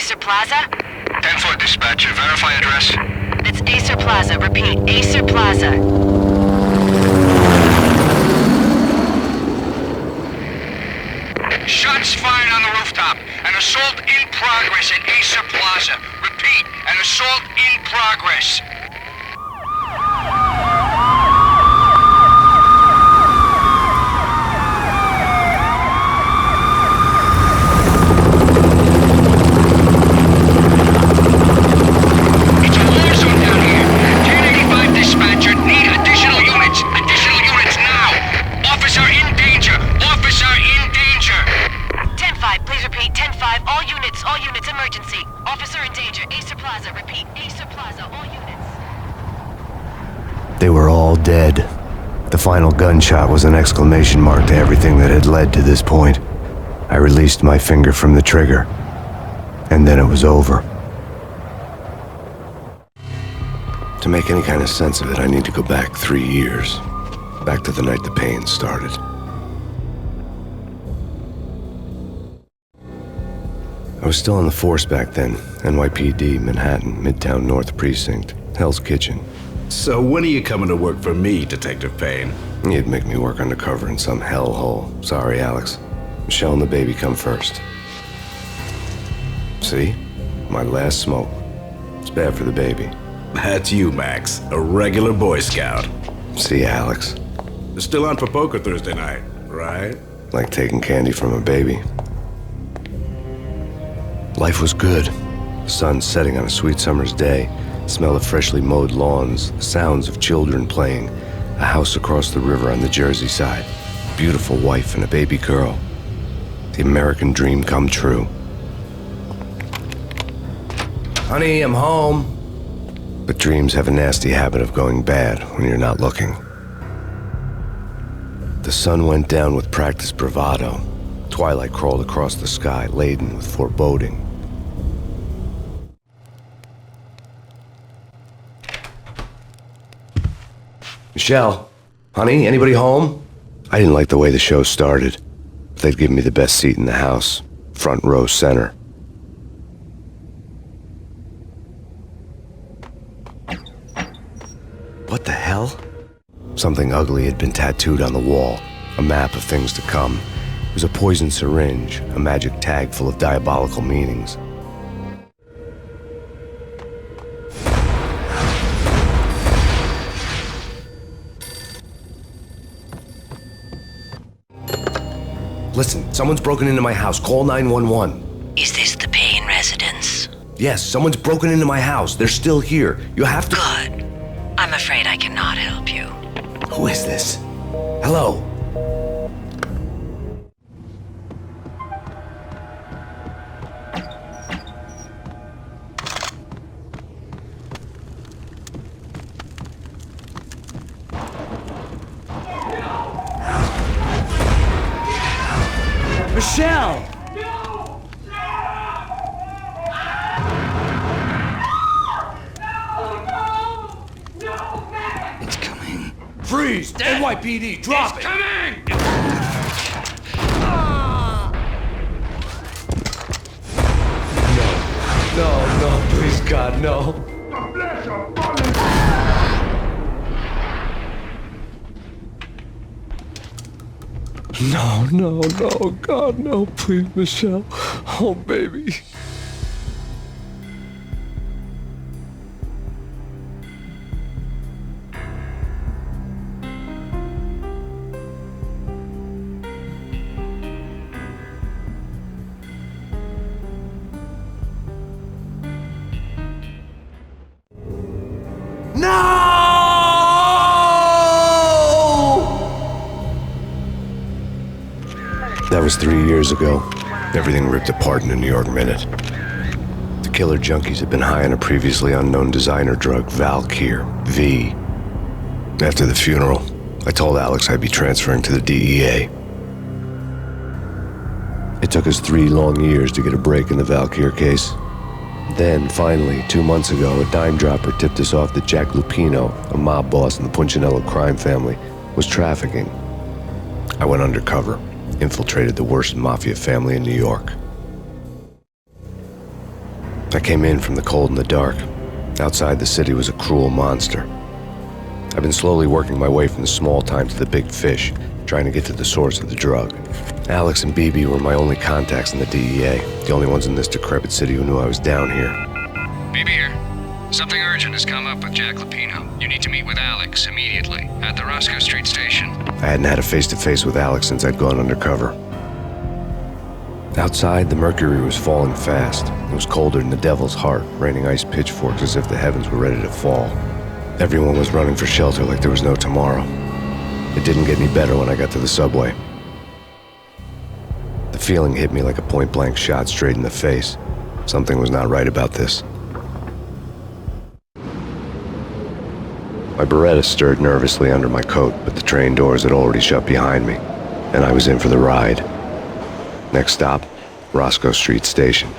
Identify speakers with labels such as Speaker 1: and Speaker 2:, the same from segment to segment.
Speaker 1: Acer Plaza?
Speaker 2: 10-4 dispatcher, verify address.
Speaker 1: It's Acer Plaza. Repeat, Acer Plaza.
Speaker 2: Shots fired on the rooftop. An assault in progress at Acer Plaza. Repeat, an assault in progress. It's a war zone down here. 1085 dispatcher, need additional units. Additional units now. Officer in danger. Officer in danger.
Speaker 1: 10-5, please repeat. 10-5, all units, emergency. Officer in danger, Acer Plaza. Repeat, Acer Plaza, all units.
Speaker 3: They were all dead. The final gunshot was an exclamation mark to everything that had led to this point. I released my finger from the trigger, and then it was over. To make any kind of sense of it, I need to go back 3 years. Back to the night the Payne started. I was still on the force back then. NYPD, Manhattan, Midtown North Precinct, Hell's Kitchen.
Speaker 4: So when are you coming to work for me, Detective Payne?
Speaker 3: You'd make me work undercover in some hellhole. Sorry, Alex. Michelle and the baby come first. See? My last smoke. It's bad for the baby.
Speaker 4: That's you, Max. A regular Boy Scout.
Speaker 3: See, Alex.
Speaker 4: Still on for poker Thursday night, right?
Speaker 3: Like taking candy from a baby. Life was good. The sun setting on a sweet summer's day. The smell of freshly mowed lawns. The sounds of children playing. A house across the river on the Jersey side. Beautiful wife and a baby girl. The American dream come true. Honey, I'm home. But dreams have a nasty habit of going bad when you're not looking. The sun went down with practiced bravado. Twilight crawled across the sky, laden with foreboding. Michelle, honey, anybody home? I didn't like the way the show started. They'd given me the best seat in the house, front row center. What the hell? Something ugly had been tattooed on the wall, a map of things to come. It was a poison syringe, a magic tag full of diabolical meanings. Listen, someone's broken into my house. Call 911.
Speaker 1: Is this the Payne residence?
Speaker 3: Yes, someone's broken into my house. They're still here. You have to...
Speaker 1: Good. I'm afraid I cannot help you.
Speaker 3: Who is this? Hello?
Speaker 5: Michelle!
Speaker 6: It's coming.
Speaker 3: Freeze! NYPD, drop it!
Speaker 2: Coming!
Speaker 3: No, please, God, no. No, God, no, please, Michelle. Oh, baby. That was 3 years ago. Everything ripped apart in a New York minute. The killer junkies had been high on a previously unknown designer drug, Valkyr, V. After the funeral, I told Alex I'd be transferring to the DEA. It took us 3 long years to get a break in the Valkyr case. Then, finally, 2 months ago, a dime dropper tipped us off that Jack Lupino, a mob boss in the Punchinello crime family, was trafficking. I went undercover. Infiltrated the worst mafia family in New York. I came in from the cold and the dark. Outside, the city was a cruel monster. I've been slowly working my way from the small time to the big fish, trying to get to the source of the drug. Alex and BB were my only contacts in the DEA, the only ones in this decrepit city who knew I was down here.
Speaker 2: BB here. Something urgent has come up with Jack Lapino. You need to meet with Alex immediately at the Roscoe Street station.
Speaker 3: I hadn't had a face-to-face with Alex since I'd gone undercover. Outside, the mercury was falling fast. It was colder than the devil's heart, raining ice pitchforks as if the heavens were ready to fall. Everyone was running for shelter like there was no tomorrow. It didn't get any better when I got to the subway. The feeling hit me like a point-blank shot straight in the face. Something was not right about this. My Beretta stirred nervously under my coat, but the train doors had already shut behind me, and I was in for the ride. Next stop, Roscoe Street Station,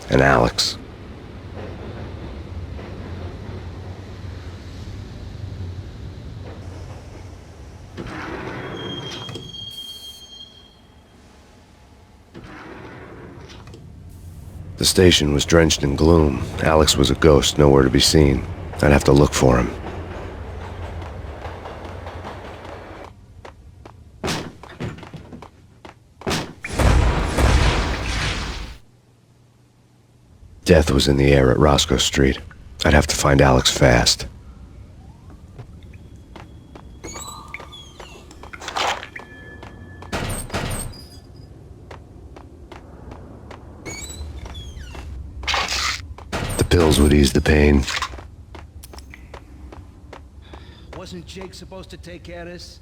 Speaker 3: and Alex. The station was drenched in gloom. Alex was a ghost, nowhere to be seen. I'd have to look for him. Death was in the air at Roscoe Street. I'd have to find Alex fast. The pills would ease the pain.
Speaker 5: Wasn't Jake supposed to take care of this?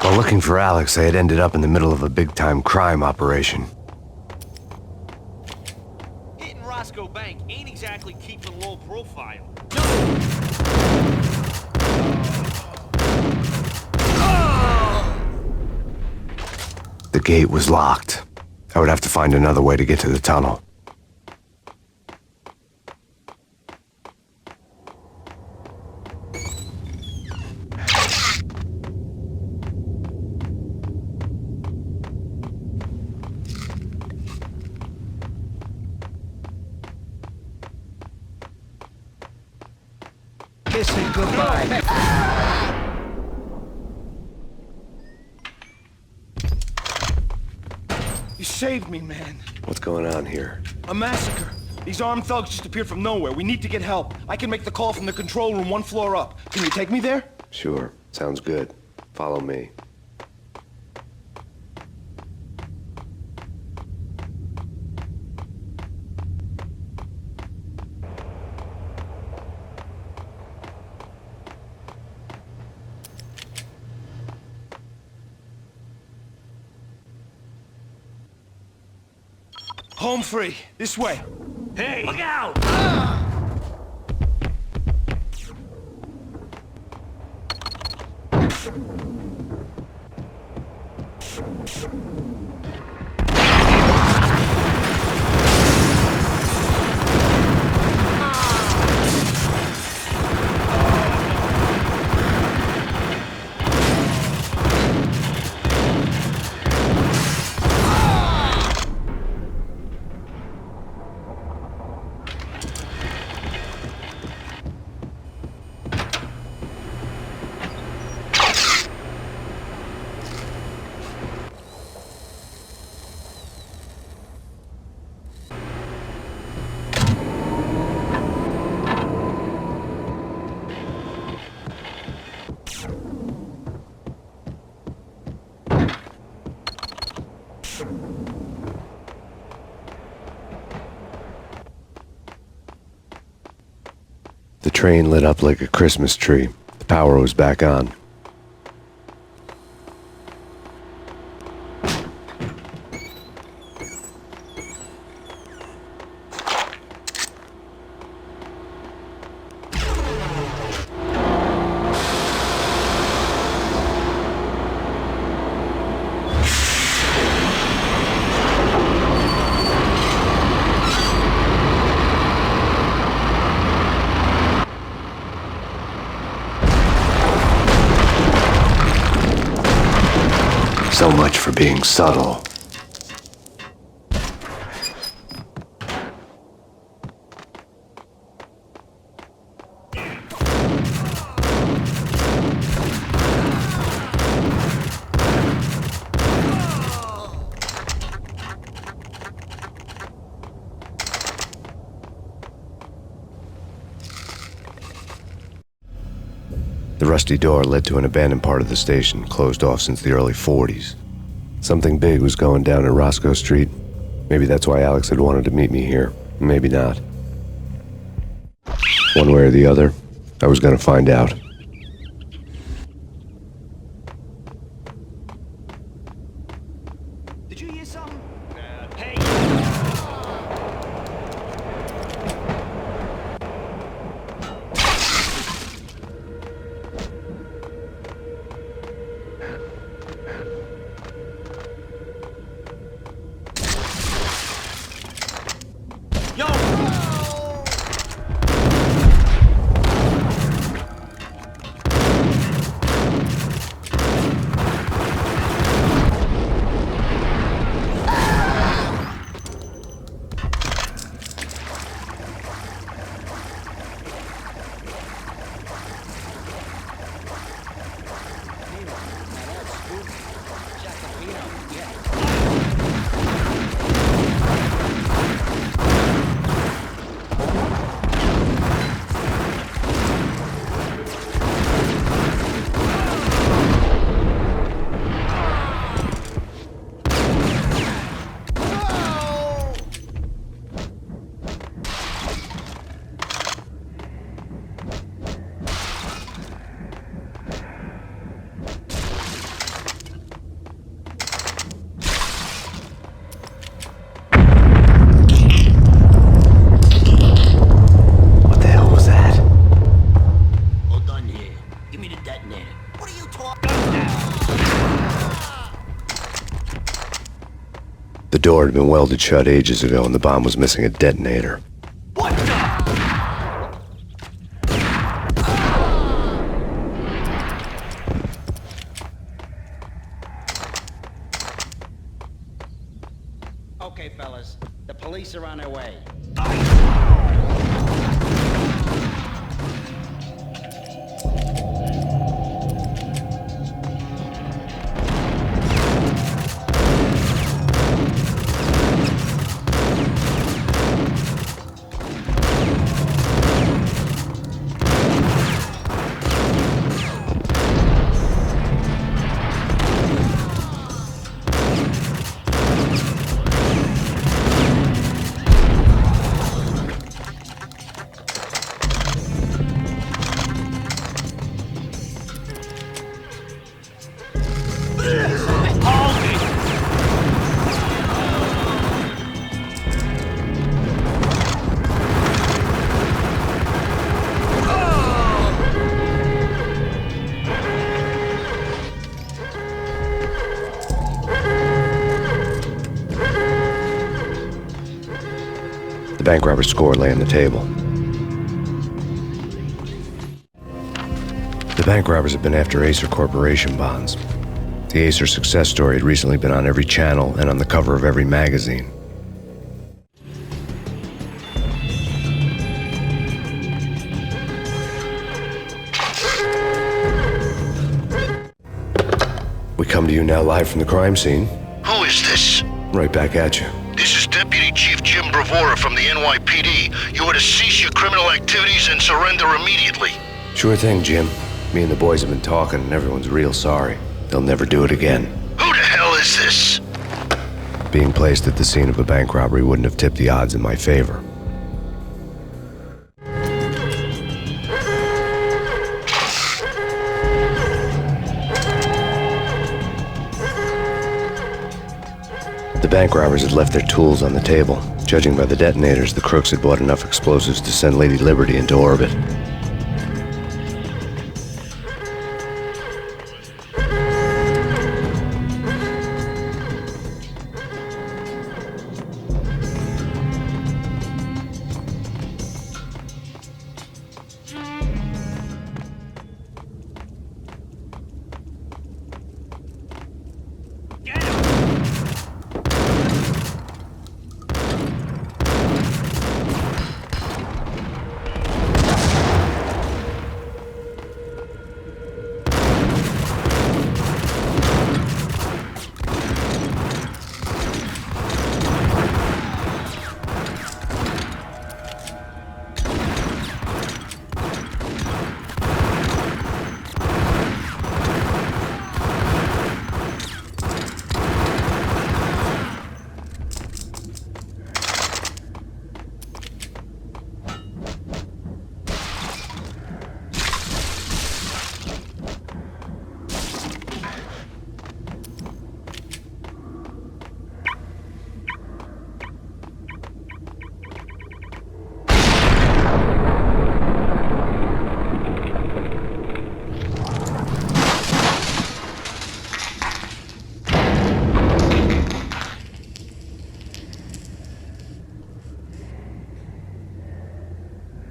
Speaker 3: While looking for Alex, I had ended up in the middle of a big-time crime operation.
Speaker 6: Hitting Roscoe Bank ain't exactly keeping low profile.
Speaker 3: The gate was locked. I would have to find another way to get to the tunnel.
Speaker 5: Kissing goodbye. You saved me, man.
Speaker 3: What's going on here?
Speaker 5: A massacre. These armed thugs just appeared from nowhere. We need to get help. I can make the call from the control room 1 floor up. Can you take me there?
Speaker 3: Sure. Sounds good. Follow me.
Speaker 5: Home free. This way.
Speaker 6: Hey! Look out!
Speaker 3: train lit up like a Christmas tree. The power was back on. So much for being subtle. The rusty door led to an abandoned part of the station, closed off since the early 40s. Something big was going down at Roscoe Street. Maybe that's why Alex had wanted to meet me here. Maybe not. One way or the other, I was gonna find out.
Speaker 6: Did you hear something? Hey!
Speaker 3: The door had been welded shut ages ago and the bomb was missing a detonator.
Speaker 6: What the?
Speaker 7: Okay, fellas. The police are on their way.
Speaker 3: The bank robber's score lay on the table. The bank robbers had been after Acer Corporation bonds. The Acer success story had recently been on every channel and on the cover of every magazine. We come to you now live from the crime scene.
Speaker 8: Who is this?
Speaker 3: Right back at you.
Speaker 8: This is Deputy Chief Jim Bravura from the NYPD. You are to cease your criminal activities and surrender immediately.
Speaker 3: Sure thing, Jim. Me and the boys have been talking and everyone's real sorry. They'll never do it again.
Speaker 8: Who the hell is this?
Speaker 3: Being placed at the scene of a bank robbery wouldn't have tipped the odds in my favor. The bank robbers had left their tools on the table. Judging by the detonators, the crooks had bought enough explosives to send Lady Liberty into orbit.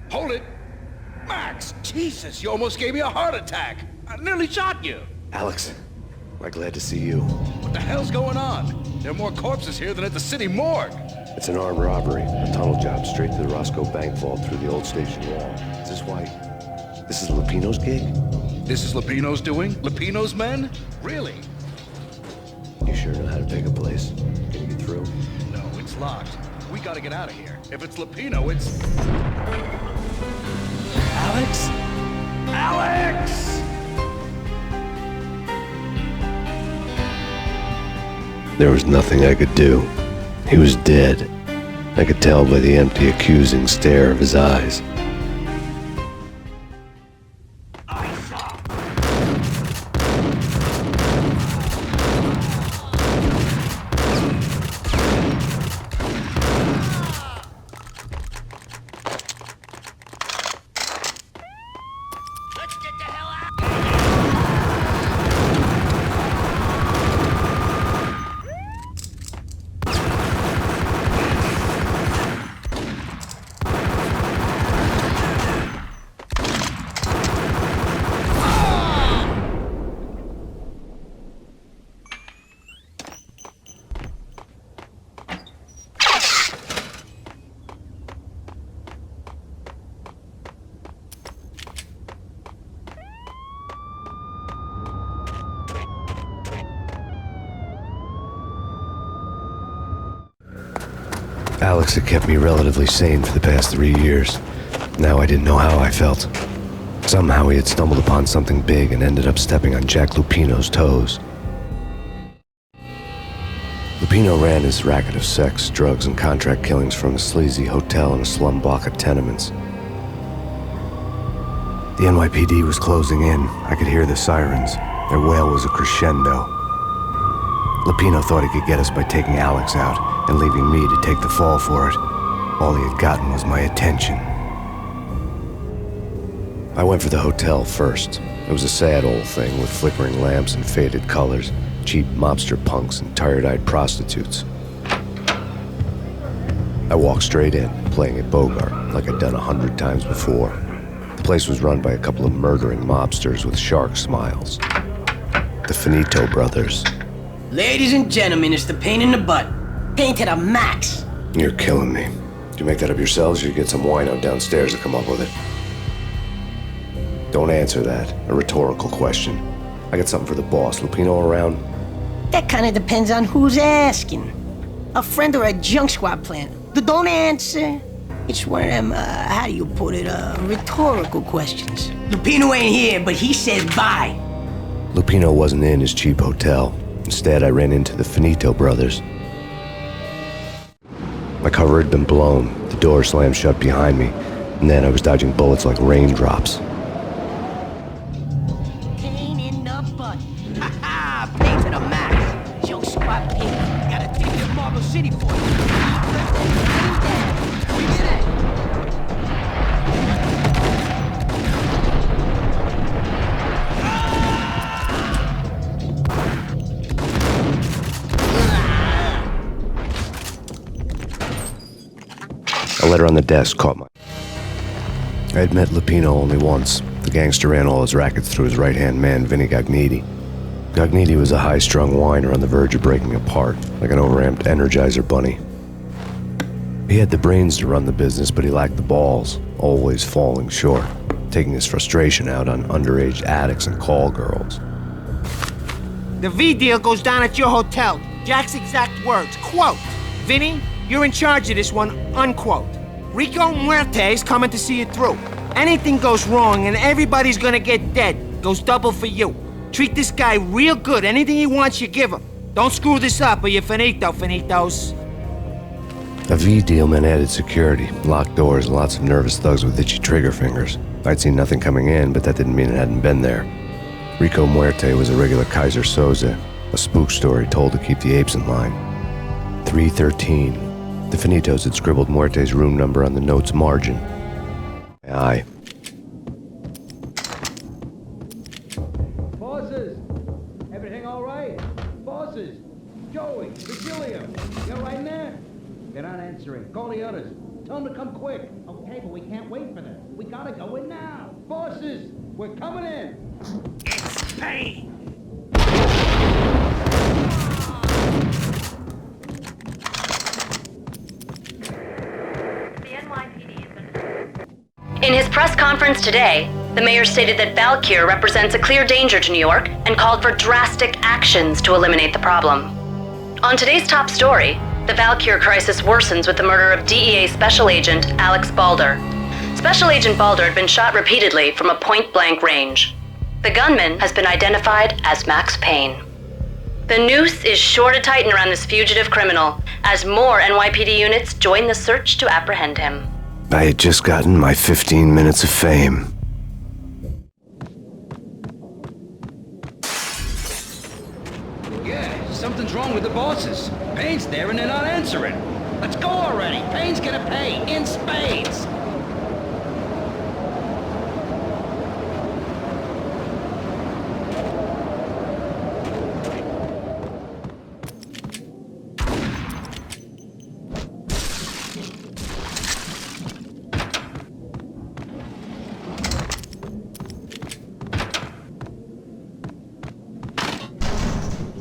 Speaker 4: Hold it! Max! Jesus, you almost gave me a heart attack! I nearly shot you!
Speaker 3: Alex, I'm glad to see you.
Speaker 4: What the hell's going on? There are more corpses here than at the city morgue!
Speaker 3: It's an armed robbery. A tunnel job straight to the Roscoe bank vault through the old station wall. Is this why... This is Lupino's gig?
Speaker 4: This is Lupino's doing? Lupino's men? Really?
Speaker 3: You sure know how to pick a place? Can you get through?
Speaker 4: No, it's locked. We gotta get out of here. If it's Lupino, it's...
Speaker 5: Alex? Alex!
Speaker 3: There was nothing I could do. He was dead. I could tell by the empty, accusing stare of his eyes. Alex had kept me relatively sane for the past 3 years. Now I didn't know how I felt. Somehow he had stumbled upon something big and ended up stepping on Jack Lupino's toes. Lupino ran his racket of sex, drugs, and contract killings from a sleazy hotel in a slum block of tenements. The NYPD was closing in. I could hear the sirens. Their wail was a crescendo. Lupino thought he could get us by taking Alex out and leaving me to take the fall for it. All he had gotten was my attention. I went for the hotel first. It was a sad old thing with flickering lamps and faded colors, cheap mobster punks and tired-eyed prostitutes. I walked straight in, playing at Bogart, like I'd done 100 times before. The place was run by a couple of murdering mobsters with shark smiles. The Finito brothers.
Speaker 9: Ladies and gentlemen, it's the pain in the butt. Pain to the max.
Speaker 3: You're killing me. Did you make that up yourselves, or you get some wino downstairs to come up with it? Don't answer that. A rhetorical question. I got something for the boss. Lupino around?
Speaker 9: That kind of depends on who's asking. A friend or a junk squad plan. Don't answer. It's one of them, how do you put it, rhetorical questions. Lupino ain't here, but he said bye.
Speaker 3: Lupino wasn't in his cheap hotel. Instead, I ran into the Finito brothers. My cover had been blown. The door slammed shut behind me, and then I was dodging bullets like raindrops.
Speaker 9: Pain in peanut butter. Ha ha! Pay to the max. Junk squad pay. Gotta take it to Marble City for you. We did it!
Speaker 3: A letter on the desk caught my... I had met Lupino only once. The gangster ran all his rackets through his right-hand man, Vinny Gagniti. Gagniti was a high-strung whiner on the verge of breaking apart, like an overamped Energizer bunny. He had the brains to run the business, but he lacked the balls, always falling short, taking his frustration out on underage addicts and call girls.
Speaker 10: The V deal goes down at your hotel. Jack's exact words, quote, "Vinny, you're in charge of this one," unquote. Rico Muerte's coming to see it through. Anything goes wrong and everybody's gonna get dead. Goes double for you. Treat this guy real good. Anything he wants, you give him. Don't screw this up or you're finito, finitos.
Speaker 3: A V deal meant added security, locked doors, and lots of nervous thugs with itchy trigger fingers. I'd seen nothing coming in, but that didn't mean it hadn't been there. Rico Muerte was a regular Kaiser Soze, a spook story told to keep the apes in line. 313. The Finitos had scribbled Muerte's room number on the note's margin. Aye.
Speaker 7: Bosses! Everything all right? Bosses! Joey! Virgilio! You all right in there? They're not answering. Call the others. Tell them to come quick. Okay, but we can't wait for them. We gotta go in now. Bosses! We're coming in!
Speaker 6: It's Payne!
Speaker 1: In his press conference today, the mayor stated that Valkyr represents a clear danger to New York and called for drastic actions to eliminate the problem. On today's top story, the Valkyr crisis worsens with the murder of DEA Special Agent Alex Balder. Special Agent Balder had been shot repeatedly from a point-blank range. The gunman has been identified as Max Payne. The noose is sure to tighten around this fugitive criminal as more NYPD units join the search to apprehend him.
Speaker 3: I had just gotten my 15 minutes of fame.
Speaker 4: Yeah, something's wrong with the bosses. Payne's there and they're not answering. Let's go already. Payne's gonna pay in spades.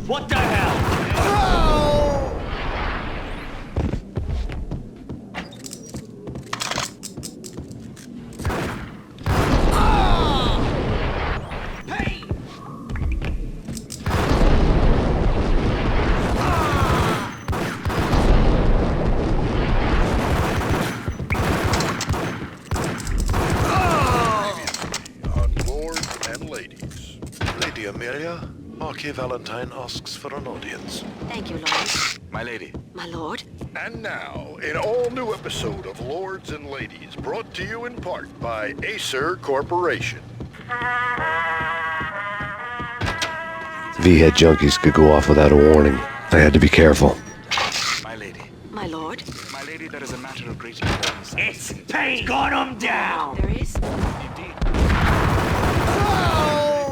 Speaker 6: What the hell?
Speaker 11: Amelia, Marquis Valentine asks for an audience.
Speaker 1: Thank you, Lord.
Speaker 11: My lady.
Speaker 1: My lord.
Speaker 8: And now, an all-new episode of Lords and Ladies, brought to you in part by Acer Corporation.
Speaker 3: V-head junkies could go off without a warning. I had to be careful.
Speaker 11: My lady.
Speaker 1: My lord.
Speaker 11: My lady, there is a matter of great importance.
Speaker 6: It's Payne! Got him down!
Speaker 1: There is?
Speaker 11: Indeed.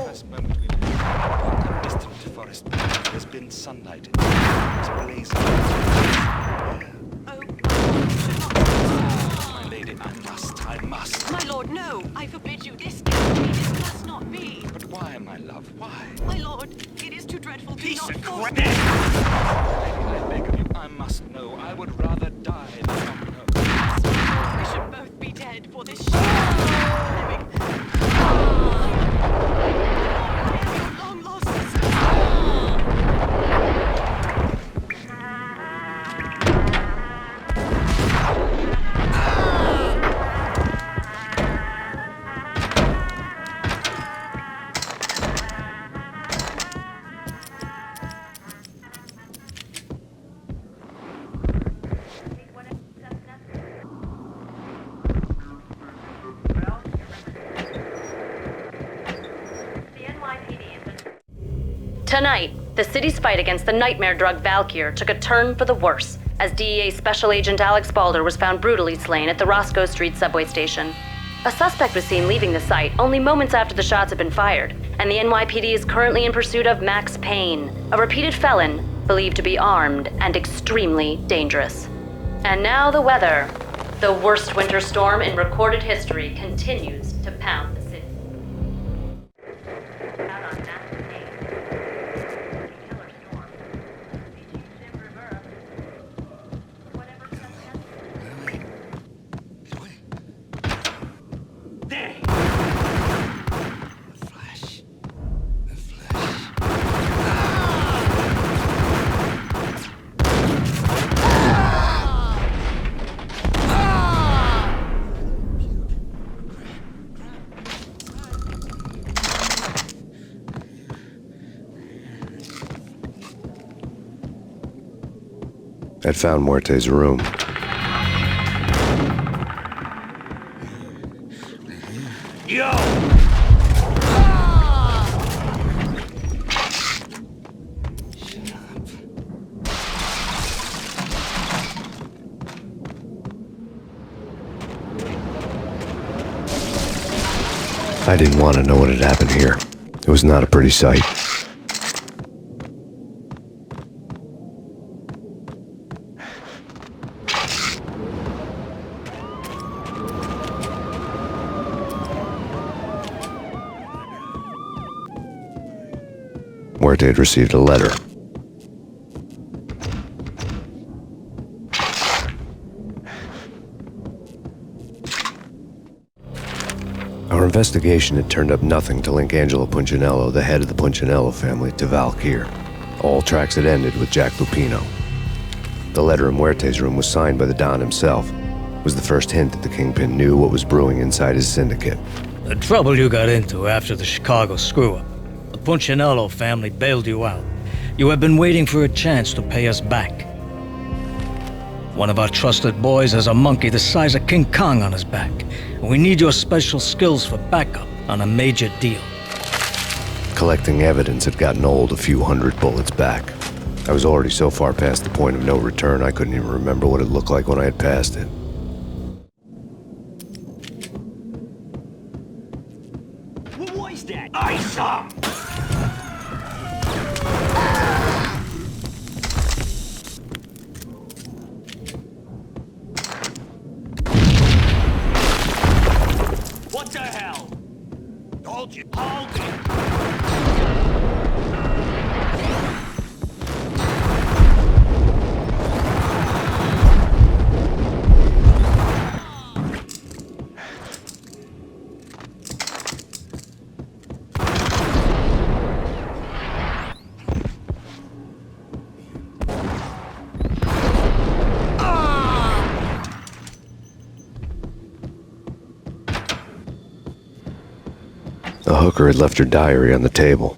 Speaker 11: First moment we met. Distant forest. There's been sunlight. It's blazing. My lady, I must.
Speaker 1: My lord, no! I forbid you. This can't be. This must not be.
Speaker 11: But why, my love? Why?
Speaker 1: My lord, it is too dreadful.
Speaker 6: Piece
Speaker 1: Do
Speaker 6: of
Speaker 1: not force
Speaker 6: crap!
Speaker 1: me.
Speaker 11: I beg of you, I must know. I would rather die than not know.
Speaker 1: We should both be dead for this shit. Living. Long lost sister. Tonight, the city's fight against the nightmare drug Valkyr took a turn for the worse as DEA Special Agent Alex Balder was found brutally slain at the Roscoe Street subway station. A suspect was seen leaving the site only moments after the shots had been fired, and the NYPD is currently in pursuit of Max Payne, a repeated felon believed to be armed and extremely dangerous. And now the weather. The worst winter storm in recorded history continues to pound the city. Out on Max Payne. Killer storm. Jim Rivera. Whatever
Speaker 4: There! The flash.
Speaker 3: I'd found Muerte's room.
Speaker 4: Yo!
Speaker 3: I didn't want to know what had happened here. It was not a pretty sight. Muerte had received a letter. Our investigation had turned up nothing to link Angelo Punchinello, the head of the Punchinello family, to Valkyr. All tracks had ended with Jack Lupino. The letter in Muerte's room was signed by the Don himself. It was the first hint that the Kingpin knew what was brewing inside his syndicate.
Speaker 12: The trouble you got into after the Chicago screw-up. The Punchinello family bailed you out. You have been waiting for a chance to pay us back. One of our trusted boys has a monkey the size of King Kong on his back. And we need your special skills for backup on a major deal.
Speaker 3: Collecting evidence had gotten old a few hundred bullets back. I was already so far past the point of no return I couldn't even remember what it looked like when I had passed it.
Speaker 4: What was that? I saw! What the hell? Hold you. Hold it!
Speaker 3: The hooker had left her diary on the table.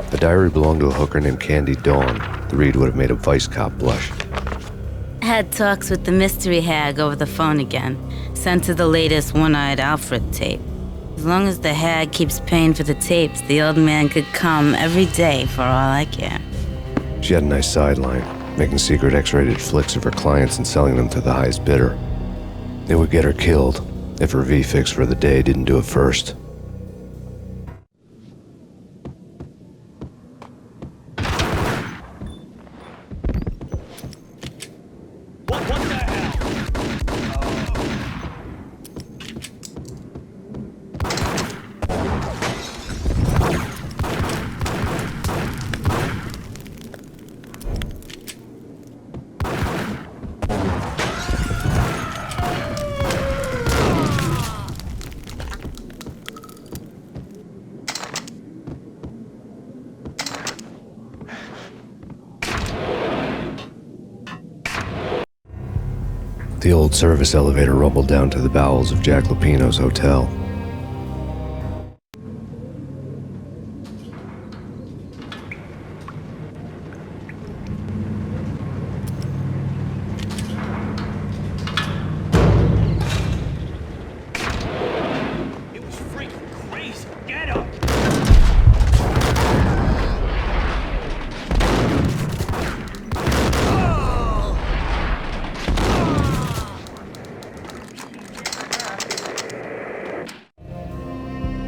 Speaker 3: The diary belonged to a hooker named Candy Dawn. The read would have made a vice cop blush.
Speaker 13: Had talks with the mystery hag over the phone again. Sent to the latest One-Eyed Alfred tape. As long as the hag keeps paying for the tapes, the old man could come every day for all I care.
Speaker 3: She had a nice sideline, making secret X-rated flicks of her clients and selling them to the highest bidder. It would get her killed if her V-fix for the day didn't do it first.
Speaker 4: What the hell?
Speaker 3: The old service elevator rumbled down to the bowels of Jack Lupino's hotel.
Speaker 4: It was freaking
Speaker 6: Get him!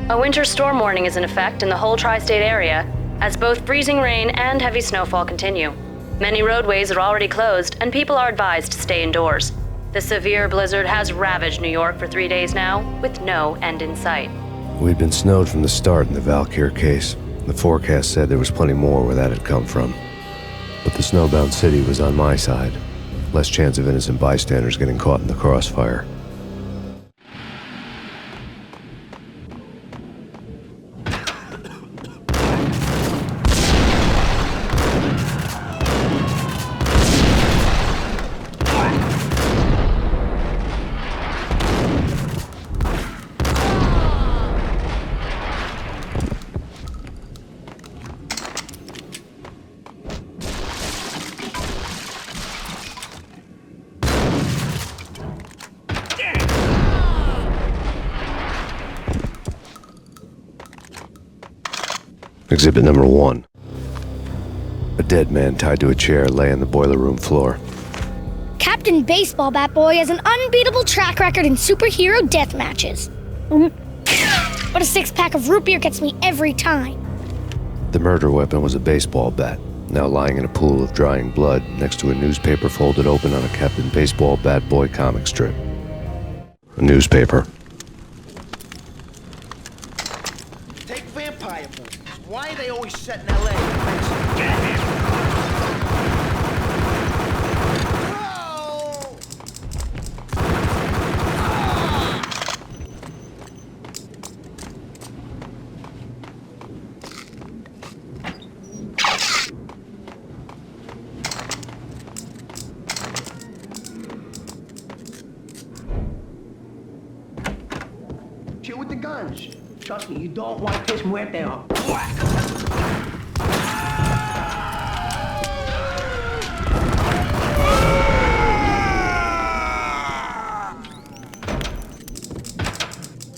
Speaker 1: A winter storm warning is in effect in the whole tri-state area, as both freezing rain and heavy snowfall continue. Many roadways are already closed, and people are advised to stay indoors. The severe blizzard has ravaged New York for 3 days now, with no end in sight.
Speaker 3: We'd been snowed from the start in the Valkyr case. The forecast said there was plenty more where that had come from. But the snowbound city was on my side. Less chance of innocent bystanders getting caught in the crossfire. Exhibit number 1. A dead man tied to a chair lay on the boiler room floor.
Speaker 14: Captain Baseball Bat Boy has an unbeatable track record in superhero death matches. But a 6-pack of root beer gets me every time.
Speaker 3: The murder weapon was a baseball bat, now lying in a pool of drying blood next to a newspaper folded open on a Captain Baseball Bat Boy comic strip. A newspaper.
Speaker 10: Take vampire movies. Why are they always set in L.A.?
Speaker 9: Chill with the guns. Trust me, you don't want this muerte off.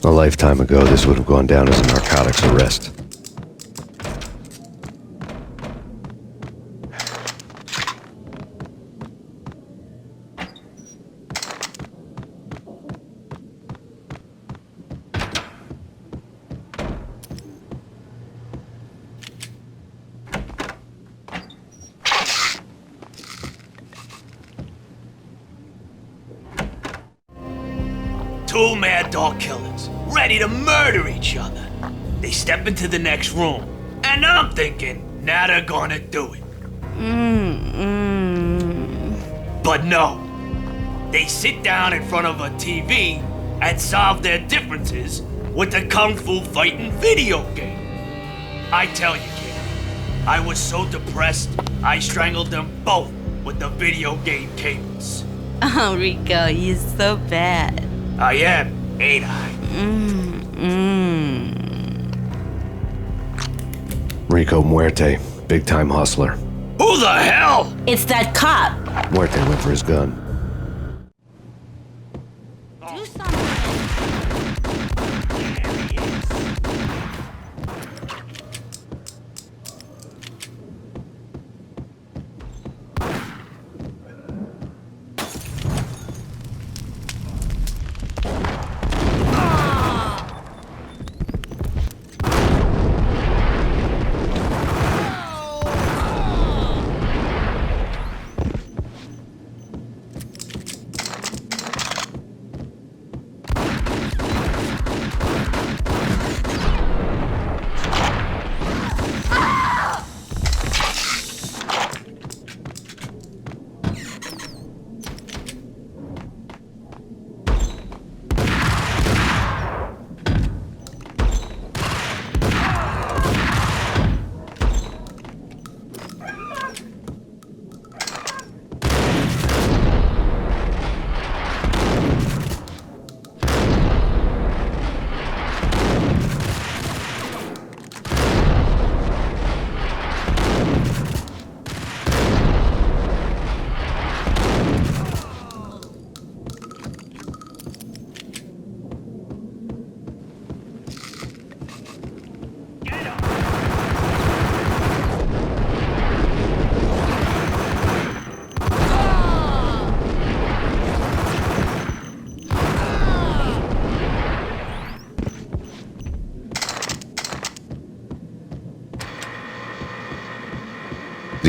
Speaker 3: A lifetime ago, this would have gone down as a narcotics arrest.
Speaker 6: Two mad dog killers, ready to murder each other. They step into the next room, and I'm thinking, now they're gonna do it. But no. They sit down in front of a TV and solve their differences with a kung fu fighting video game. I tell you, kid, I was so depressed, I strangled them both with the video game cables.
Speaker 13: Oh, Rico, you're so bad.
Speaker 6: I am, ain't I?
Speaker 3: Rico Muerte, big-time hustler.
Speaker 6: Who the hell?
Speaker 13: It's that cop.
Speaker 3: Muerte went for his gun.
Speaker 13: Do something.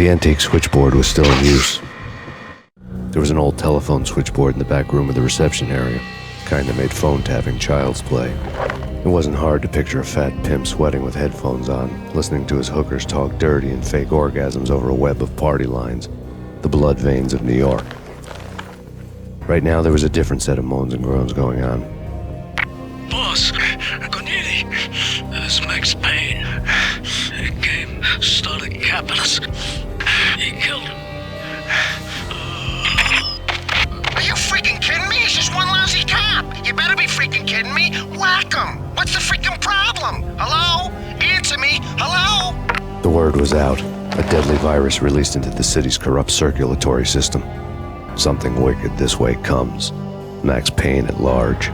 Speaker 3: The antique switchboard was still in use. There was an old telephone switchboard in the back room of the reception area, kind that made phone tapping child's play. It wasn't hard to picture a fat pimp sweating with headphones on, listening to his hookers talk dirty and fake orgasms over a web of party lines, the blood veins of New York. Right now, there was a different set of moans and groans going on.
Speaker 12: Boss, Corneli, this is Max Payne. He came, started capitalist. He killed him.
Speaker 10: Are you freaking kidding me? He's just one lousy cop. You better be freaking kidding me. Whack him. What's the freaking problem? Hello? Answer me. Hello?
Speaker 3: The word was out. A deadly virus released into the city's corrupt circulatory system. Something wicked this way comes. Max Payne at large.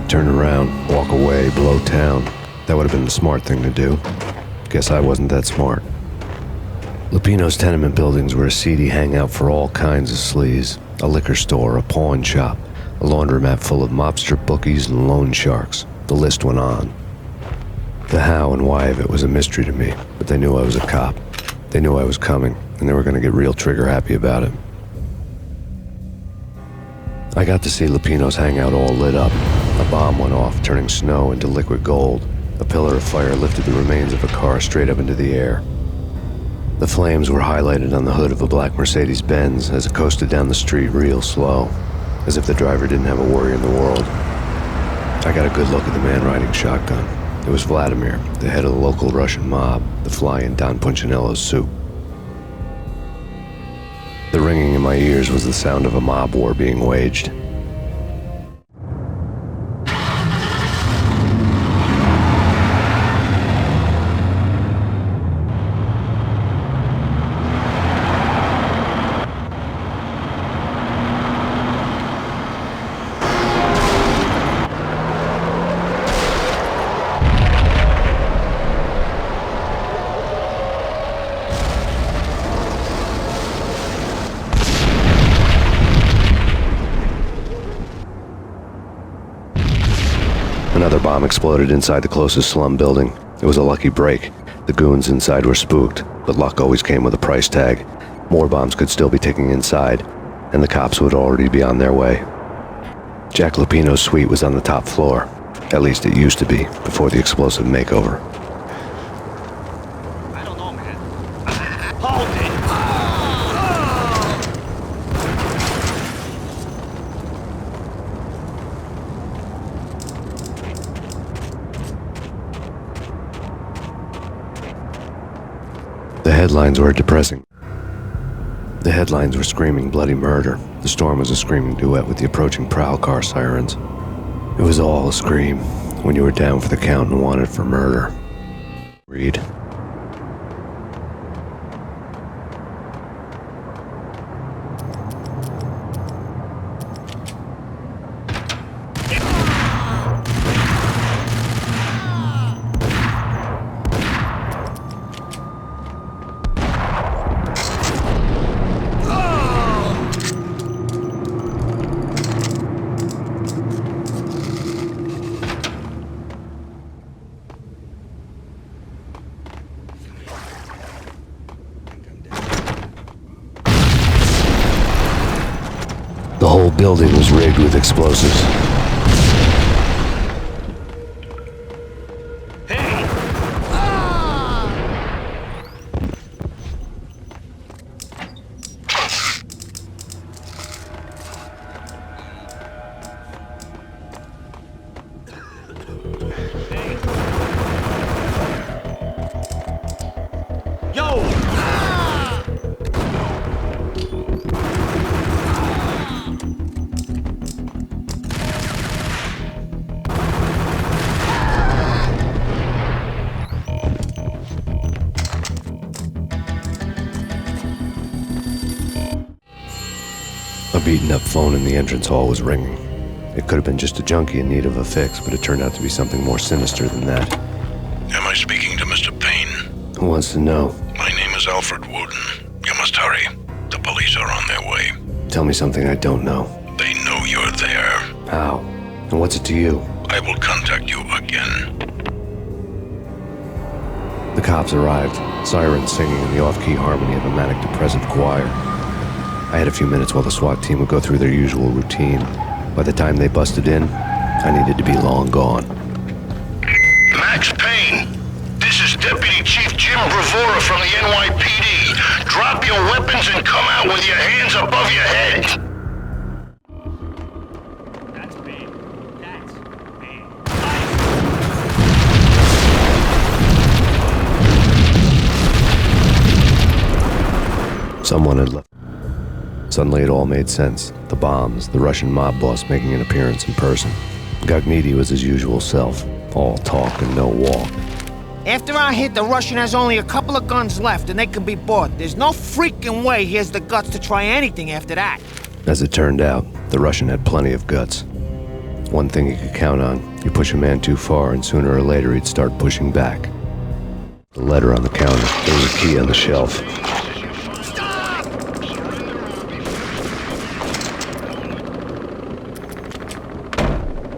Speaker 3: Turn around, walk away, blow town. That would have been the smart thing to do. Guess I wasn't that smart. Lupino's tenement buildings were a seedy hangout for all kinds of sleaze. A liquor store, a pawn shop, a laundromat full of mobster bookies and loan sharks. The list went on. The how and why of it was a mystery to me, but they knew I was a cop. They knew I was coming, and they were going to get real trigger happy about it. I got to see Lupino's hangout all lit up. A bomb went off, turning snow into liquid gold. A pillar of fire lifted the remains of a car straight up into the air. The flames were highlighted on the hood of a black Mercedes-Benz as it coasted down the street real slow, as if the driver didn't have a worry in the world. I got a good look at the man riding shotgun. It was Vladimir, the head of the local Russian mob, the fly in Don Punchinello's soup. The ringing in my ears was the sound of a mob war being waged. Another bomb exploded inside the closest slum building. It was a lucky break. The goons inside were spooked, but luck always came with a price tag. More bombs could still be ticking inside, and the cops would already be on their way. Jack Lupino's suite was on the top floor. At least it used to be, before the explosive makeover.
Speaker 10: I don't know, man. Hold it!
Speaker 3: The headlines were depressing. The headlines were screaming bloody murder. The storm was a screaming duet with the approaching prowl car sirens. It was all a scream when you were down for the count and wanted for murder. Read. The whole building was rigged with explosives. A beaten-up phone in the entrance hall was ringing. It could have been just a junkie in need of a fix, but it turned out to be something more sinister than that.
Speaker 8: Am I speaking to Mr. Payne?
Speaker 3: Who wants to know?
Speaker 8: My name is Alfred Wooden. You must hurry. The police are on their way.
Speaker 3: Tell me something I don't know.
Speaker 8: They know you're there.
Speaker 3: How? And what's it to you?
Speaker 8: I will contact you again.
Speaker 3: The cops arrived, sirens singing in the off-key harmony of a manic-depressive choir. I had a few minutes while the SWAT team would go through their usual routine. By the time they busted in, I needed to be long gone.
Speaker 8: Max Payne, this is Deputy Chief Jim Bravura from the NYPD. Drop your weapons and come out with your hands above your head.
Speaker 6: That's Payne. That's Payne.
Speaker 3: Someone had left. Suddenly it all made sense. The bombs, the Russian mob boss making an appearance in person. Gagniti was his usual self. All talk and no walk.
Speaker 10: After our hit, the Russian has only a couple of guns left and they can be bought. There's no freaking way he has the guts to try anything after that.
Speaker 3: As it turned out, the Russian had plenty of guts. One thing you could count on, you push a man too far and sooner or later he'd start pushing back. The letter on the counter, there was a key on the shelf.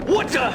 Speaker 6: What the?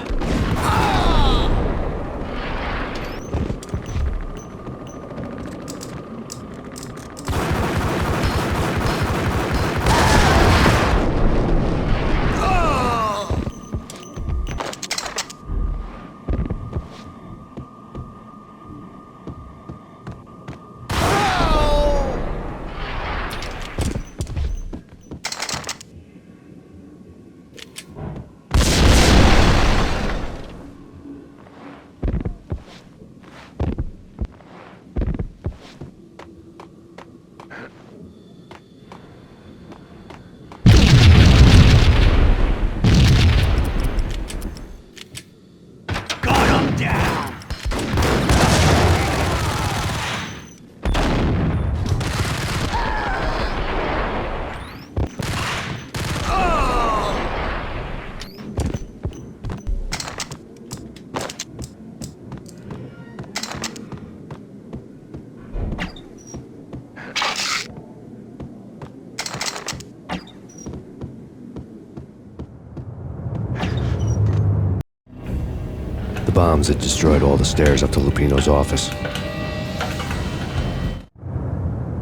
Speaker 3: The bombs had destroyed all the stairs up to Lupino's office.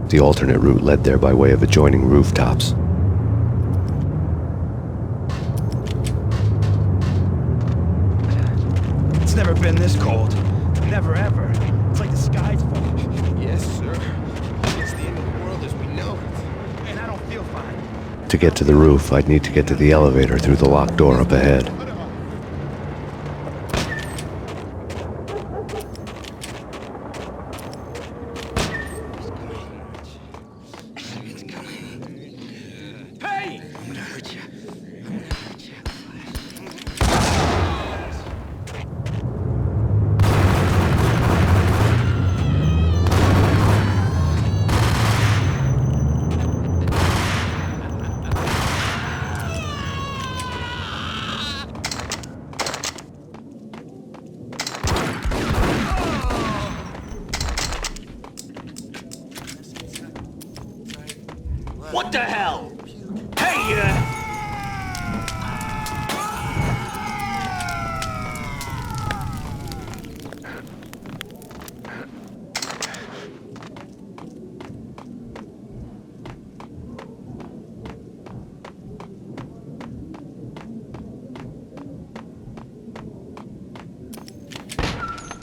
Speaker 3: The alternate route led there by way of adjoining rooftops.
Speaker 5: It's never been this cold. Never ever. It's like the sky's falling.
Speaker 15: Yes, sir. It's the end of the world as we know it.
Speaker 5: And I don't feel fine.
Speaker 3: To get to the roof, I'd need to get to the elevator through the locked door up ahead.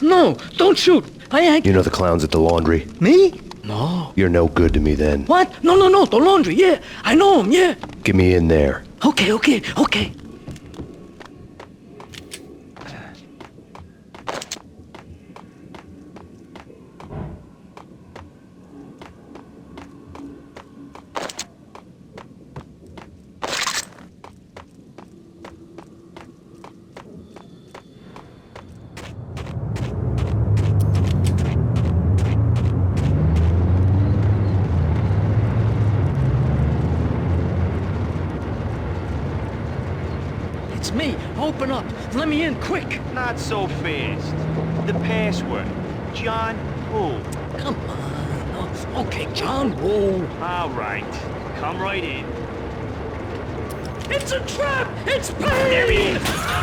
Speaker 12: No, don't shoot. I ain't...
Speaker 3: You know the clowns at the laundry?
Speaker 12: Me? No.
Speaker 3: You're no good to me then.
Speaker 12: What? No, the laundry, yeah. I know him, yeah.
Speaker 3: Get me in there.
Speaker 12: Okay. It's me. Open up. Let me in, quick.
Speaker 5: Not so fast. The password. John who?
Speaker 12: Come on. Okay, John Woo.
Speaker 5: All right. Come right in.
Speaker 12: It's a trap! It's Payne!
Speaker 5: There he is!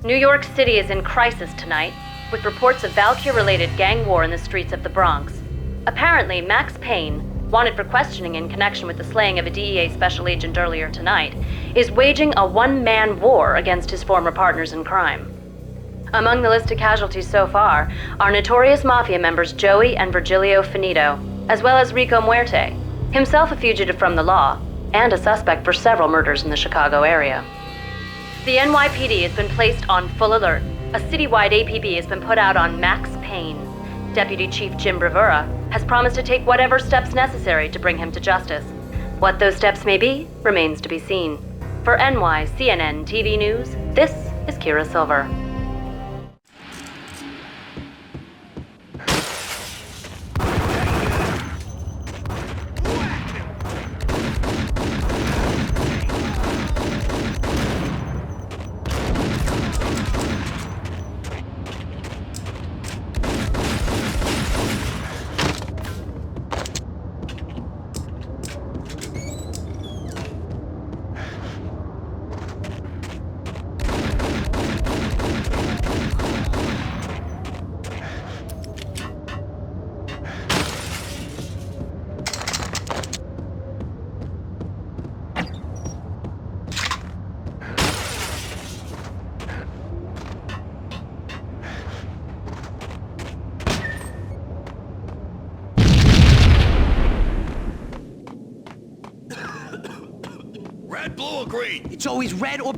Speaker 1: New York City is in crisis tonight, with reports of Valkyr-related gang war in the streets of the Bronx. Apparently, Max Payne, wanted for questioning in connection with the slaying of a DEA special agent earlier tonight, is waging a one-man war against his former partners in crime. Among the list of casualties so far are notorious mafia members Joey and Virgilio Finito, as well as Rico Muerte, himself a fugitive from the law, and a suspect for several murders in the Chicago area. The NYPD has been placed on full alert. A citywide APB has been put out on Max Payne. Deputy Chief Jim Bravura has promised to take whatever steps necessary to bring him to justice. What those steps may be remains to be seen. For NYCNN TV News, this is Kira Silver.
Speaker 4: Red, blue, or green?
Speaker 10: It's always red or...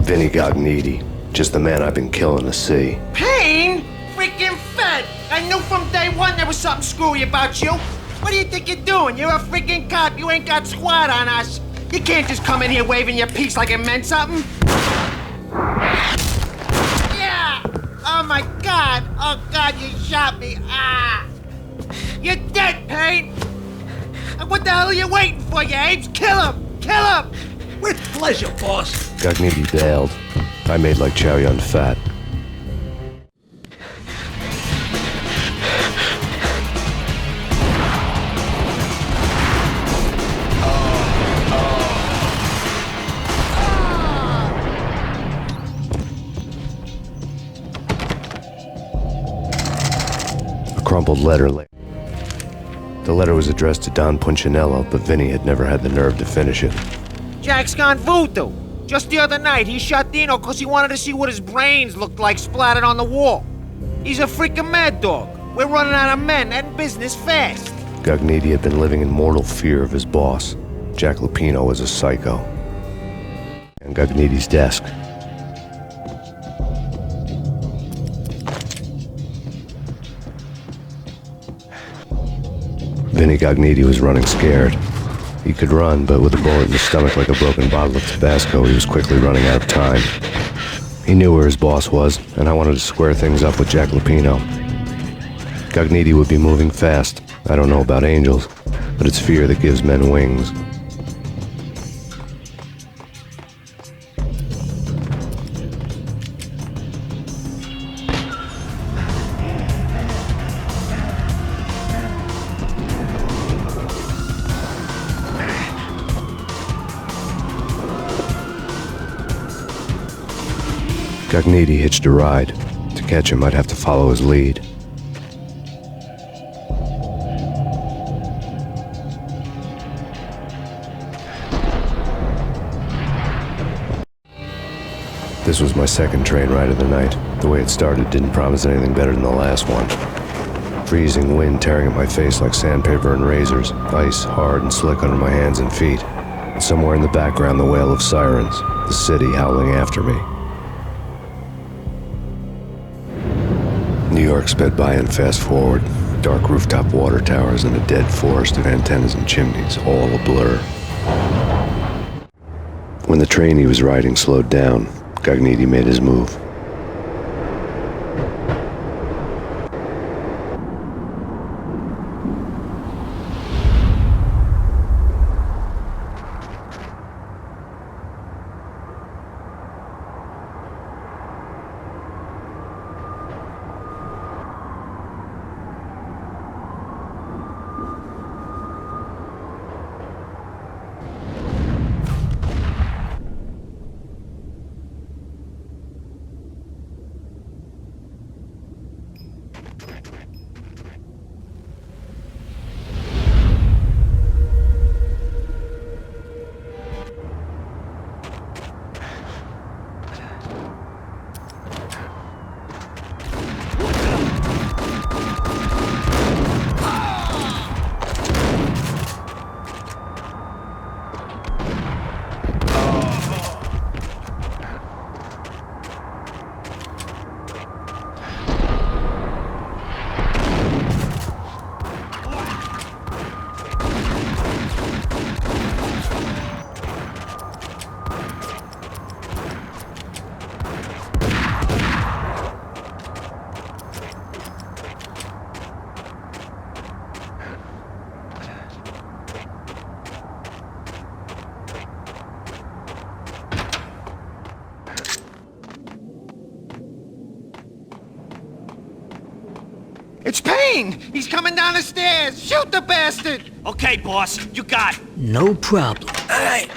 Speaker 3: Vinny Gognitti, just the man I've been killing to see.
Speaker 10: Payne? Freaking fed! I knew from day one there was something screwy about you. What do you think you're doing? You're a freaking cop. You ain't got squad on us. You can't just come in here waving your piece like it meant something. Yeah! Oh my God! Oh God, you shot me! Ah! You're dead, Payne! What the hell are you waiting for, you apes? Kill him! Kill him!
Speaker 7: With pleasure, boss.
Speaker 3: Gognitti bailed. I made like Chow Yun Fat. A crumpled letter lay. The letter was addressed to Don Punchinello, but Vinny had never had the nerve to finish it.
Speaker 10: Jack's gone voodoo. Just the other night, he shot Dino because he wanted to see what his brains looked like splattered on the wall. He's a freaking mad dog. We're running out of men and business fast.
Speaker 3: Gognitti had been living in mortal fear of his boss. Jack Lupino was a psycho. And Gognitti's desk. Vinny Gognitti was running scared. He could run, but with a bullet in his stomach like a broken bottle of Tabasco, he was quickly running out of time. He knew where his boss was, and I wanted to square things up with Jack Lupino. Gognitti would be moving fast. I don't know about angels, but it's fear that gives men wings. Gognitti hitched a ride. To catch him, I'd have to follow his lead. This was my second train ride of the night. The way it started didn't promise anything better than the last one. Freezing wind tearing at my face like sandpaper and razors, ice hard and slick under my hands and feet. And somewhere in the background, the wail of sirens, the city howling after me. New York sped by in fast forward. Dark rooftop water towers and a dead forest of antennas and chimneys, all a blur. When the train he was riding slowed down, Gognitti made his move.
Speaker 10: It's Payne! He's coming down the stairs! Shoot the bastard!
Speaker 6: Okay, boss, you got it.
Speaker 12: No problem.
Speaker 6: All right.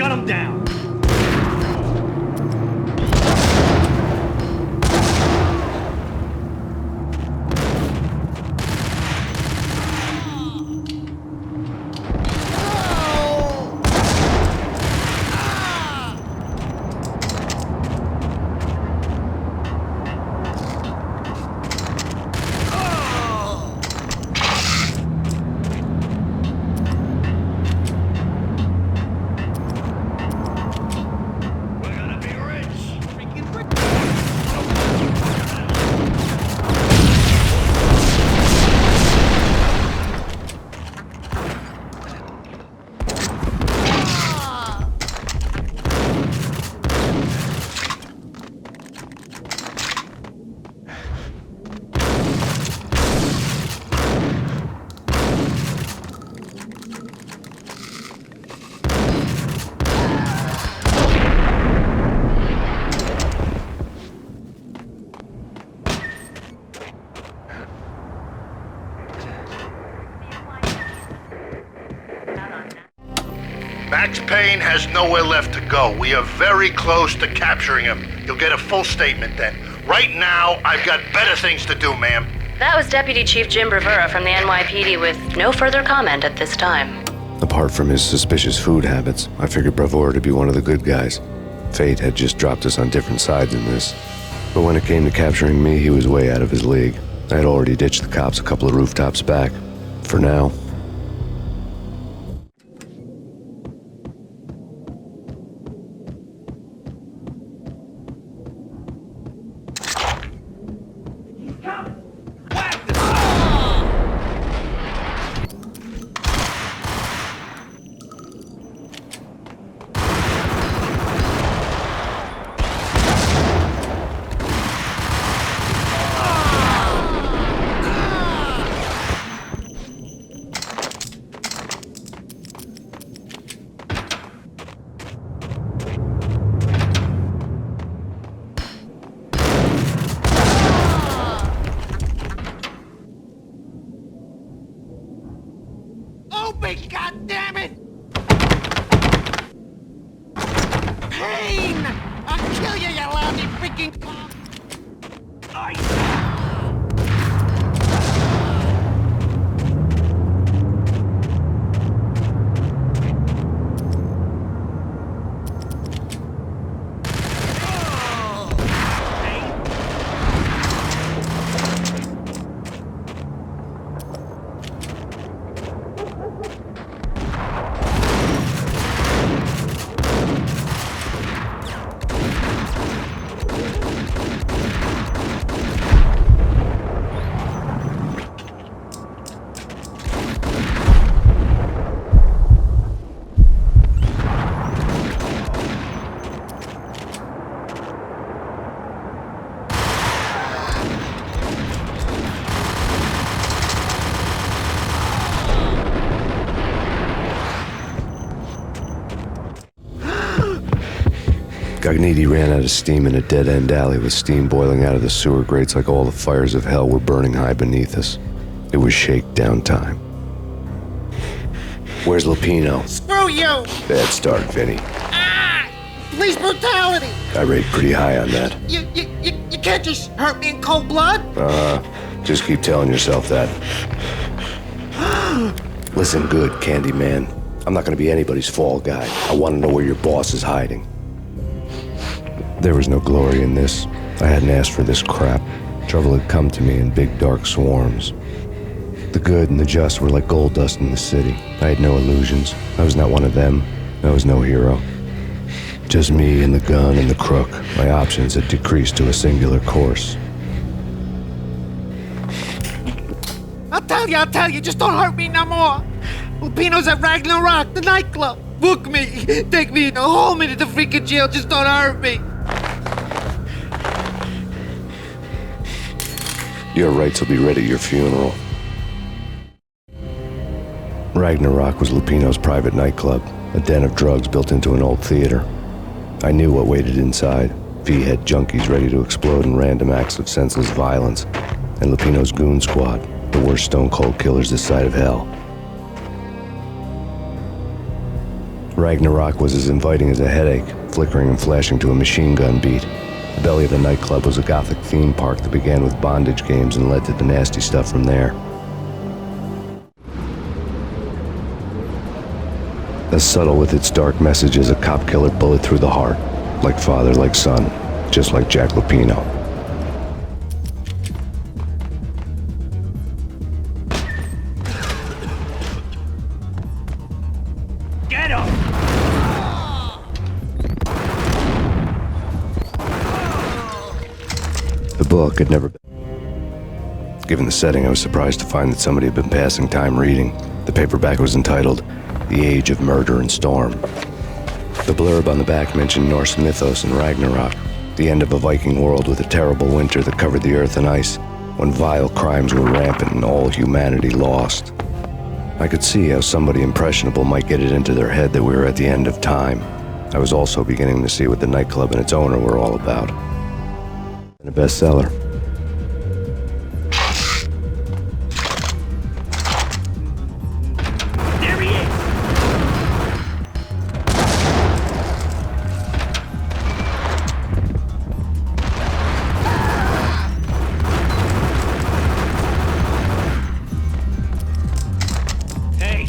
Speaker 6: Gun him down.
Speaker 8: Max Payne has nowhere left to go. We are very close to capturing him. You'll get a full statement then. Right now, I've got better things to do, ma'am.
Speaker 1: That was Deputy Chief Jim Bravura from the NYPD with no further comment at this time.
Speaker 3: Apart from his suspicious food habits, I figured Bravura to be one of the good guys. Fate had just dropped us on different sides in this. But when it came to capturing me, he was way out of his league. I had already ditched the cops a couple of rooftops back. For now.
Speaker 10: Open, goddammit! Payne! I'll kill you, you lousy freaking cop! Gagniti ran out of steam in a dead-end alley with steam boiling out of the sewer grates like all the fires of hell were burning high beneath us. It was shakedown time. Where's Lupino? Screw you!
Speaker 3: Bad start, Vinny.
Speaker 10: Police brutality!
Speaker 3: I rate pretty high on that.
Speaker 10: You can't just hurt me in cold blood?
Speaker 3: Just keep telling yourself that. Listen good, Candyman. I'm not gonna be anybody's fall guy. I wanna know where your boss is hiding. There was no glory in this. I hadn't asked for this crap. Trouble had come to me in big dark swarms. The good and the just were like gold dust in the city. I had no illusions. I was not one of them. I was no hero. Just me and the gun and the crook. My options had decreased to a singular course.
Speaker 10: I'll tell you, just don't hurt me no more. Lupino's at Ragna, the nightclub. Book me, take me, hold me to the freaking jail, just don't hurt me.
Speaker 3: Your rights will be ready at your funeral. Ragnarok was Lupino's private nightclub, a den of drugs built into an old theater. I knew what waited inside. V-head junkies ready to explode in random acts of senseless violence, and Lupino's goon squad, the worst stone-cold killers this side of hell. Ragnarok was as inviting as a headache, flickering and flashing to a machine gun beat. The belly of the nightclub was a gothic theme park that began with bondage games and led to the nasty stuff from there. As subtle with its dark message as a cop killer bullet through the heart. Like father, like son, just like Jack Lupino.
Speaker 6: Get him!
Speaker 3: The book had never been... Given the setting, I was surprised to find that somebody had been passing time reading. The paperback was entitled, The Age of Murder and Storm. The blurb on the back mentioned Norse mythos and Ragnarok, the end of a Viking world with a terrible winter that covered the earth in ice, when vile crimes were rampant and all humanity lost. I could see how somebody impressionable might get it into their head that we were at the end of time. I was also beginning to see what the nightclub and its owner were all about. And a bestseller.
Speaker 6: There he is! Hey!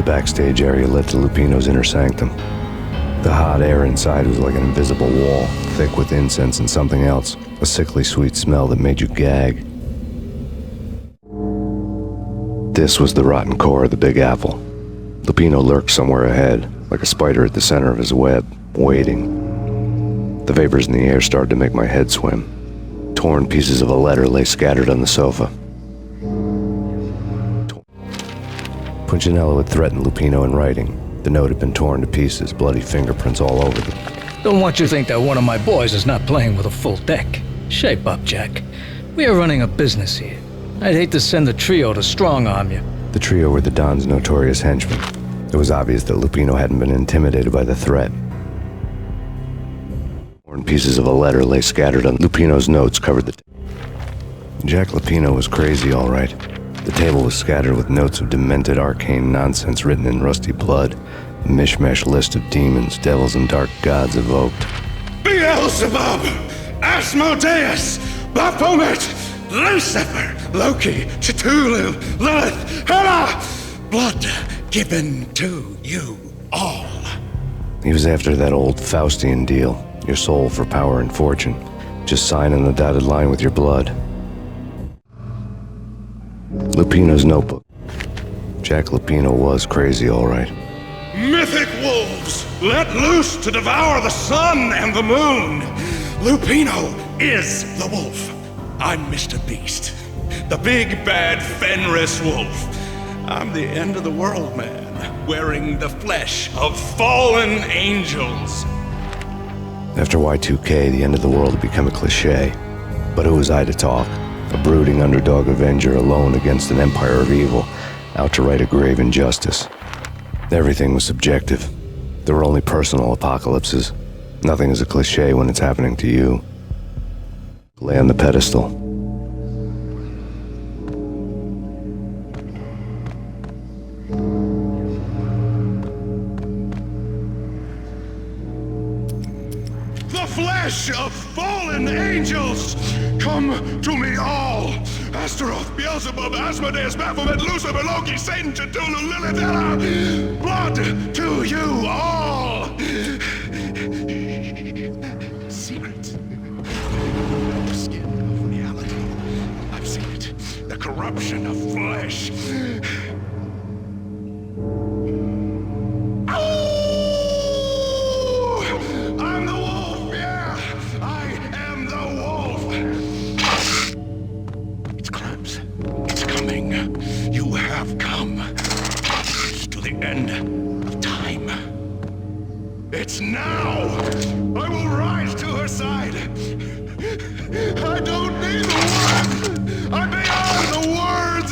Speaker 3: the backstage area led to Lupino's inner sanctum. The hot air inside was like an invisible wall, thick with incense and something else, a sickly sweet smell that made you gag. This was the rotten core of the Big Apple. Lupino lurked somewhere ahead, like a spider at the center of his web, waiting. The vapors in the air started to make my head swim. Torn pieces of a letter lay scattered on the sofa. Punchinello had threatened Lupino in writing. The note had been torn to pieces, bloody fingerprints all over them.
Speaker 12: Don't want you to think that one of my boys is not playing with a full deck. Shape up, Jack. We are running a business here. I'd hate to send the trio to strong-arm you.
Speaker 3: The trio were the Don's notorious henchmen. It was obvious that Lupino hadn't been intimidated by the threat. Torn pieces of a letter lay scattered on Lupino's notes covered the Jack Lupino was crazy, all right. The table was scattered with notes of demented arcane nonsense written in rusty blood, a mishmash list of demons, devils, and dark gods evoked.
Speaker 4: Beelzebub! Asmodeus! Baphomet! Lucifer! Loki! Cthulhu! Lilith! Hela! Blood given to you all.
Speaker 3: He was after that old Faustian deal, your soul for power and fortune. Just sign on the dotted line with your blood. Lupino's notebook. Jack Lupino was crazy, all right.
Speaker 4: Mythic wolves, let loose to devour the sun and the moon. Lupino is the wolf. I'm Mr. Beast, the big bad Fenris wolf. I'm the end of the world man, wearing the flesh of fallen angels.
Speaker 3: After Y2K, the end of the world had become a cliché. But who was I to talk? A brooding underdog avenger alone against an empire of evil, out to right a grave injustice. Everything was subjective. There were only personal apocalypses. Nothing is a cliché when it's happening to you. Lay on the pedestal.
Speaker 4: The flesh of fallen angels! Come to me all! Astaroth, Beelzebub, Asmodeus, Baphomet, Lucifer, Loki, Satan, Cthulhu, Lilith, Hela! Blood to you all! Secret. The skin of reality. I've seen it. The corruption of flesh. I'm the wolf, yeah! I am the wolf! It's close. It's coming. You have come to the end of time. It's now! I will rise to her side! I don't need the words! I'm beyond the words!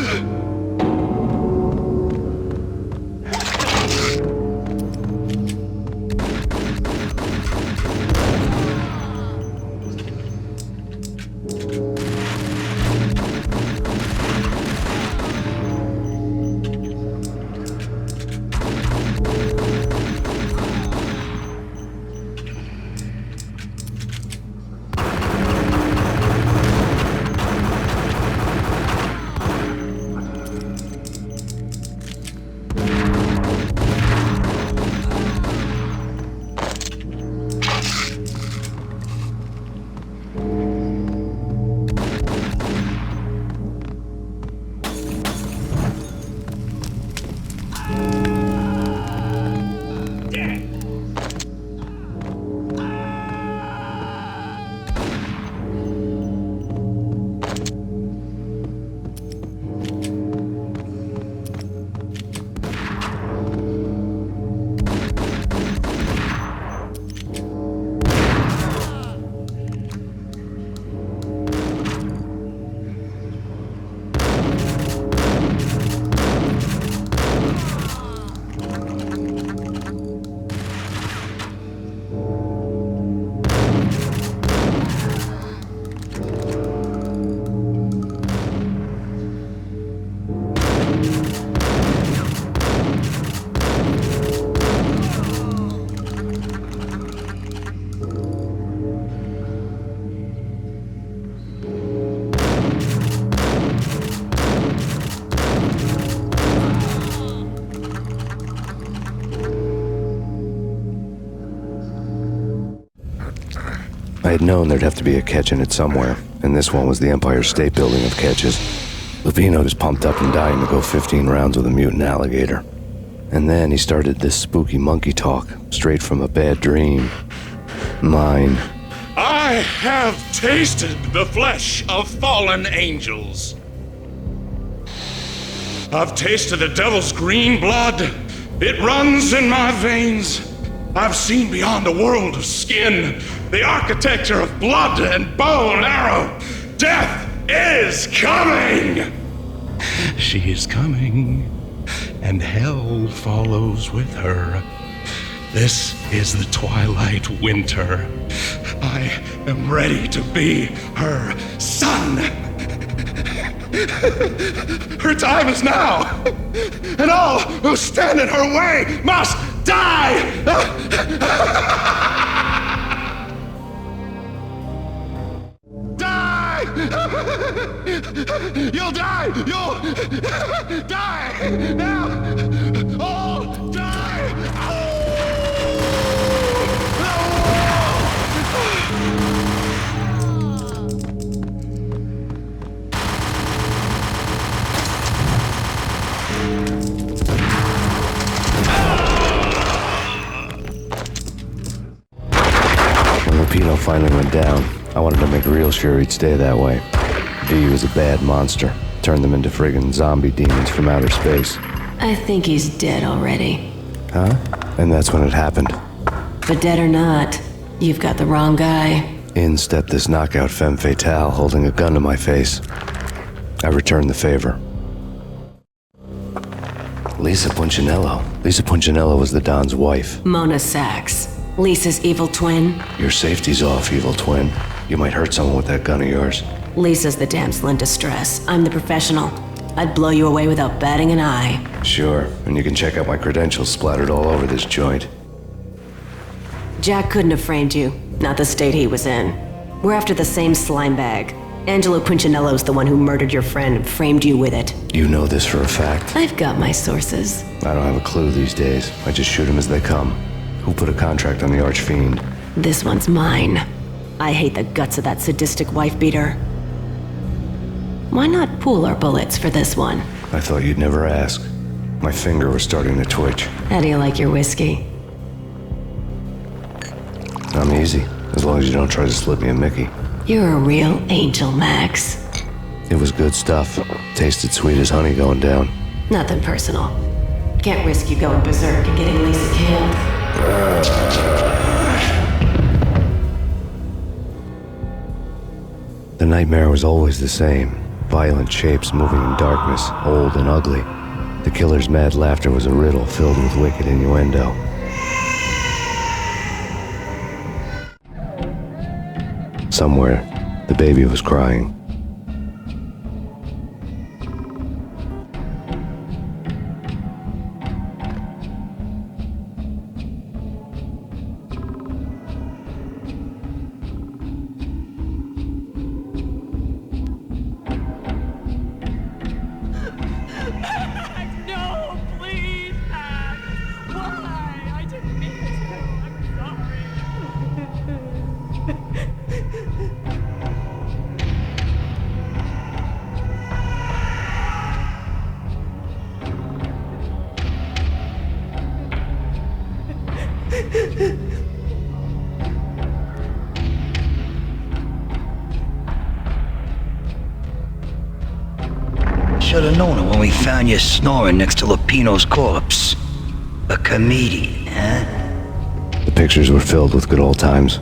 Speaker 3: I had known there'd have to be a catch in it somewhere, and this one was the Empire State Building of catches. Lupino was pumped up and dying to go 15 rounds with a mutant alligator. And then he started this spooky monkey talk, straight from a bad dream. Mine.
Speaker 4: I have tasted the flesh of fallen angels. I've tasted the devil's green blood. It runs in my veins. I've seen beyond a world of skin, the architecture of blood and bow and arrow. Death is coming! She is coming, and hell follows with her. This is the twilight winter. I am ready to be her son. Her time is now, and all who stand in her way must die! Die! You'll die! You'll die! Now! All die!
Speaker 3: When Lupino finally went down, I wanted to make real sure he'd stay that way. V was a bad monster. Turned them into friggin' zombie demons from outer space.
Speaker 16: I think he's dead already.
Speaker 3: Huh? And that's when it happened.
Speaker 16: But dead or not, you've got the wrong guy.
Speaker 3: In stepped this knockout femme fatale holding a gun to my face. I returned the favor. Lisa Punchinello. Lisa Punchinello was the Don's wife.
Speaker 16: Mona Sachs. Lisa's evil twin.
Speaker 3: Your safety's off, evil twin. You might hurt someone with that gun of yours.
Speaker 16: Lisa's the damsel in distress. I'm the professional. I'd blow you away without batting an eye.
Speaker 3: Sure, and you can check out my credentials splattered all over this joint.
Speaker 16: Jack couldn't have framed you. Not the state he was in. We're after the same slime bag. Angelo Punchinello's the one who murdered your friend and framed you with it.
Speaker 3: You know this for a fact.
Speaker 16: I've got my sources.
Speaker 3: I don't have a clue these days. I just shoot them as they come. Who put a contract on the Archfiend?
Speaker 16: This one's mine. I hate the guts of that sadistic wife-beater. Why not pool our bullets for this one?
Speaker 3: I thought you'd never ask. My finger was starting to twitch.
Speaker 16: How do you like your whiskey?
Speaker 3: I'm easy, as long as you don't try to slip me a Mickey.
Speaker 16: You're a real angel, Max.
Speaker 3: It was good stuff. Tasted sweet as honey going down.
Speaker 16: Nothing personal. Can't risk you going berserk and getting Lisa killed.
Speaker 3: The nightmare was always the same. Violent shapes moving in darkness, old and ugly. The killer's mad laughter was a riddle filled with wicked innuendo. Somewhere, the baby was crying.
Speaker 17: Should have known it when we found you snoring next to Lupino's corpse. A comedian, huh?
Speaker 3: The pictures were filled with good old times.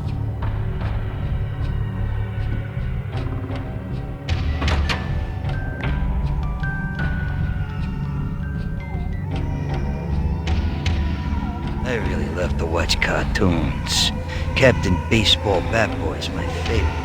Speaker 17: I really love to watch cartoons. Captain Baseball Bat Boy's my favorite.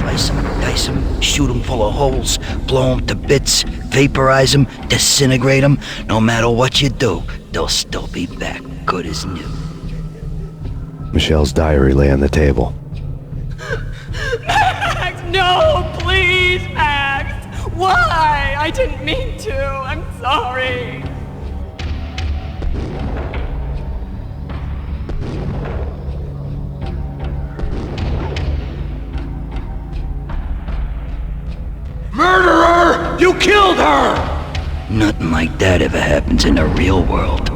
Speaker 17: Slice them, dice them, shoot them full of holes, blow them to bits, vaporize them, disintegrate them. No matter what you do, they'll still be back, good as new.
Speaker 3: Michelle's diary lay on the table.
Speaker 18: Max, no, please, Max. Why? I didn't mean to. I'm sorry.
Speaker 17: Murderer! You killed her! Nothing like that ever happens in the real world.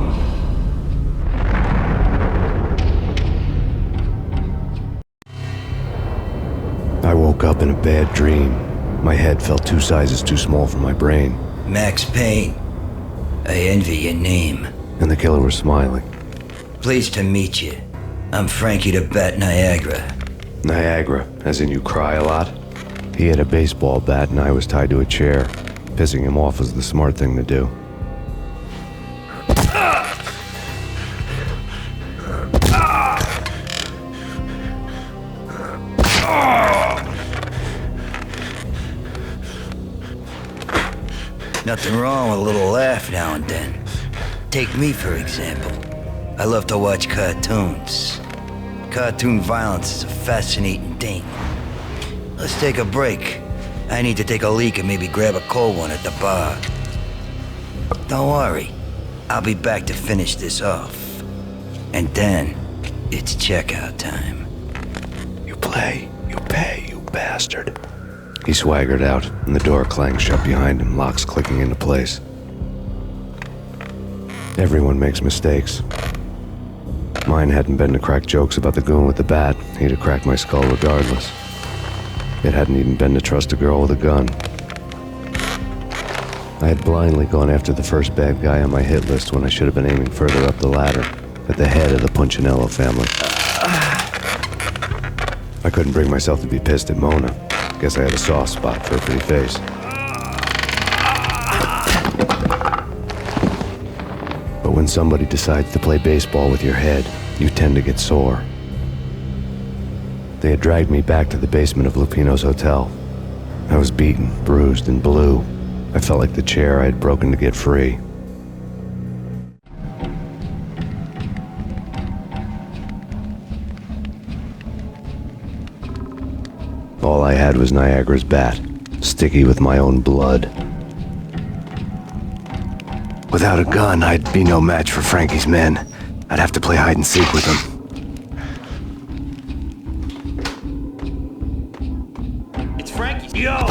Speaker 3: I woke up in a bad dream. My head felt 2 sizes too small for my brain.
Speaker 17: Max Payne. I envy your name.
Speaker 3: And the killer was smiling.
Speaker 17: Pleased to meet you. I'm Frankie the Bat Niagara.
Speaker 3: Niagara, as in you cry a lot? He had a baseball bat and I was tied to a chair. Pissing him off was the smart thing to do.
Speaker 17: Nothing wrong with a little laugh now and then. Take me, for example. I love to watch cartoons. Cartoon violence is a fascinating thing. Let's take a break. I need to take a leak and maybe grab a cold one at the bar. Don't worry. I'll be back to finish this off. And then, it's checkout time.
Speaker 3: You play, you pay, you bastard. He swaggered out, and the door clanged shut behind him, locks clicking into place. Everyone makes mistakes. Mine hadn't been to crack jokes about the goon with the bat. He'd have cracked my skull regardless. It hadn't even been to trust a girl with a gun. I had blindly gone after the first bad guy on my hit list when I should have been aiming further up the ladder, at the head of the Punchinello family. I couldn't bring myself to be pissed at Mona. Guess I had a soft spot for her pretty face. But when somebody decides to play baseball with your head, you tend to get sore. They had dragged me back to the basement of Lupino's hotel. I was beaten, bruised, and blue. I felt like the chair I had broken to get free. All I had was Niagara's bat, sticky with my own blood. Without a gun, I'd be no match for Frankie's men. I'd have to play hide and seek with them.
Speaker 6: It's Frankie's. Yo!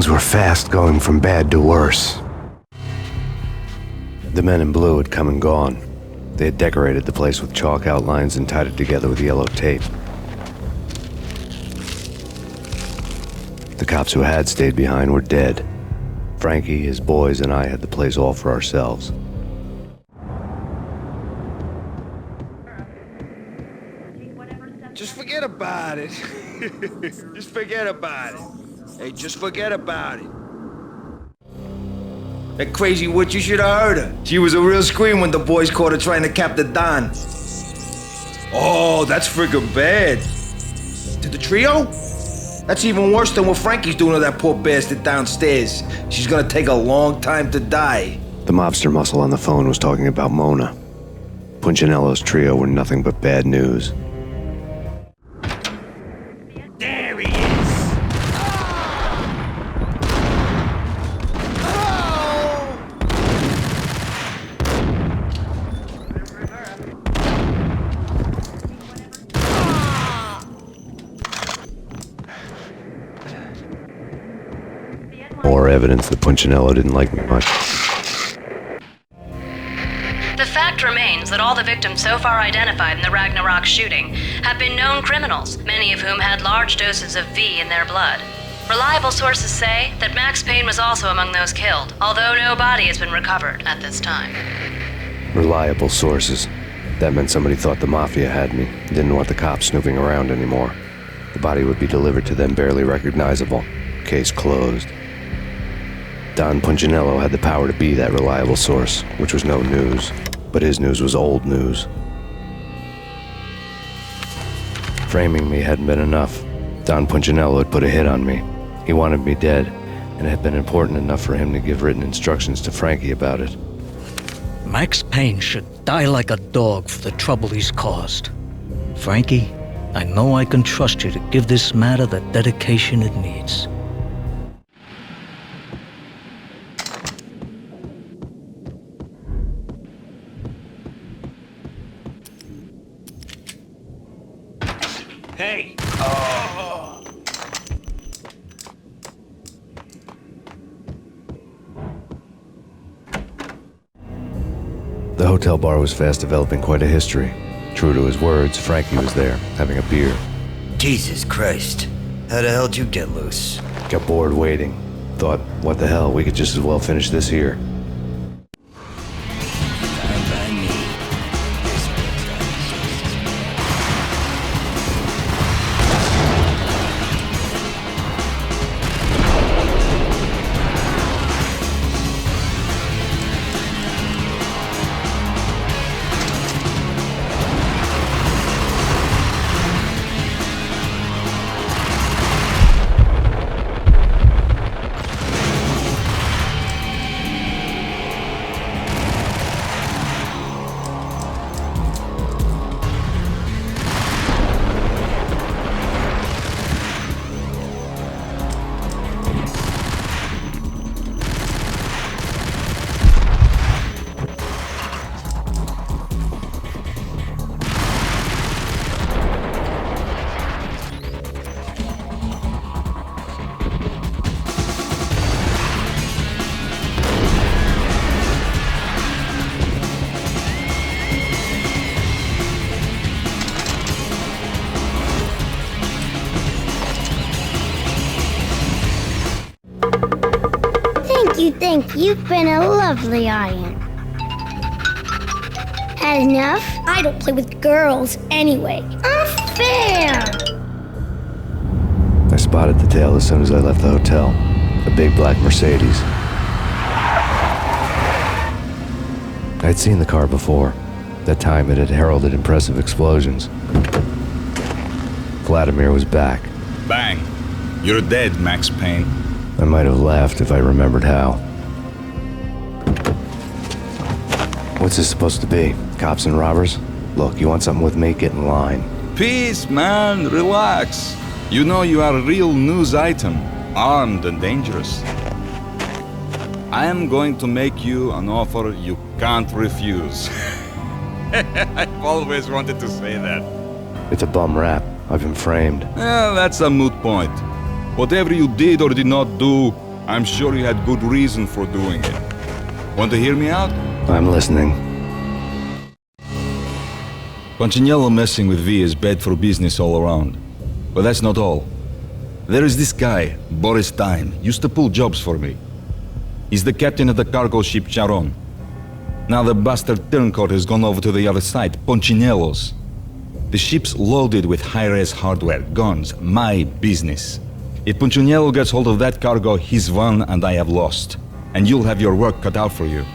Speaker 3: Things were fast going from bad to worse. The men in blue had come and gone. They had decorated the place with chalk outlines and tied it together with yellow tape. The cops who had stayed behind were dead. Frankie, his boys, and I had the place all for ourselves.
Speaker 5: Just forget about it. Just forget about it. Hey, just forget about it. That crazy witch, you should have heard her. She was a real scream when the boys caught her trying to cap the Don. Oh, that's friggin' bad. To the trio? That's even worse than what Frankie's doing to that poor bastard downstairs. She's gonna take a long time to die.
Speaker 3: The mobster muscle on the phone was talking about Mona. Punchinello's trio were nothing but bad news.
Speaker 6: There he is!
Speaker 3: More evidence that Punchinello didn't like me much.
Speaker 1: The fact remains that all the victims so far identified in the Ragnarok shooting have been known criminals, many of whom had large doses of V in their blood. Reliable sources say that Max Payne was also among those killed, although no body has been recovered at this time.
Speaker 3: Reliable sources. That meant somebody thought the Mafia had me, didn't want the cops snooping around anymore. The body would be delivered to them barely recognizable. Case closed. Don Punchinello had the power to be that reliable source, which was no news, but his news was old news. Framing me hadn't been enough. Don Punchinello had put a hit on me. He wanted me dead, and it had been important enough for him to give written instructions to Frankie about it.
Speaker 12: Max Payne should die like a dog for the trouble he's caused. Frankie, I know I can trust you to give this matter the dedication it needs.
Speaker 6: Hey!
Speaker 3: The hotel bar was fast developing quite a history. True to his words, Frankie was there, having a beer.
Speaker 17: Jesus Christ. How the hell did you get loose?
Speaker 3: Got bored waiting. Thought, what the hell, we could just as well finish this here.
Speaker 14: Thank you. You've been a lovely iron. Had enough? I don't play with girls anyway. Unfair!
Speaker 3: I spotted the tail as soon as I left the hotel. A big black Mercedes. I'd seen the car before. That time it had heralded impressive explosions. Vladimir was back.
Speaker 19: Bang. You're dead, Max Payne.
Speaker 3: I might have laughed if I remembered how. What's this supposed to be? Cops and robbers? Look, you want something with me? Get in line.
Speaker 19: Peace, man. Relax. You know you are a real news item. Armed and dangerous. I am going to make you an offer you can't refuse. I've always wanted to say that.
Speaker 3: It's a bum rap. I've been framed.
Speaker 19: Well, that's a moot point. Whatever you did or did not do, I'm sure you had good reason for doing it. Want to hear me out?
Speaker 3: I'm listening.
Speaker 19: Punchinello messing with V is bad for business all around. But that's not all. There is this guy, Boris Time, used to pull jobs for me. He's the captain of the cargo ship Charon. Now the bastard turncoat has gone over to the other side, Punchinello's. The ship's loaded with high-res hardware, guns, my business. If Punchinello gets hold of that cargo, he's won and I have lost. And you'll have your work cut out for you.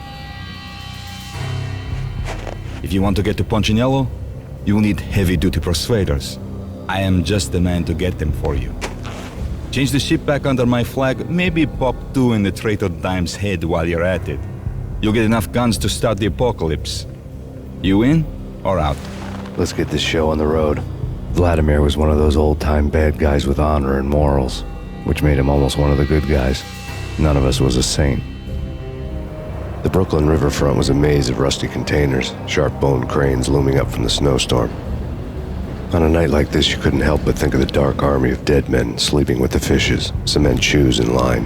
Speaker 19: If you want to get to Punchinello, you'll need heavy-duty persuaders. I am just the man to get them for you. Change the ship back under my flag, maybe pop 2 in the traitor Dime's head while you're at it. You'll get enough guns to start the apocalypse. You in or out?
Speaker 3: Let's get this show on the road. Vladimir was one of those old-time bad guys with honor and morals, which made him almost one of the good guys. None of us was a saint. The Brooklyn riverfront was a maze of rusty containers, sharp-boned cranes looming up from the snowstorm. On a night like this, you couldn't help but think of the dark army of dead men sleeping with the fishes, cement shoes in line.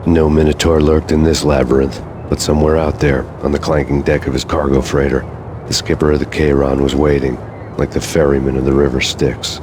Speaker 3: No Minotaur lurked in this labyrinth, but somewhere out there, on the clanking deck of his cargo freighter, the skipper of the Chiron was waiting, like the ferryman of the river Styx.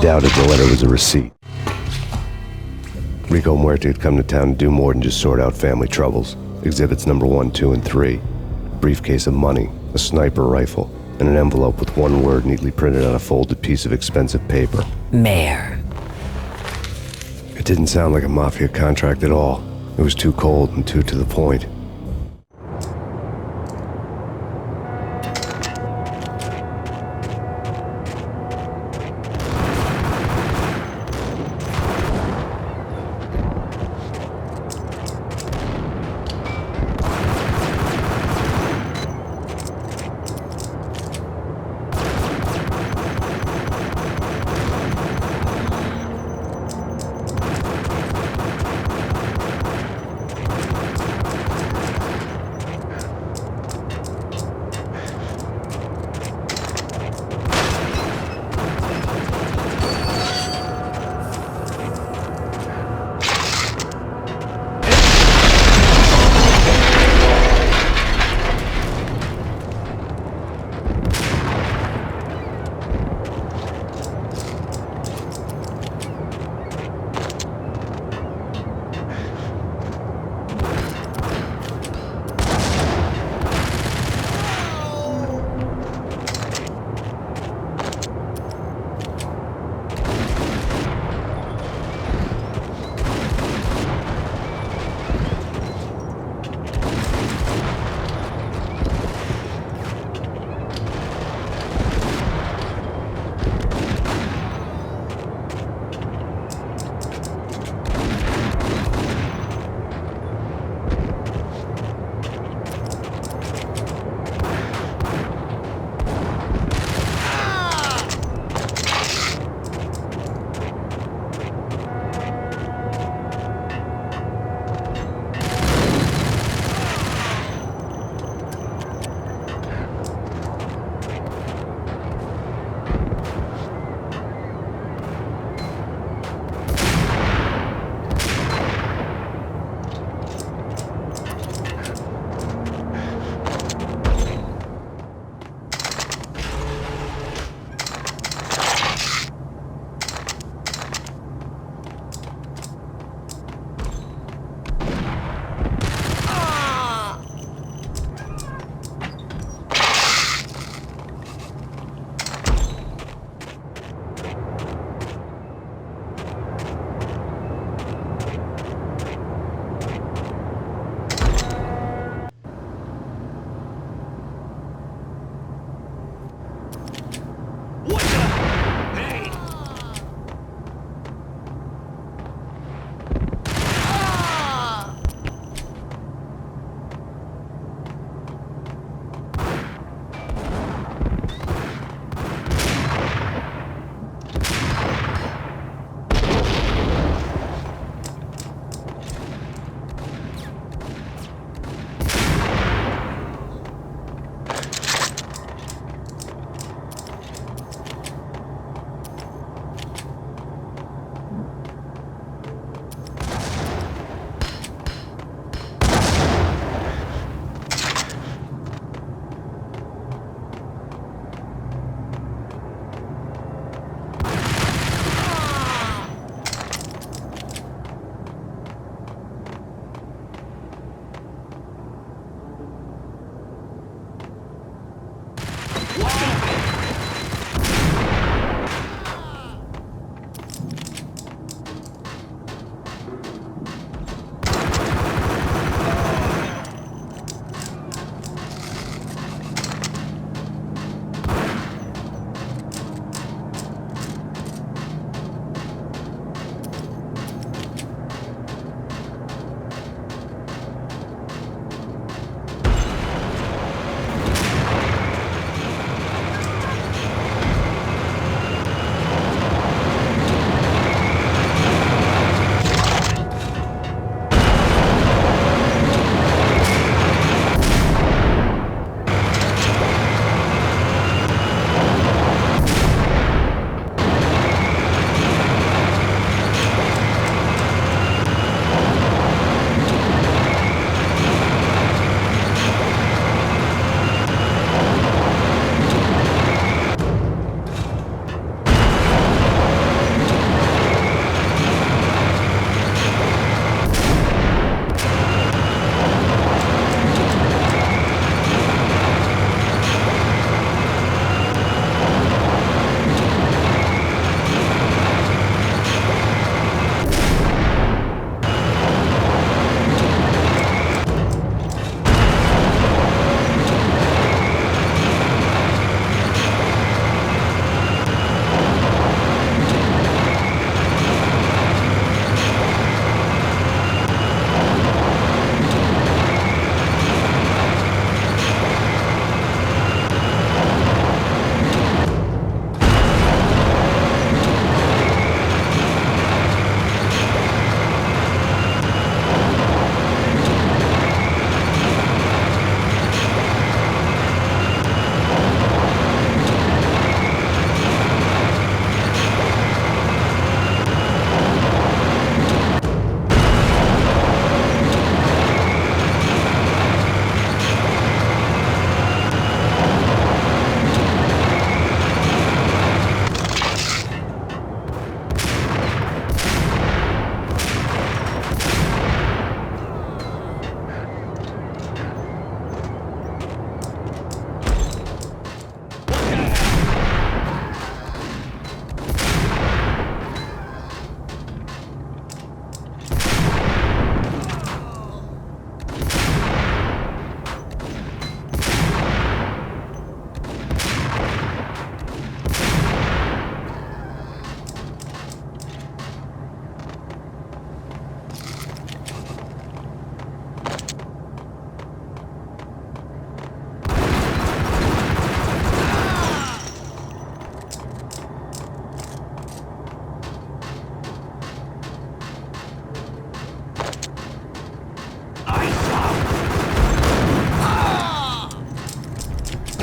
Speaker 3: doubted the letter was a receipt. Rico Muerte had come to town to do more than just sort out family troubles. Exhibits number 1, 2, and 3. A briefcase of money, a sniper rifle, and an envelope with one word neatly printed on a folded piece of expensive paper.
Speaker 16: Mayor.
Speaker 3: It didn't sound like a mafia contract at all. It was too cold and too to the point.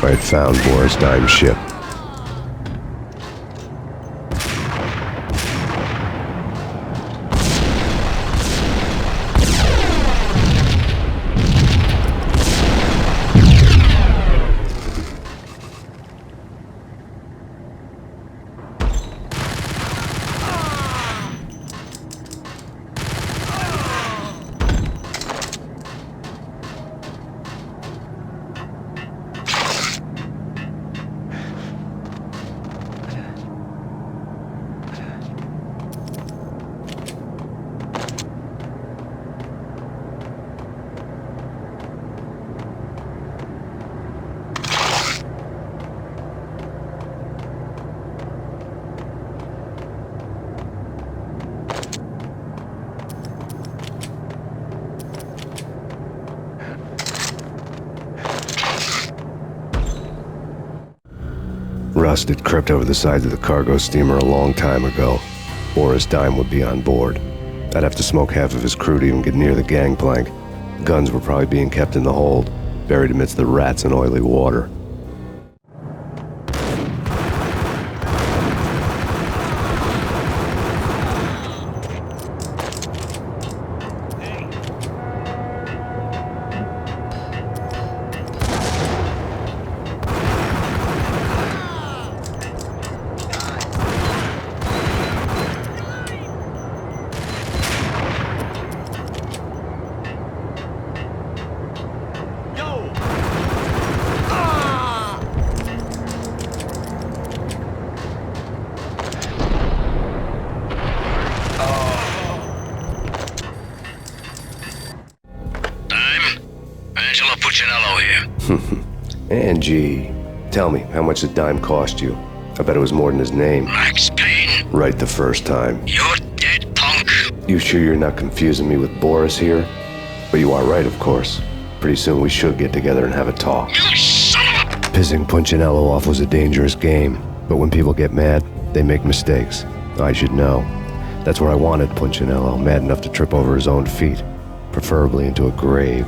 Speaker 3: I had found Boris Dime's ship. Rust had crept over the sides of the cargo steamer a long time ago. Boris Dime would be on board. I'd have to smoke half of his crew to even get near the gangplank. Guns were probably being kept in the hold, buried amidst the rats and oily water. Angie, tell me, how much did Dime cost you? I bet it was more than his name.
Speaker 8: Max Payne.
Speaker 3: Right the first time.
Speaker 8: You're dead, punk.
Speaker 3: You sure you're not confusing me with Boris here? But you are right, of course. Pretty soon we should get together and have a talk.
Speaker 8: You son of a...
Speaker 3: Pissing Punchinello off was a dangerous game, but when people get mad, they make mistakes. I should know. That's where I wanted Punchinello, mad enough to trip over his own feet, preferably into a grave.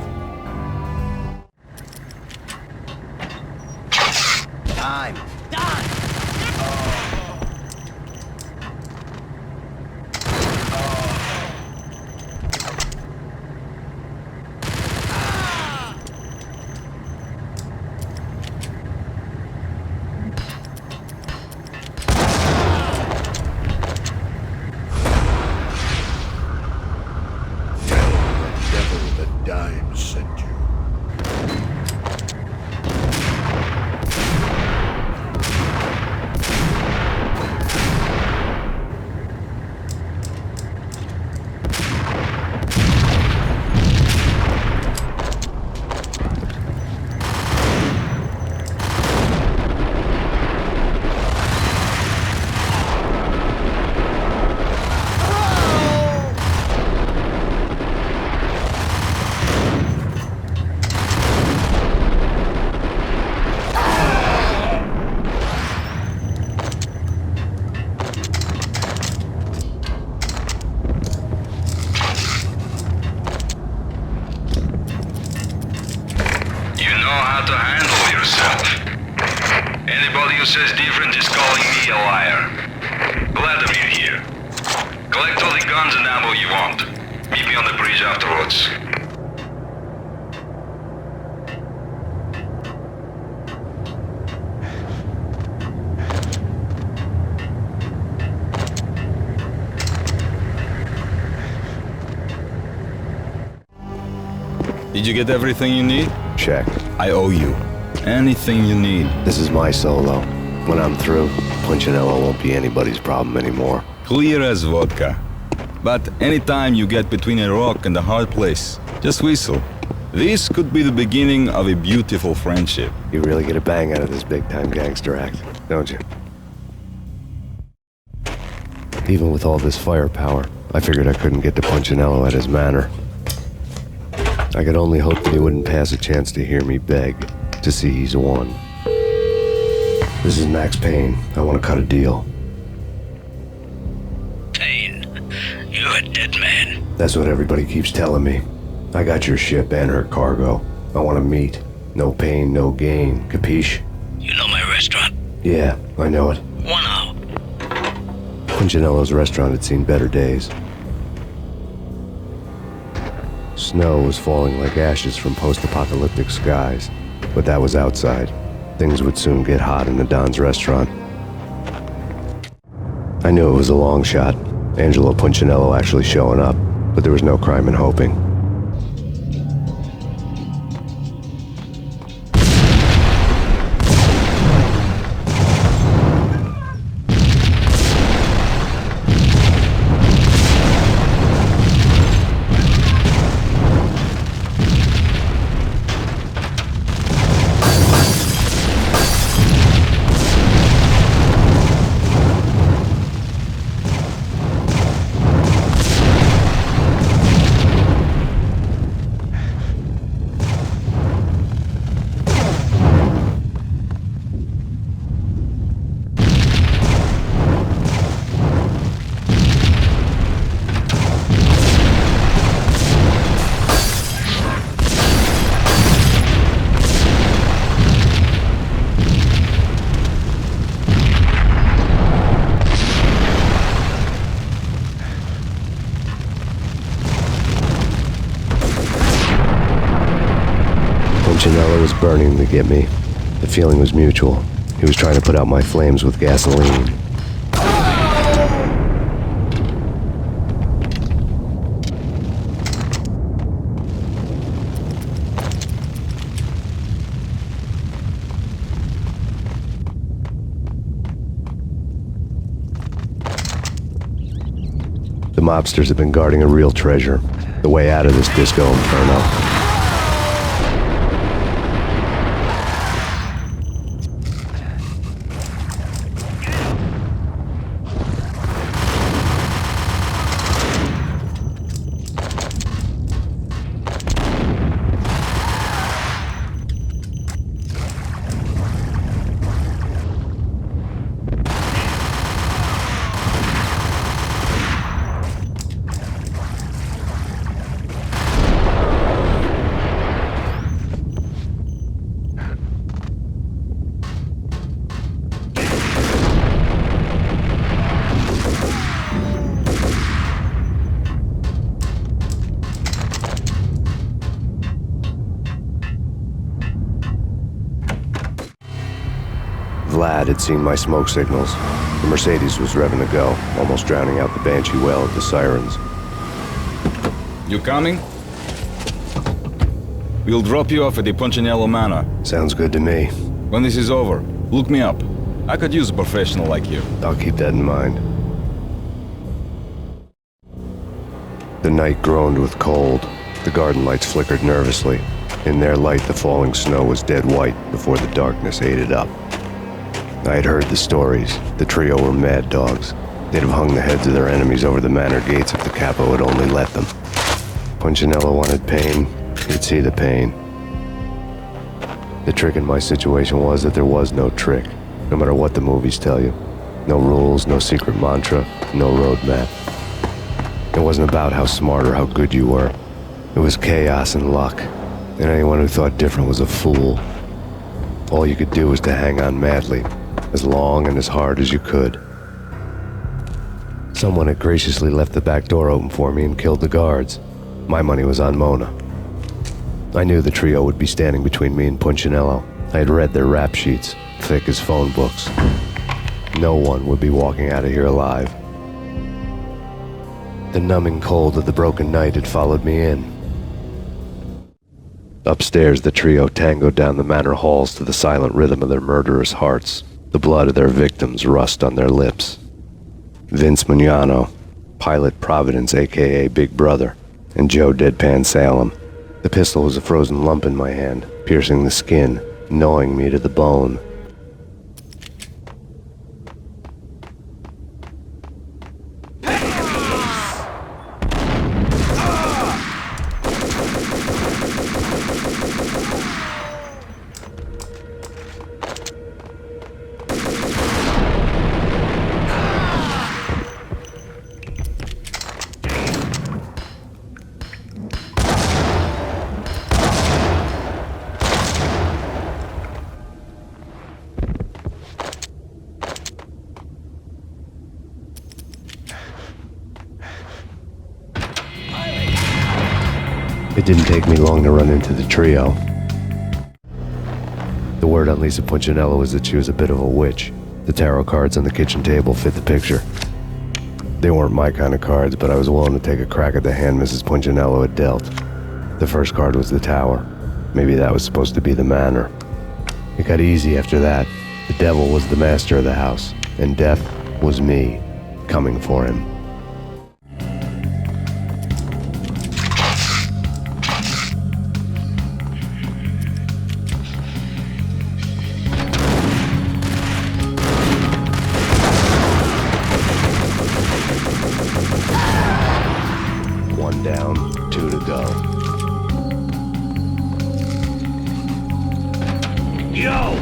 Speaker 2: Says different is calling me a liar. Glad of you here. Collect all the guns and ammo you want. Meet me on the bridge afterwards.
Speaker 19: Did you get everything you need?
Speaker 3: Check.
Speaker 19: I owe you. Anything you need.
Speaker 3: This is my solo. When I'm through, Punchinello won't be anybody's problem anymore.
Speaker 19: Clear as vodka. But anytime you get between a rock and a hard place, just whistle. This could be the beginning of a beautiful friendship.
Speaker 3: You really get a bang out of this big-time gangster act, don't you? Even with all this firepower, I figured I couldn't get to Punchinello at his manor. I could only hope that he wouldn't pass a chance to hear me beg, to see he's won. This is Max Payne. I want to cut a deal.
Speaker 8: Payne, you're a dead man.
Speaker 3: That's what everybody keeps telling me. I got your ship and her cargo. I want to meet. No pain, no gain. Capiche?
Speaker 12: You know my restaurant?
Speaker 3: Yeah, I know it.
Speaker 12: 1 hour.
Speaker 3: Punchinello's restaurant had seen better days. Snow was falling like ashes from post-apocalyptic skies, but that was outside. Things would soon get hot in the Don's restaurant. I knew it was a long shot, Angelo Punchinello actually showing up, but there was no crime in hoping. Punchinello was burning to get me. The feeling was mutual. He was trying to put out my flames with gasoline. The mobsters have been guarding a real treasure, the way out of this disco inferno. Vlad had seen my smoke signals. The Mercedes was revving to go, almost drowning out the banshee wail of the sirens.
Speaker 19: You coming? We'll drop you off at the Punchinello Manor.
Speaker 3: Sounds good to me.
Speaker 19: When this is over, look me up. I could use a professional like you.
Speaker 3: I'll keep that in mind. The night groaned with cold. The garden lights flickered nervously. In their light, the falling snow was dead white before the darkness ate it up. I had heard the stories. The trio were mad dogs. They'd have hung the heads of their enemies over the manor gates if the capo had only let them. Punchinello wanted Payne. He'd see the pain. The trick in my situation was that there was no trick, no matter what the movies tell you. No rules, no secret mantra, no roadmap. It wasn't about how smart or how good you were. It was chaos and luck, and anyone who thought different was a fool. All you could do was to hang on madly, as long and as hard as you could. Someone had graciously left the back door open for me and killed the guards. My money was on Mona. I knew the trio would be standing between me and Punchinello. I had read their rap sheets, thick as phone books. No one would be walking out of here alive. The numbing cold of the broken night had followed me in. Upstairs, the trio tangoed down the manor halls to the silent rhythm of their murderous hearts. The blood of their victims rust on their lips. Vince Mugnano, Pilot Providence, a.k.a. Big Brother, and Joe Deadpan Salem. The pistol was a frozen lump in my hand, piercing the skin, gnawing me to the bone. It didn't take me long to run into the trio. The word on Lisa Punchinello was that she was a bit of a witch. The tarot cards on the kitchen table fit the picture. They weren't my kind of cards, but I was willing to take a crack at the hand Mrs. Punchinello had dealt. The first card was the tower. Maybe that was supposed to be the manor. It got easy after that. The devil was the master of the house, and death was me, coming for him. One down, 2 to go.
Speaker 6: Yo!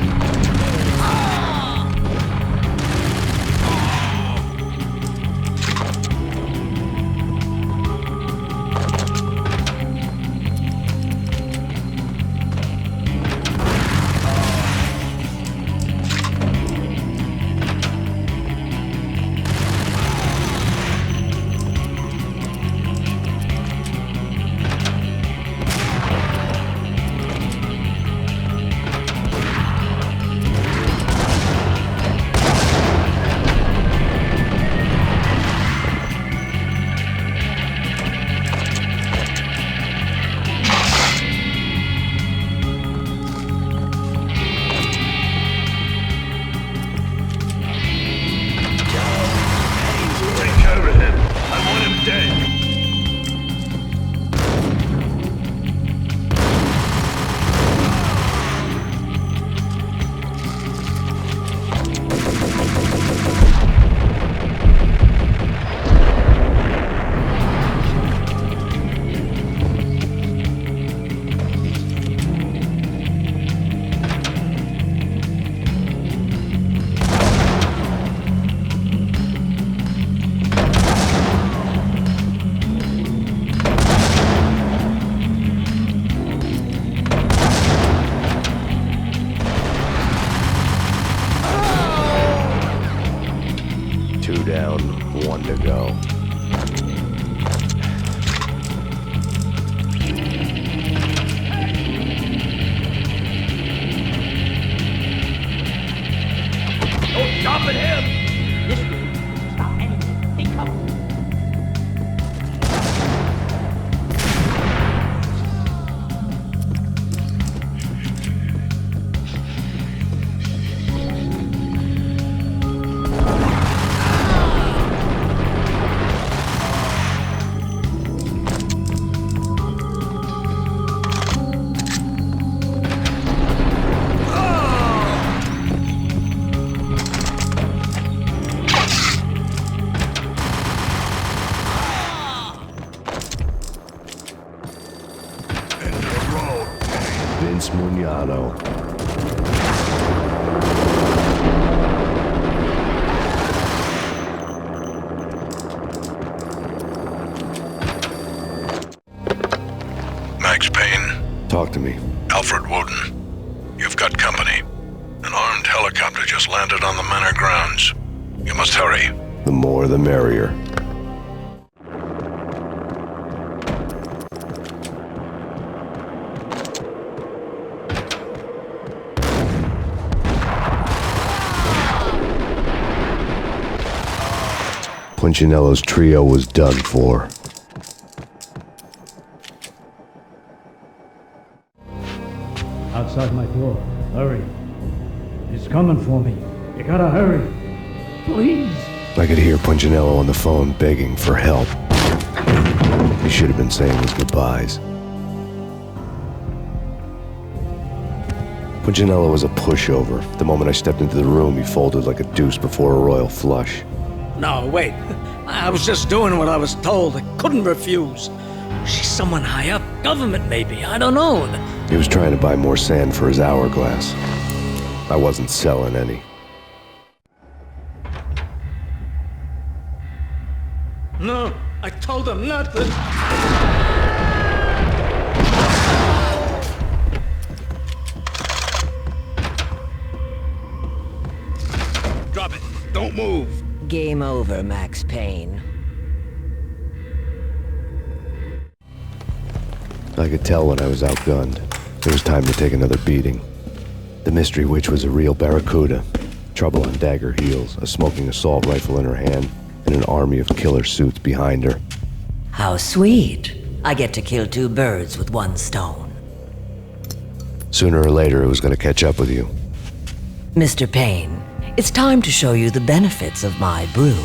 Speaker 3: Down, 1 to go.
Speaker 6: Don't stop at him!
Speaker 7: This way. Stop anything. They come.
Speaker 3: Mugnano.
Speaker 8: Max Payne.
Speaker 3: Talk to me.
Speaker 8: Alfred Woden. You've got company. An armed helicopter just landed on the manor grounds. You must hurry.
Speaker 3: The more the merrier. Punchinello's trio was done for.
Speaker 20: Outside my door. Hurry. He's coming for me. You gotta hurry. Please.
Speaker 3: I could hear Punchinello on the phone begging for help. He should have been saying his goodbyes. Punchinello was a pushover. The moment I stepped into the room, he folded like a deuce before a royal flush.
Speaker 12: No, wait. I was just doing what I was told. I couldn't refuse. She's someone high up. Government, maybe. I don't know.
Speaker 3: He was trying to buy more sand for his hourglass. I wasn't selling any.
Speaker 12: No, I told him not to.
Speaker 4: Drop it. Don't move.
Speaker 21: Game over, Max Payne.
Speaker 3: I could tell when I was outgunned. It was time to take another beating. The mystery witch was a real barracuda. Trouble on dagger heels, a smoking assault rifle in her hand, and an army of killer suits behind her.
Speaker 21: How sweet. I get to kill two birds with one stone.
Speaker 3: Sooner or later, it was going to catch up with you.
Speaker 21: Mr. Payne, it's time to show you the benefits of my brew.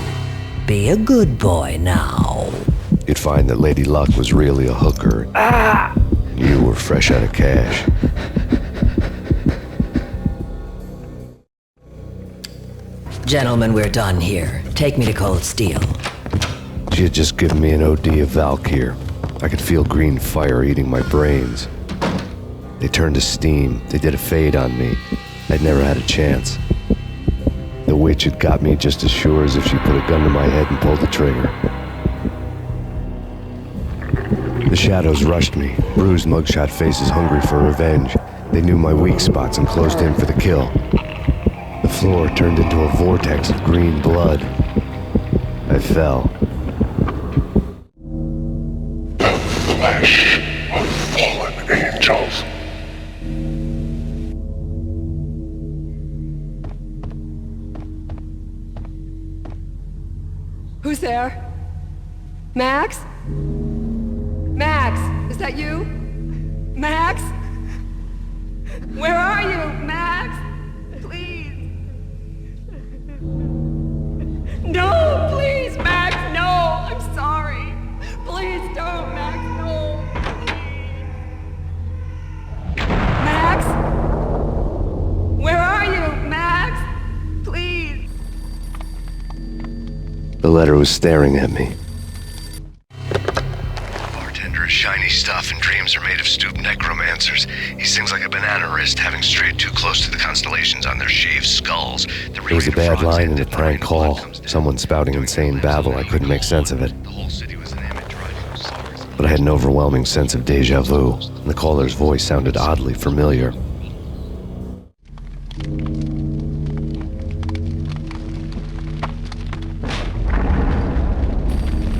Speaker 21: Be a good boy now.
Speaker 3: You'd find that Lady Luck was really a hooker. And you were fresh out of cash.
Speaker 21: Gentlemen, we're done here. Take me to Cold Steel.
Speaker 3: She had just given me an OD of Valkyr. I could feel green fire eating my brains. They turned to steam. They did a fade on me. I'd never had a chance. The witch had got me just as sure as if she put a gun to my head and pulled the trigger. The shadows rushed me, bruised mugshot faces hungry for revenge. They knew my weak spots and closed in for the kill. The floor turned into a vortex of green blood. I fell.
Speaker 8: The flesh of fallen angels.
Speaker 22: Who's there? Max? Max, is that you? Max? Where are you, Max? Please. No, please, Max, no. I'm sorry. Please don't, Max, no. Max? Where are you, Max? Please.
Speaker 3: The letter was staring at me.
Speaker 23: Bartender is shiny stuff, and dreams are made of stooped necromancers. He sings like a banana wrist, having strayed too close to the constellations on their shaved skulls.
Speaker 3: There was a bad line in a prank call. Someone spouting insane babble. I couldn't make sense of it. But I had an overwhelming sense of deja vu, and the caller's voice sounded oddly familiar.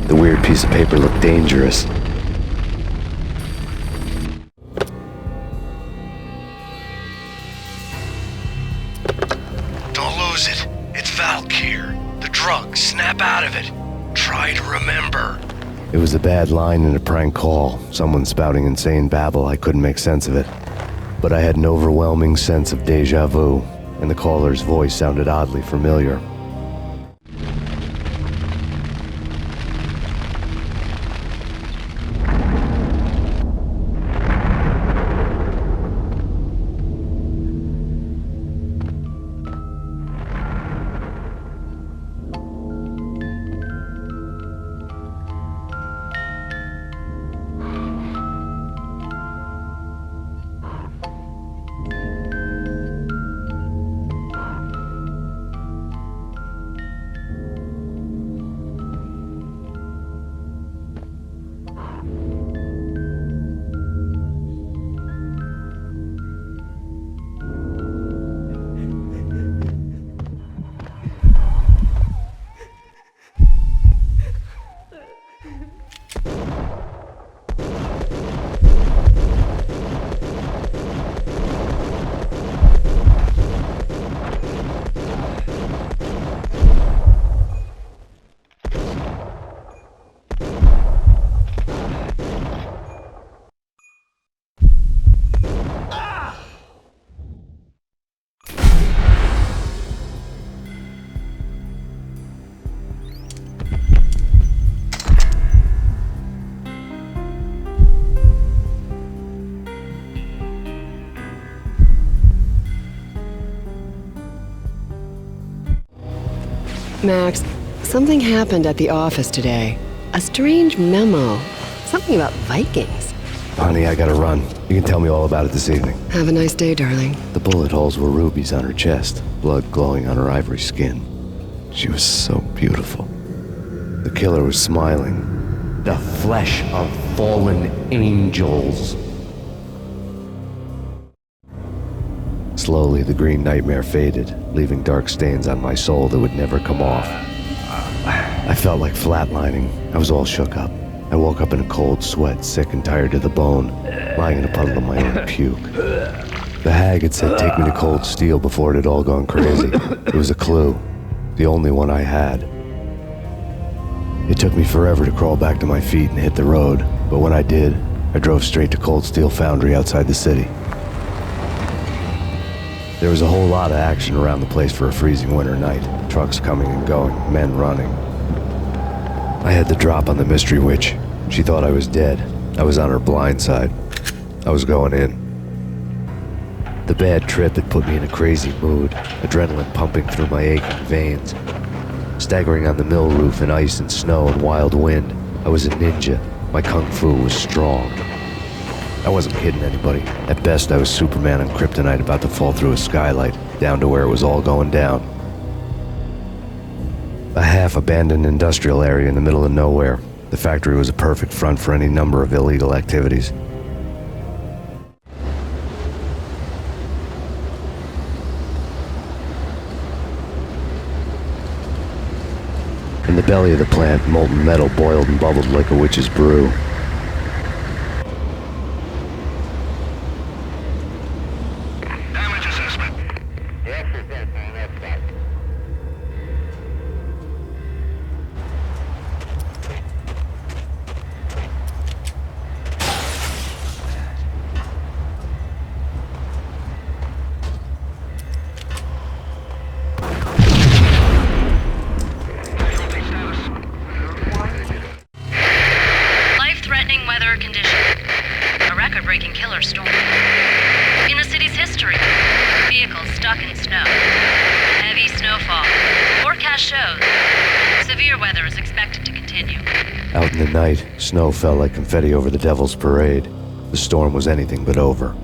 Speaker 3: The weird piece of paper looked dangerous.
Speaker 23: Don't lose it. It's Valkyr. The drug. Snap out of it. Try to remember.
Speaker 3: It was a bad line in a prank call. Someone spouting insane babble. I couldn't make sense of it. But I had an overwhelming sense of deja vu, and the caller's voice sounded oddly familiar.
Speaker 22: Max, something happened at the office today. A strange memo. Something about Vikings.
Speaker 3: Honey, I gotta run. You can tell me all about it this evening.
Speaker 22: Have a nice day, darling.
Speaker 3: The bullet holes were rubies on her chest, blood glowing on her ivory skin. She was so beautiful. The killer was smiling.
Speaker 24: The flesh of fallen angels.
Speaker 3: Slowly, the green nightmare faded, leaving dark stains on my soul that would never come off. I felt like flatlining. I was all shook up. I woke up in a cold sweat, sick and tired to the bone, lying in a puddle of my own puke. The hag had said take me to Cold Steel before it had all gone crazy. It was a clue, the only one I had. It took me forever to crawl back to my feet and hit the road, but when I did, I drove straight to Cold Steel Foundry outside the city. There was a whole lot of action around the place for a freezing winter night. Trucks coming and going, men running. I had the drop on the mystery witch. She thought I was dead. I was on her blind side. I was going in. The bad trip had put me in a crazy mood, adrenaline pumping through my aching veins. Staggering on the mill roof in ice and snow and wild wind, I was a ninja. My kung fu was strong. I wasn't kidding anybody. At best, I was Superman on kryptonite about to fall through a skylight, down to where it was all going down. A half-abandoned industrial area in the middle of nowhere. The factory was a perfect front for any number of illegal activities. In the belly of the plant, molten metal boiled and bubbled like a witch's brew.
Speaker 8: Damage assessment.
Speaker 1: Life-threatening weather conditions. A record-breaking killer storm. In the city's history, vehicles stuck in snow. Heavy snowfall. Forecast shows severe weather is expected to continue.
Speaker 3: Out in the night, snow fell like confetti over the Devil's Parade. The storm was anything but over.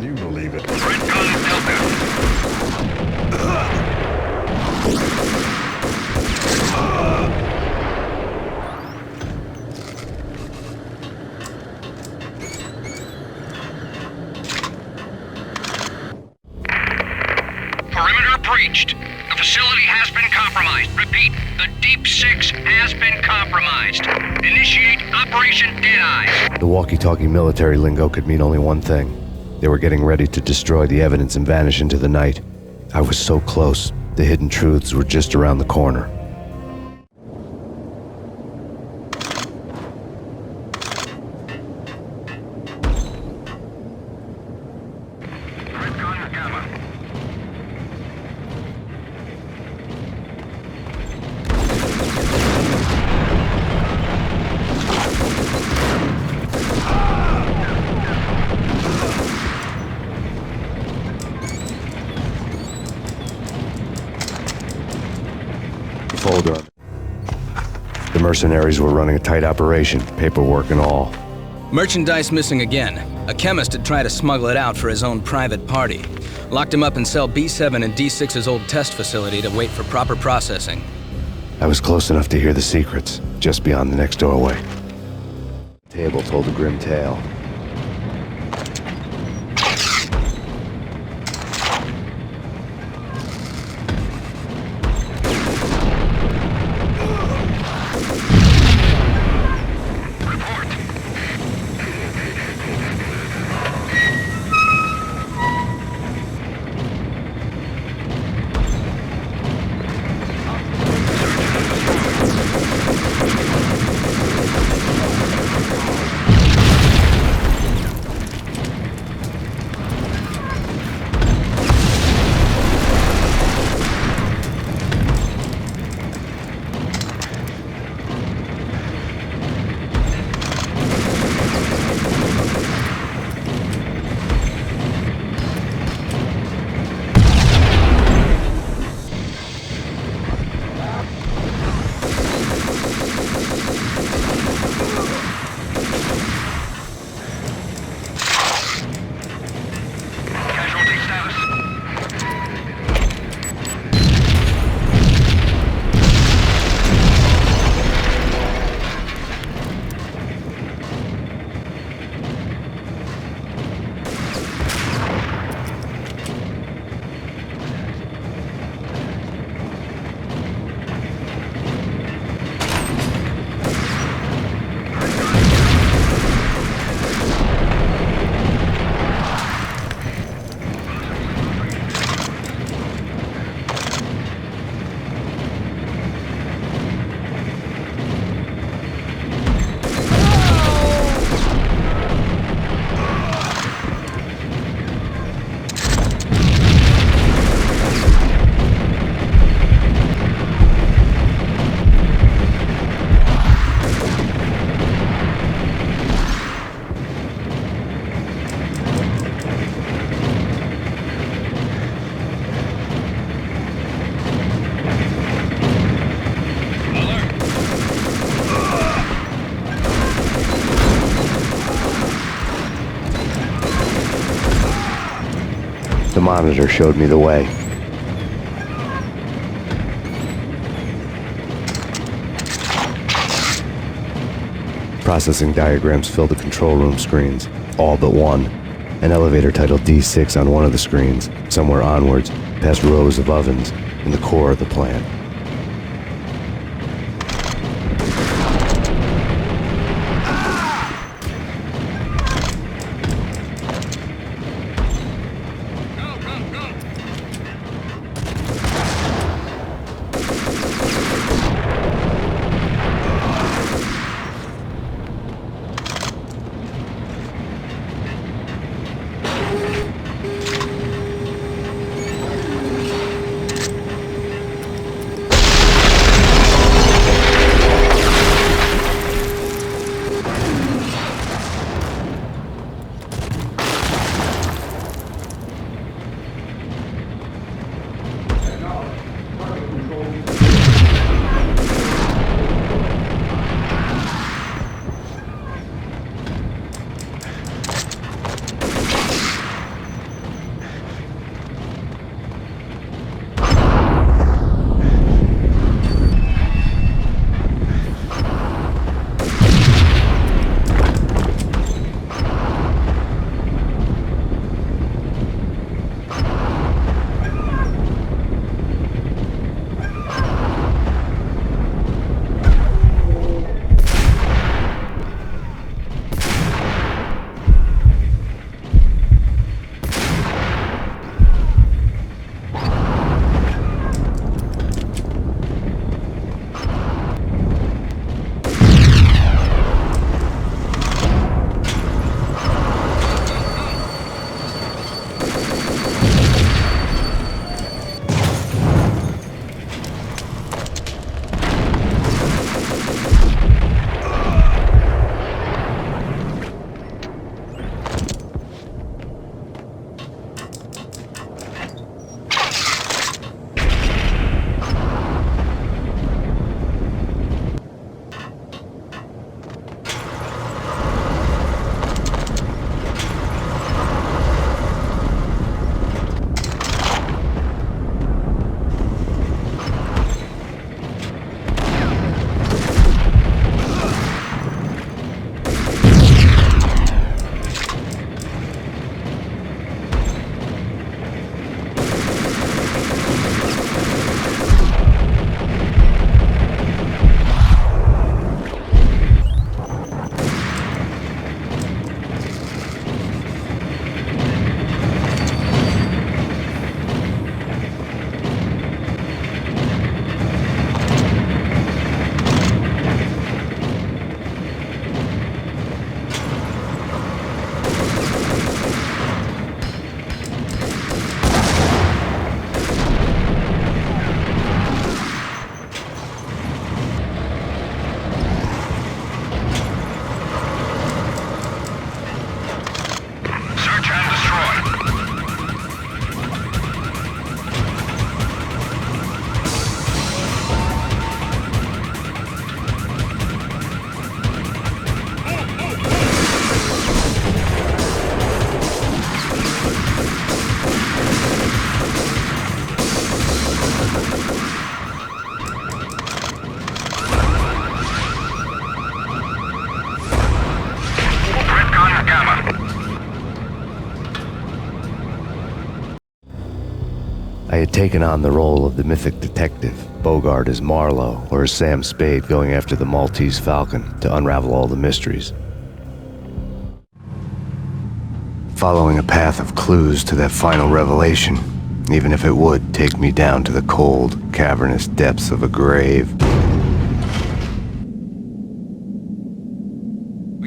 Speaker 3: you believe it.
Speaker 2: Perimeter breached. The facility has been compromised. Repeat, the Deep Six has been compromised. Initiate Operation Deadeye.
Speaker 3: The walkie-talkie military lingo could mean only one thing. They were getting ready to destroy the evidence and vanish into the night. I was so close. The hidden truths were just around the corner. Folder. The mercenaries were running a tight operation, paperwork and all.
Speaker 9: Merchandise missing again. A chemist had tried to smuggle it out for his own private party. Locked him up in cell B7 in D6's old test facility to wait for proper processing.
Speaker 3: I was close enough to hear the secrets, just beyond the next doorway. The table told a grim tale. The monitor showed me the way. Processing diagrams filled the control room screens, all but one. An elevator titled D6 on one of the screens, somewhere onwards, past rows of ovens, in the core of the plant. I had taken on the role of the mythic detective, Bogart as Marlowe or as Sam Spade going after the Maltese Falcon to unravel all the mysteries. Following a path of clues to that final revelation, even if it would take me down to the cold, cavernous depths of a grave.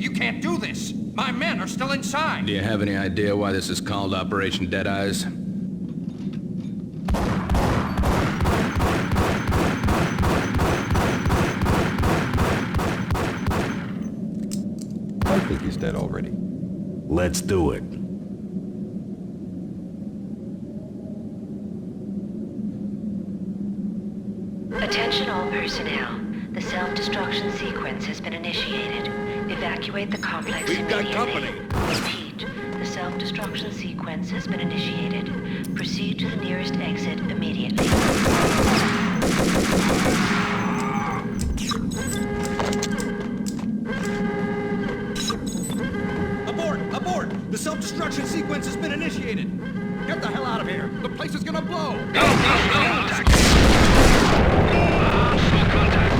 Speaker 10: You can't do this! My men are still inside!
Speaker 9: Do you have any idea why this is called Operation Dead Eyes?
Speaker 11: I think he's dead already.
Speaker 13: Let's do it.
Speaker 1: Attention all personnel. The self-destruction sequence has been initiated. Evacuate the complex immediately.
Speaker 13: We've got company.
Speaker 1: Repeat. The self-destruction sequence has been initiated. Proceed to the nearest exit immediately.
Speaker 10: Abort! The self-destruction sequence has been initiated! Get the hell out of here! The place is gonna blow!
Speaker 2: Go! Contact! Full contact!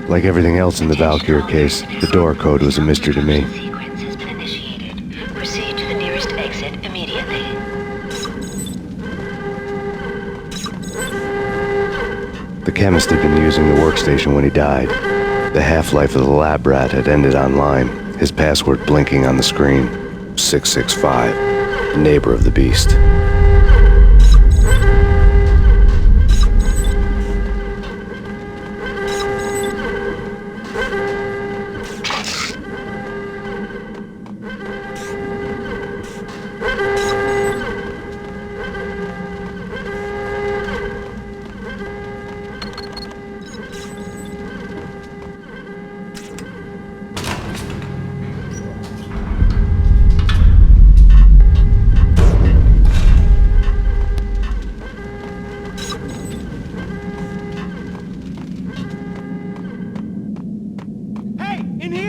Speaker 3: Like everything else in the Valkyr case, the door code was a mystery to me.
Speaker 1: Sequence has been initiated. Proceed to the nearest exit immediately.
Speaker 3: The chemist had been using the workstation when he died. The half-life of the lab rat had ended online, his password blinking on the screen. 665, neighbor of the beast.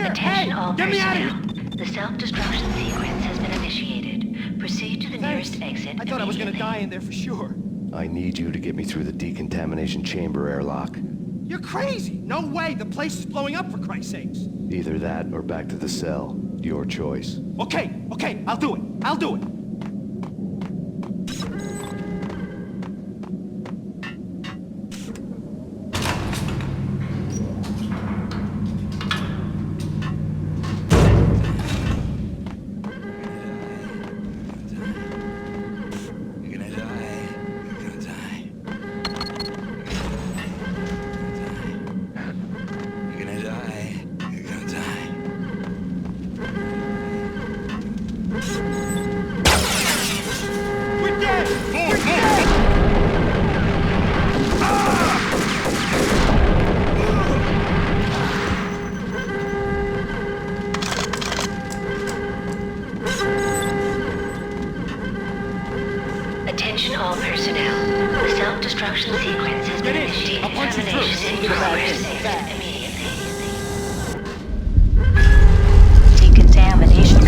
Speaker 1: Attention all personnel. The self-destruction sequence has been initiated. Proceed to the nearest exit.
Speaker 10: I thought I was gonna die in there for sure.
Speaker 3: I need you to get me through the decontamination chamber airlock.
Speaker 10: You're crazy! No way! The place is blowing up, for Christ's sakes!
Speaker 3: Either that or back to the cell. Your choice.
Speaker 10: Okay, I'll do it.
Speaker 1: Attention all personnel. The self-destruction sequence has been initiated.
Speaker 10: I'll punch you through.
Speaker 1: Decontamination in progress. Immediately. Decontamination.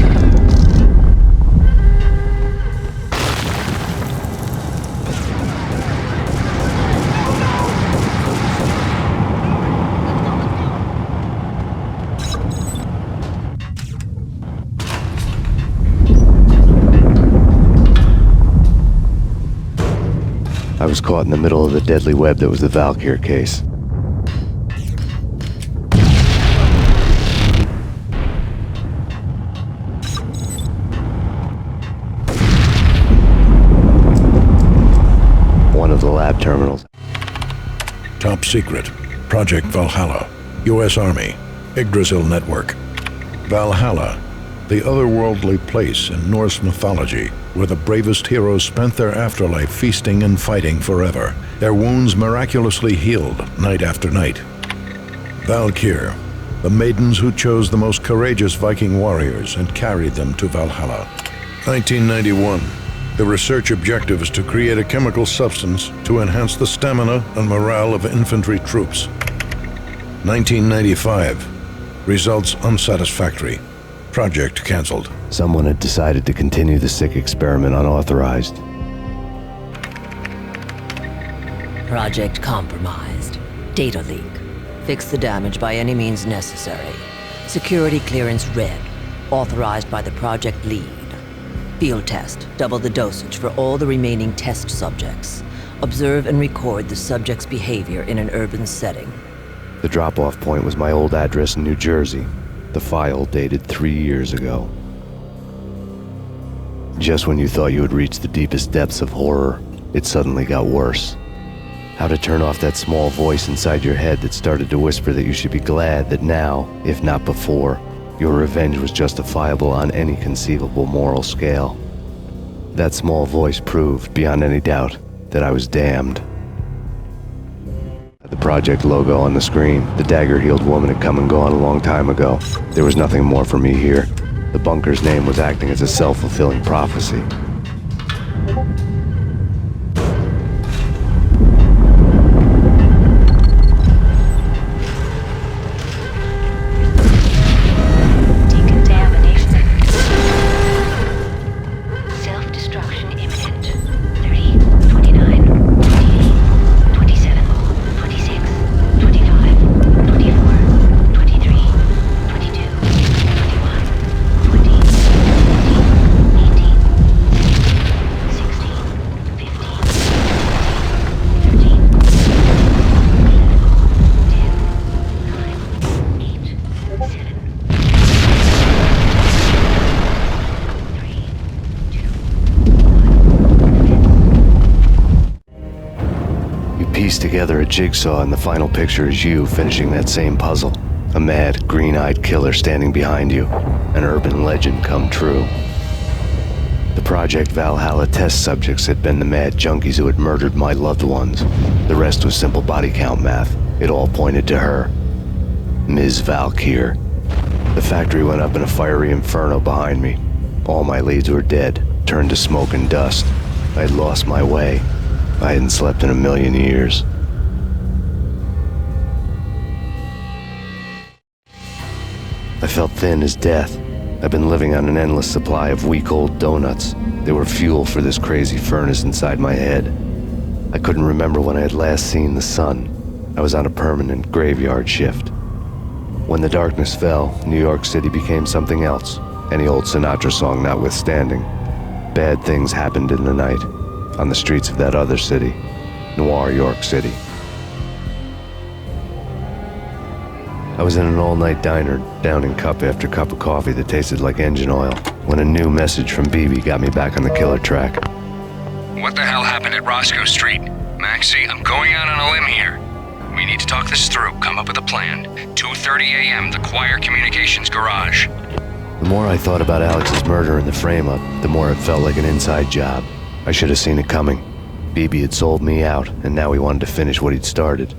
Speaker 3: I was caught in the middle of the deadly web that was the Valkyr case. One of the lab terminals.
Speaker 15: Top secret. Project Valhalla. U.S. Army. Yggdrasil Network. Valhalla. The otherworldly place in Norse mythology. where the bravest heroes spent their afterlife feasting and fighting forever, their wounds miraculously healed night after night. Valkyr, the maidens who chose the most courageous Viking warriors and carried them to Valhalla. 1991. The research objective is to create a chemical substance to enhance the stamina and morale of infantry troops. 1995. Results unsatisfactory. Project cancelled.
Speaker 3: Someone had decided to continue the sick experiment unauthorized.
Speaker 21: Project compromised. Data leak. Fix the damage by any means necessary. Security clearance red. Authorized by the project lead. Field test. Double the dosage for all the remaining test subjects. Observe and record the subject's behavior in an urban setting.
Speaker 3: The drop-off point was my old address in New Jersey. The file dated 3 years ago. Just when you thought you had reached the deepest depths of horror, it suddenly got worse. How to turn off that small voice inside your head that started to whisper that you should be glad that now, if not before, your revenge was justifiable on any conceivable moral scale. That small voice proved, beyond any doubt, that I was damned. The project logo on the screen, the dagger-heeled woman had come and gone a long time ago. There was nothing more for me here. The bunker's name was acting as a self-fulfilling prophecy. Together a jigsaw, and the final picture is you finishing that same puzzle. A mad, green-eyed killer standing behind you. An urban legend come true. The Project Valhalla test subjects had been the mad junkies who had murdered my loved ones. The rest was simple body count math. It all pointed to her. Ms. Valkyr. The factory went up in a fiery inferno behind me. All my leads were dead, turned to smoke and dust. I'd lost my way. I hadn't slept in a million years. I felt thin as death. I've been living on an endless supply of week-old donuts. They were fuel for this crazy furnace inside my head. I couldn't remember when I had last seen the sun. I was on a permanent graveyard shift. When the darkness fell, New York City became something else, any old Sinatra song notwithstanding. Bad things happened in the night, on the streets of that other city, Noir York City. I was in an all-night diner, downing cup after cup of coffee that tasted like engine oil, when a new message from BB got me back on the killer track.
Speaker 2: What the hell happened at Roscoe Street? Maxie, I'm going out on a limb here. We need to talk this through, come up with a plan. 2:30 a.m., the Choir Communications Garage.
Speaker 3: The more I thought about Alex's murder and the frame-up, the more it felt like an inside job. I should have seen it coming. BB had sold me out, and now he wanted to finish what he'd started.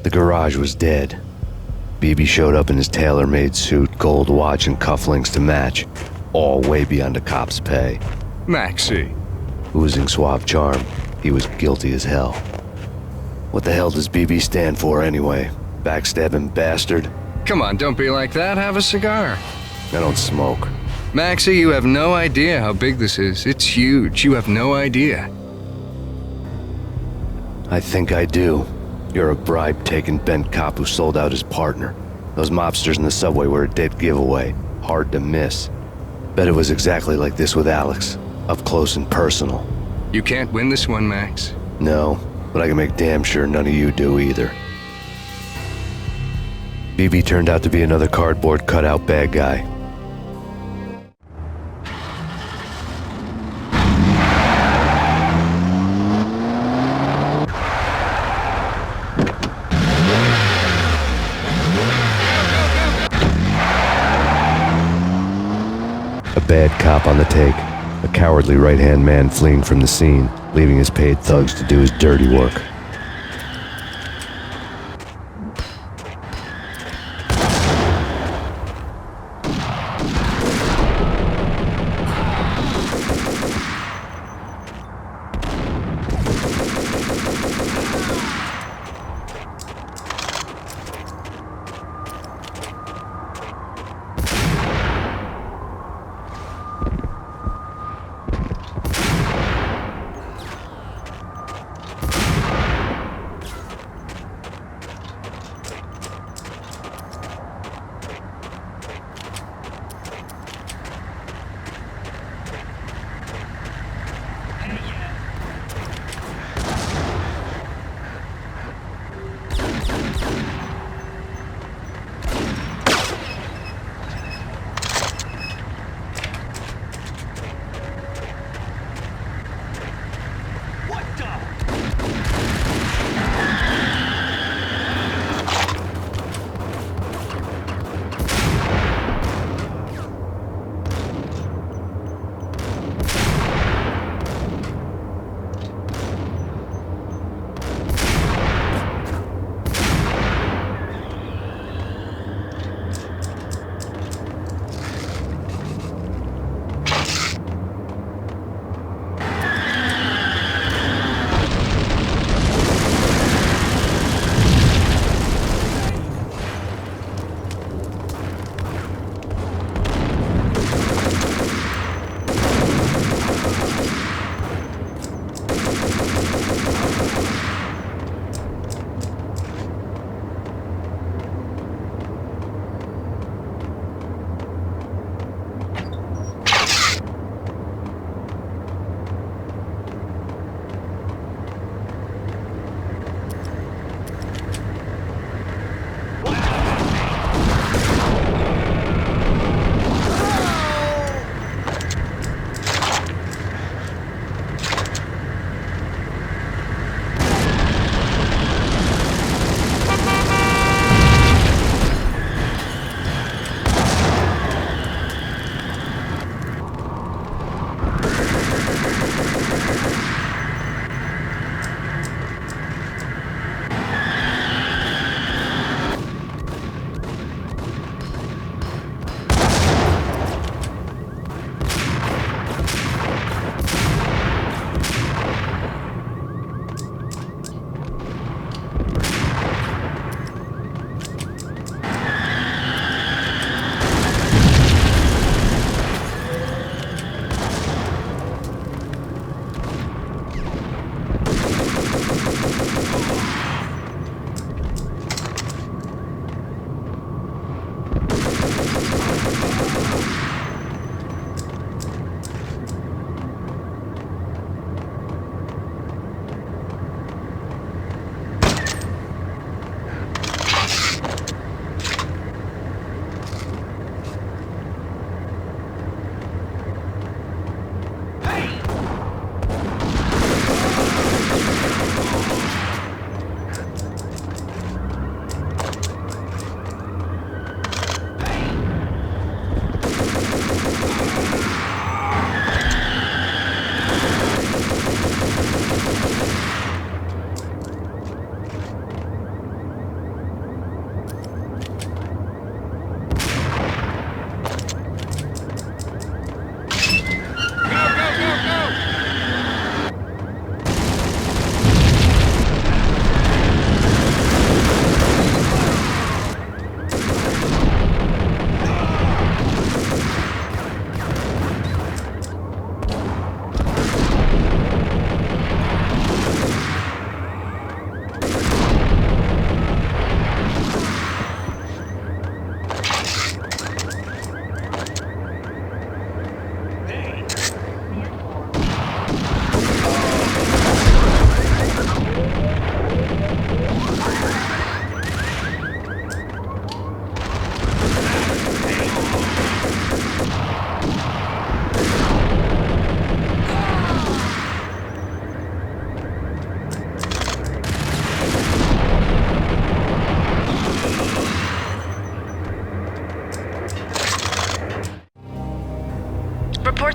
Speaker 3: The garage was dead. BB showed up in his tailor-made suit, gold watch, and cufflinks to match, all way beyond a cop's pay.
Speaker 2: Maxie.
Speaker 3: Oozing suave charm, he was guilty as hell. What the hell does BB stand for anyway? Backstabbing bastard?
Speaker 5: Come on, don't be like that. Have a cigar.
Speaker 3: I don't smoke.
Speaker 5: Maxie, you have no idea how big this is. It's huge. You have no idea.
Speaker 3: I think I do. You're a bribe-taking bent cop who sold out his partner. Those mobsters in the subway were a dead giveaway. Hard to miss. Bet it was exactly like this with Alex. Up close and personal.
Speaker 5: You can't win this one, Max.
Speaker 3: No, but I can make damn sure none of you do either. BB turned out to be another cardboard cutout bad guy. bad cop on the take, a cowardly right-hand man fleeing from the scene, leaving his paid thugs to do his dirty work.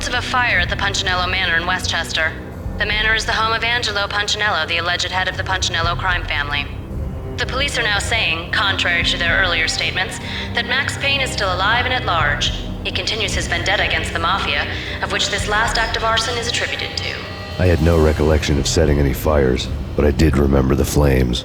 Speaker 1: of a fire at the Punchinello Manor in Westchester. The manor is the home of Angelo Punchinello, the alleged head of the Punchinello crime family. The police are now saying, contrary to their earlier statements, that Max Payne is still alive and at large. He continues his vendetta against the Mafia, of which this last act of arson is attributed to.
Speaker 3: I had no recollection of setting any fires, but I did remember the flames.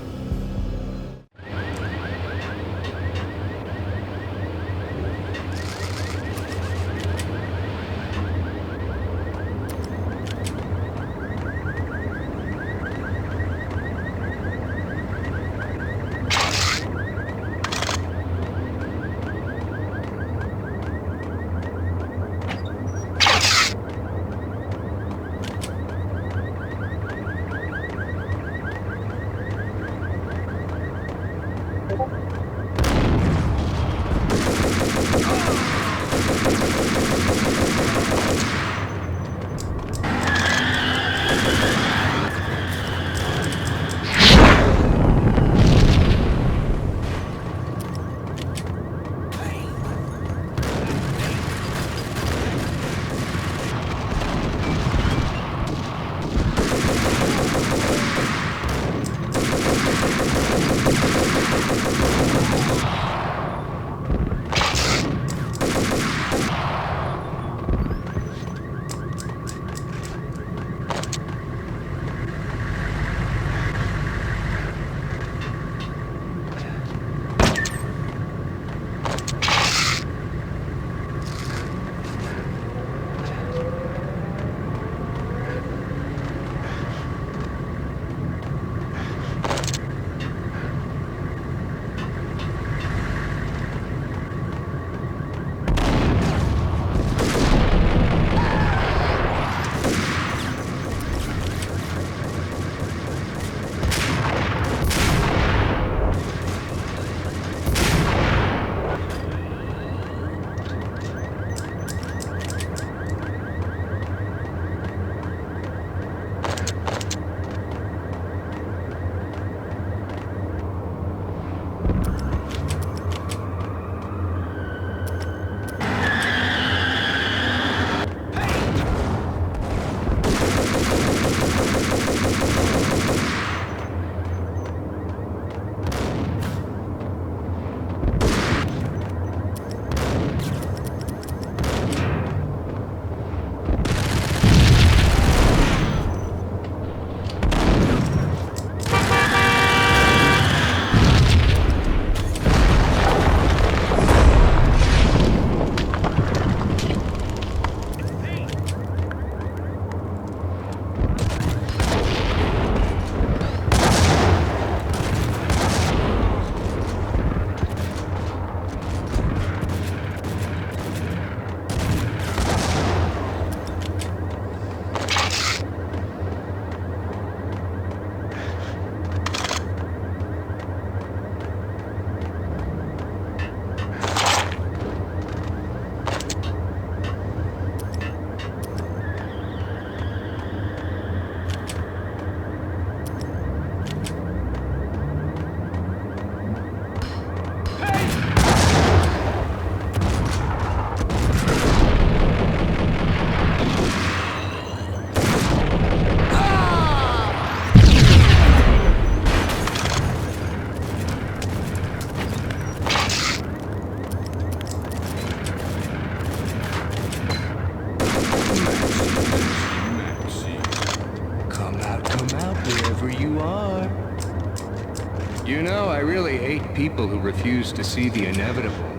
Speaker 5: People who refuse to see the inevitable,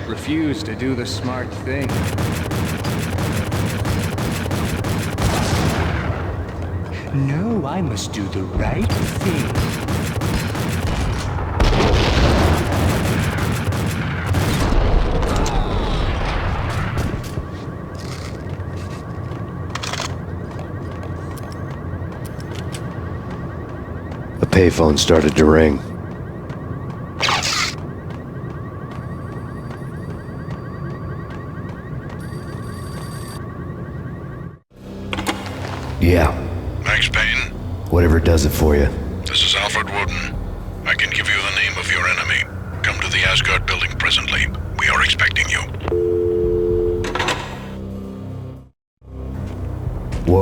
Speaker 5: refuse to do the smart thing. No, I must do the right thing.
Speaker 3: The payphone started to ring. Yeah.
Speaker 8: Max Payne?
Speaker 3: Whatever does it for you.
Speaker 8: This is Alfred Woden. I can give you the name of your enemy. Come to the Asgard building presently. We are expecting you.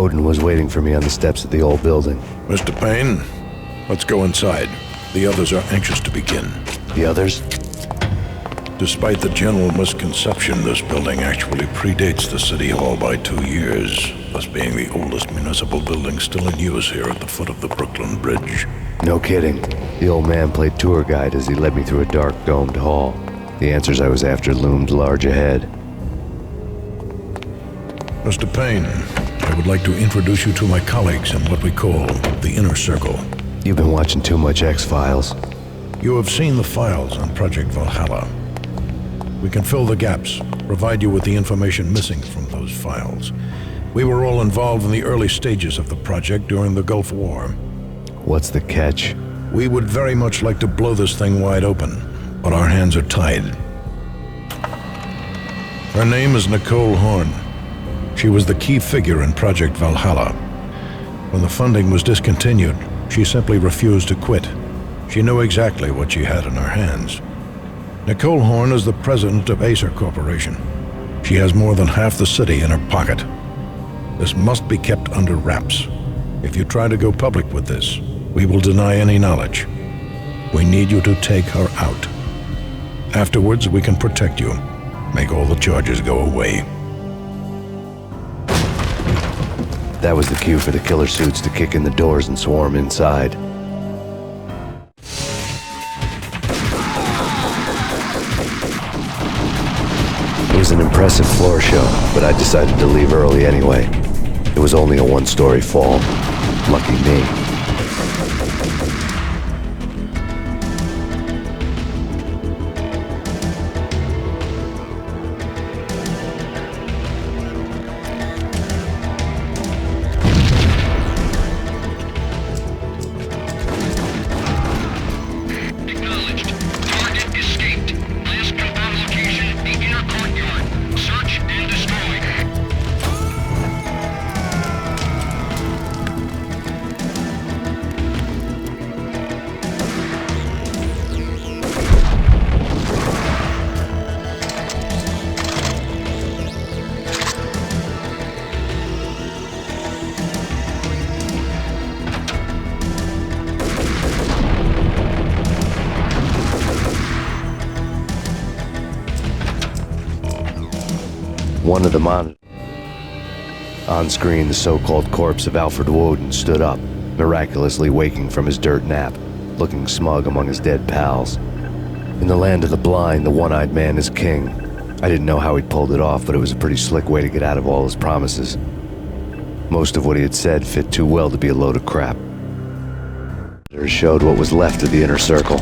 Speaker 3: Woden was waiting for me on the steps of the old building.
Speaker 15: Mr. Payne, let's go inside. The others are anxious to begin.
Speaker 3: The others?
Speaker 15: Despite the general misconception, this building actually predates the City Hall by 2 years, thus being the oldest municipal building still in use here at the foot of the Brooklyn Bridge.
Speaker 3: No kidding. The old man played tour guide as he led me through a dark, domed hall. The answers I was after loomed large ahead.
Speaker 15: Mr. Payne, I would like to introduce you to my colleagues in what we call the Inner Circle.
Speaker 3: You've been watching too much X-Files.
Speaker 15: You have seen the files on Project Valhalla. We can fill the gaps, provide you with the information missing from those files. We were all involved in the early stages of the project during the Gulf War.
Speaker 3: What's the catch?
Speaker 15: We would very much like to blow this thing wide open, but our hands are tied. Her name is Nicole Horn. She was the key figure in Project Valhalla. When the funding was discontinued, she simply refused to quit. She knew exactly what she had in her hands. Nicole Horn is the president of Acer Corporation. She has more than half the city in her pocket. This must be kept under wraps. If you try to go public with this, we will deny any knowledge. We need you to take her out. Afterwards, we can protect you. Make all the charges go away.
Speaker 3: That was the cue for the killer suits to kick in the doors and swarm inside. It was an impressive floor show, but I decided to leave early anyway. It was only a one-story fall. Lucky me. One of the monitors. On screen, the so-called corpse of Alfred Woden stood up, miraculously waking from his dirt nap, looking smug among his dead pals. In the land of the blind, the one-eyed man is king. I didn't know how he'd pulled it off, but it was a pretty slick way to get out of all his promises. Most of what he had said fit too well to be a load of crap. It showed what was left of the Inner Circle.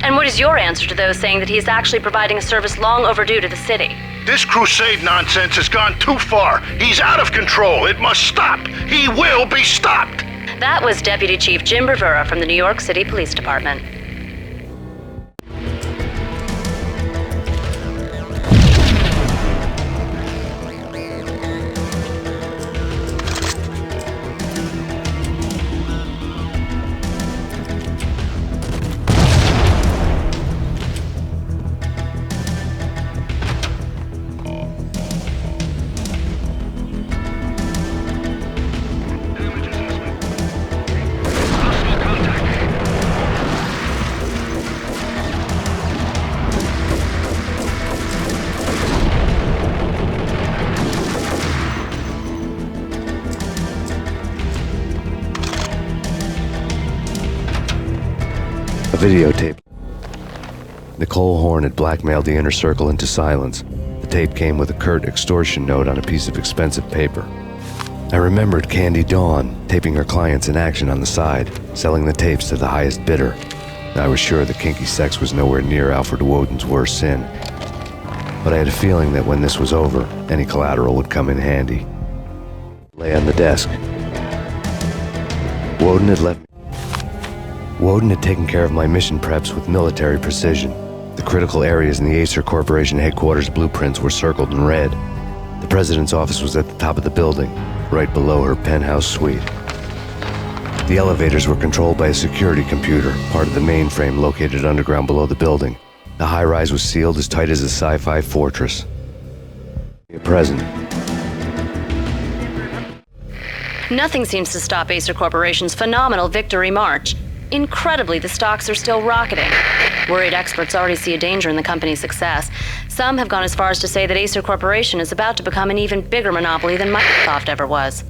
Speaker 1: And what is your answer to those saying that he is actually providing a service long overdue to the city?
Speaker 8: This crusade nonsense has gone too far. He's out of control. It must stop. He will be stopped.
Speaker 1: That was Deputy Chief Jim Bravura from the New York City Police Department.
Speaker 3: videotape. Nicole Horn had blackmailed the Inner Circle into silence. The tape came with a curt extortion note on a piece of expensive paper. I remembered Candy Dawn taping her clients in action on the side, selling the tapes to the highest bidder. I was sure that kinky sex was nowhere near Alfred Woden's worst sin. But I had a feeling that when this was over, any collateral would come in handy. Lay on the desk. Woden had taken care of my mission preps with military precision. The critical areas in the Acer Corporation headquarters blueprints were circled in red. The president's office was at the top of the building, right below her penthouse suite. The elevators were controlled by a security computer, part of the mainframe located underground below the building. The high-rise was sealed as tight as a sci-fi fortress. A present.
Speaker 1: Nothing seems to stop Acer Corporation's phenomenal victory march. Incredibly, the stocks are still rocketing. Worried experts already see a danger in the company's success. Some have gone as far as to say that Acer Corporation is about to become an even bigger monopoly than Microsoft ever was.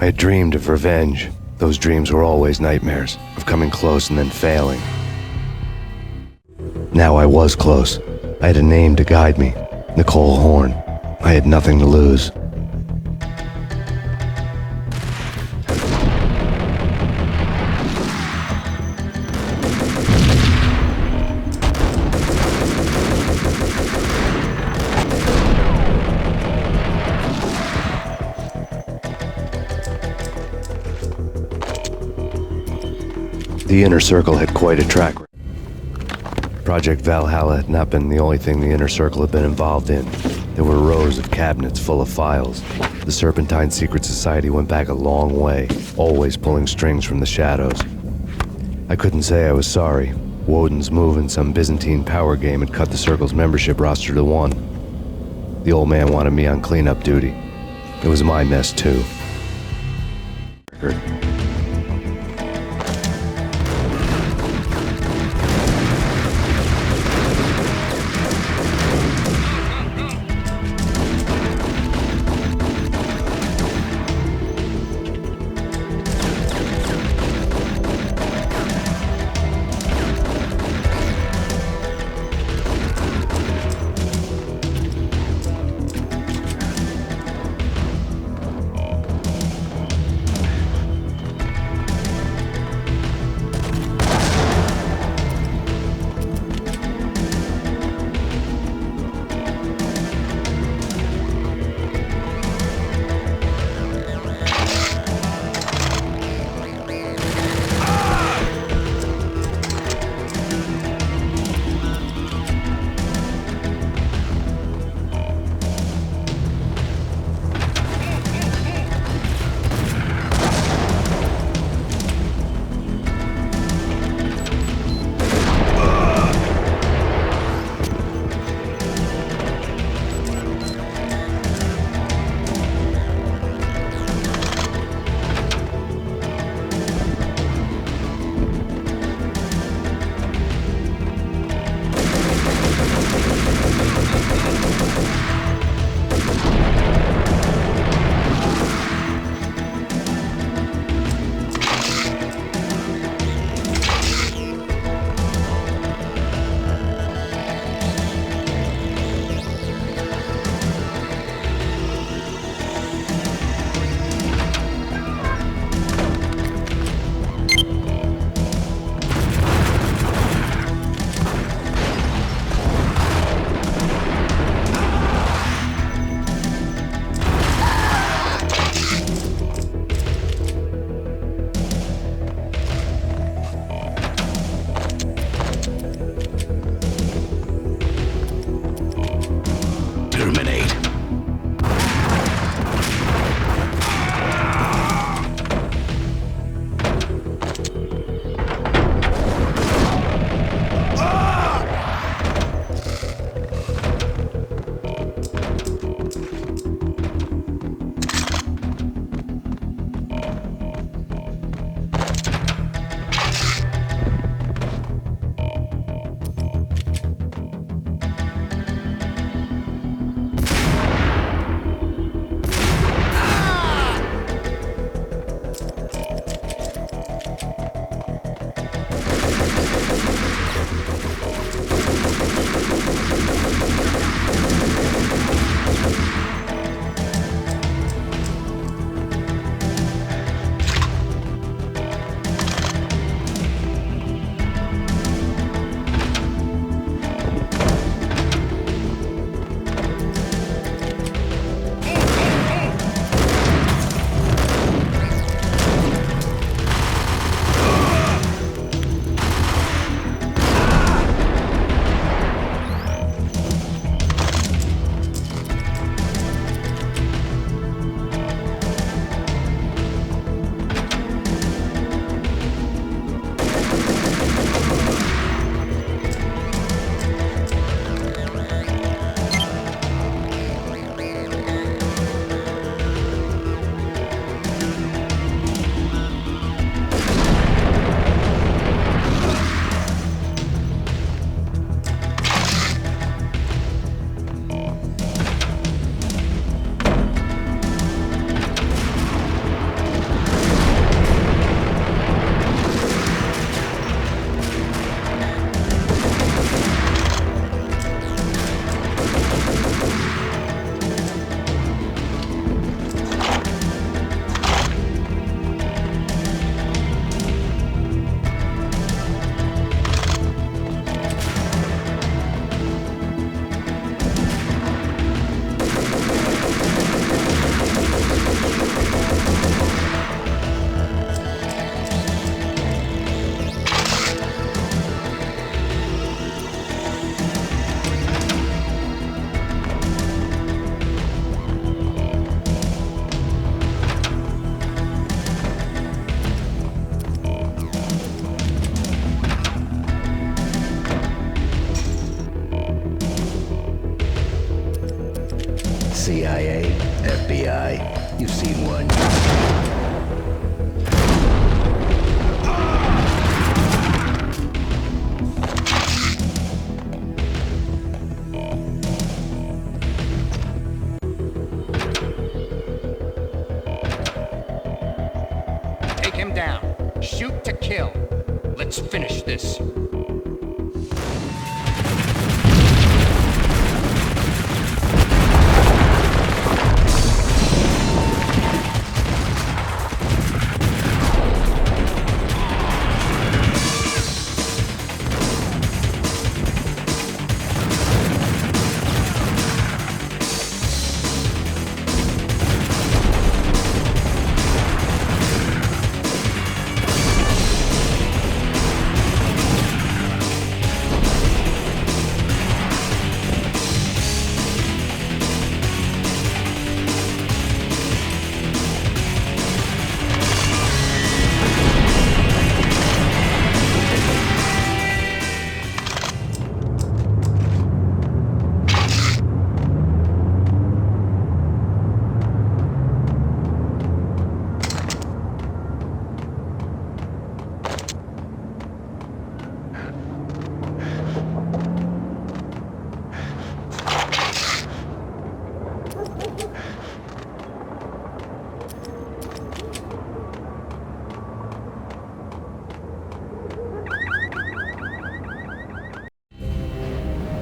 Speaker 3: I had dreamed of revenge. Those dreams were always nightmares, of coming close and then failing. Now I was close. I had a name to guide me, Nicole Horn. I had nothing to lose. The Inner Circle had quite a track record. Project Valhalla had not been the only thing the Inner Circle had been involved in. There were rows of cabinets full of files. The Serpentine Secret Society went back a long way, always pulling strings from the shadows. I couldn't say I was sorry. Woden's move in some Byzantine power game had cut the Circle's membership roster to 1. The old man wanted me on cleanup duty. It was my mess, too.
Speaker 24: FBI. You've seen one.
Speaker 10: Take him down. Shoot to kill. Let's finish this.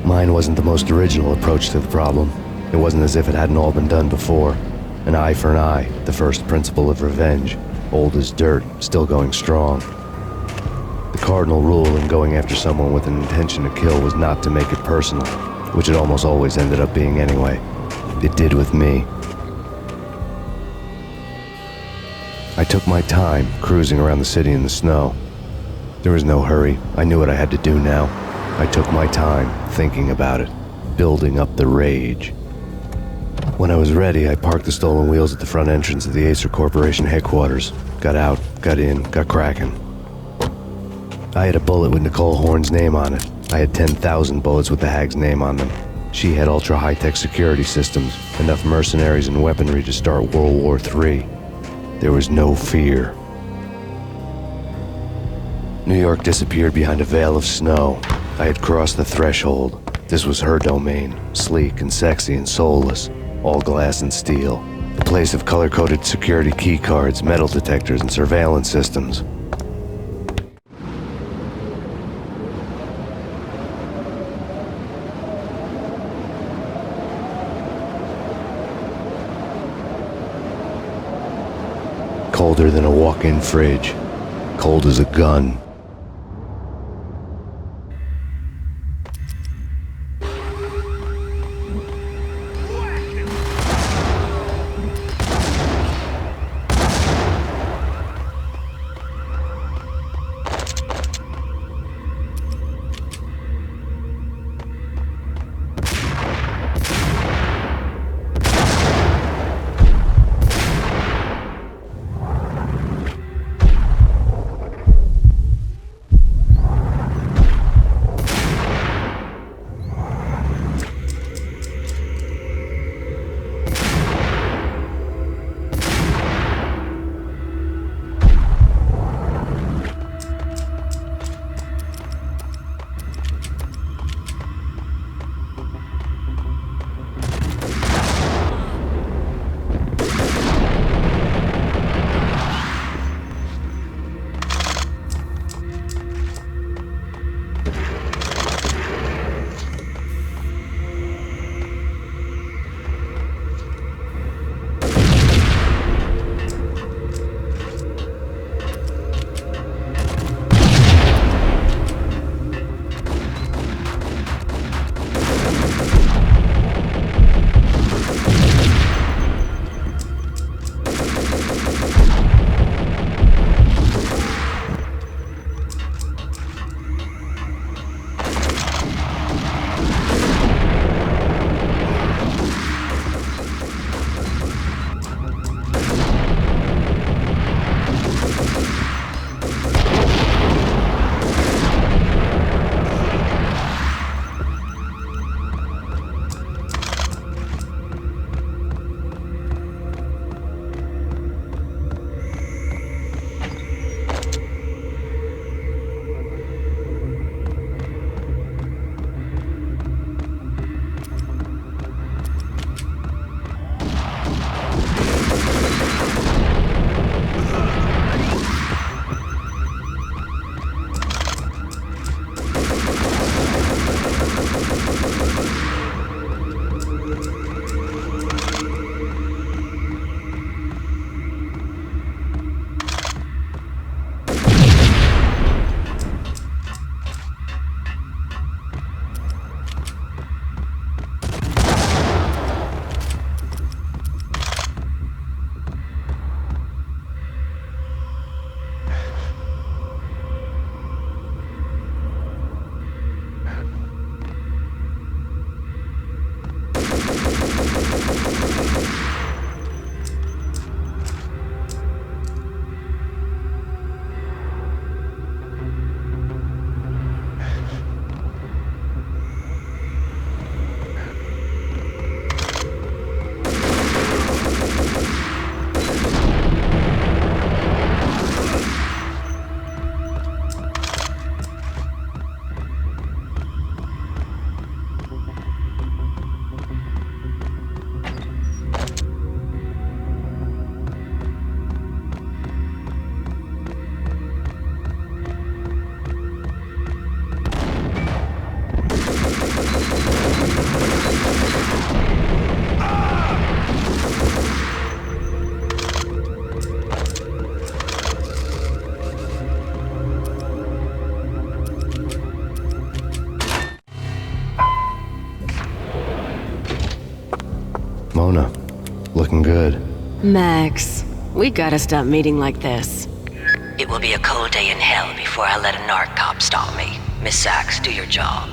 Speaker 3: Mine wasn't the most original approach to the problem. It wasn't as if it hadn't all been done before. An eye for an eye, the first principle of revenge. Old as dirt, still going strong. The cardinal rule in going after someone with an intention to kill was not to make it personal, which it almost always ended up being anyway. It did with me. I took my time, cruising around the city in the snow. There was no hurry. I knew what I had to do now. I took my time, thinking about it, building up the rage. When I was ready, I parked the stolen wheels at the front entrance of the Acer Corporation headquarters. Got out, got in, got cracking. I had a bullet with Nicole Horn's name on it. I had 10,000 bullets with the Hag's name on them. She had ultra-high-tech security systems, enough mercenaries and weaponry to start World War III. There was no fear. New York disappeared behind a veil of snow. I had crossed the threshold. This was her domain, sleek and sexy and soulless, all glass and steel. A place of color-coded security keycards, metal detectors, and surveillance systems. Colder than a walk-in fridge. Cold as a gun. looking good.
Speaker 16: Max, we gotta stop meeting like this.
Speaker 21: It will be a cold day in hell before I let a narc cop stop me. Miss Sachs, do your job.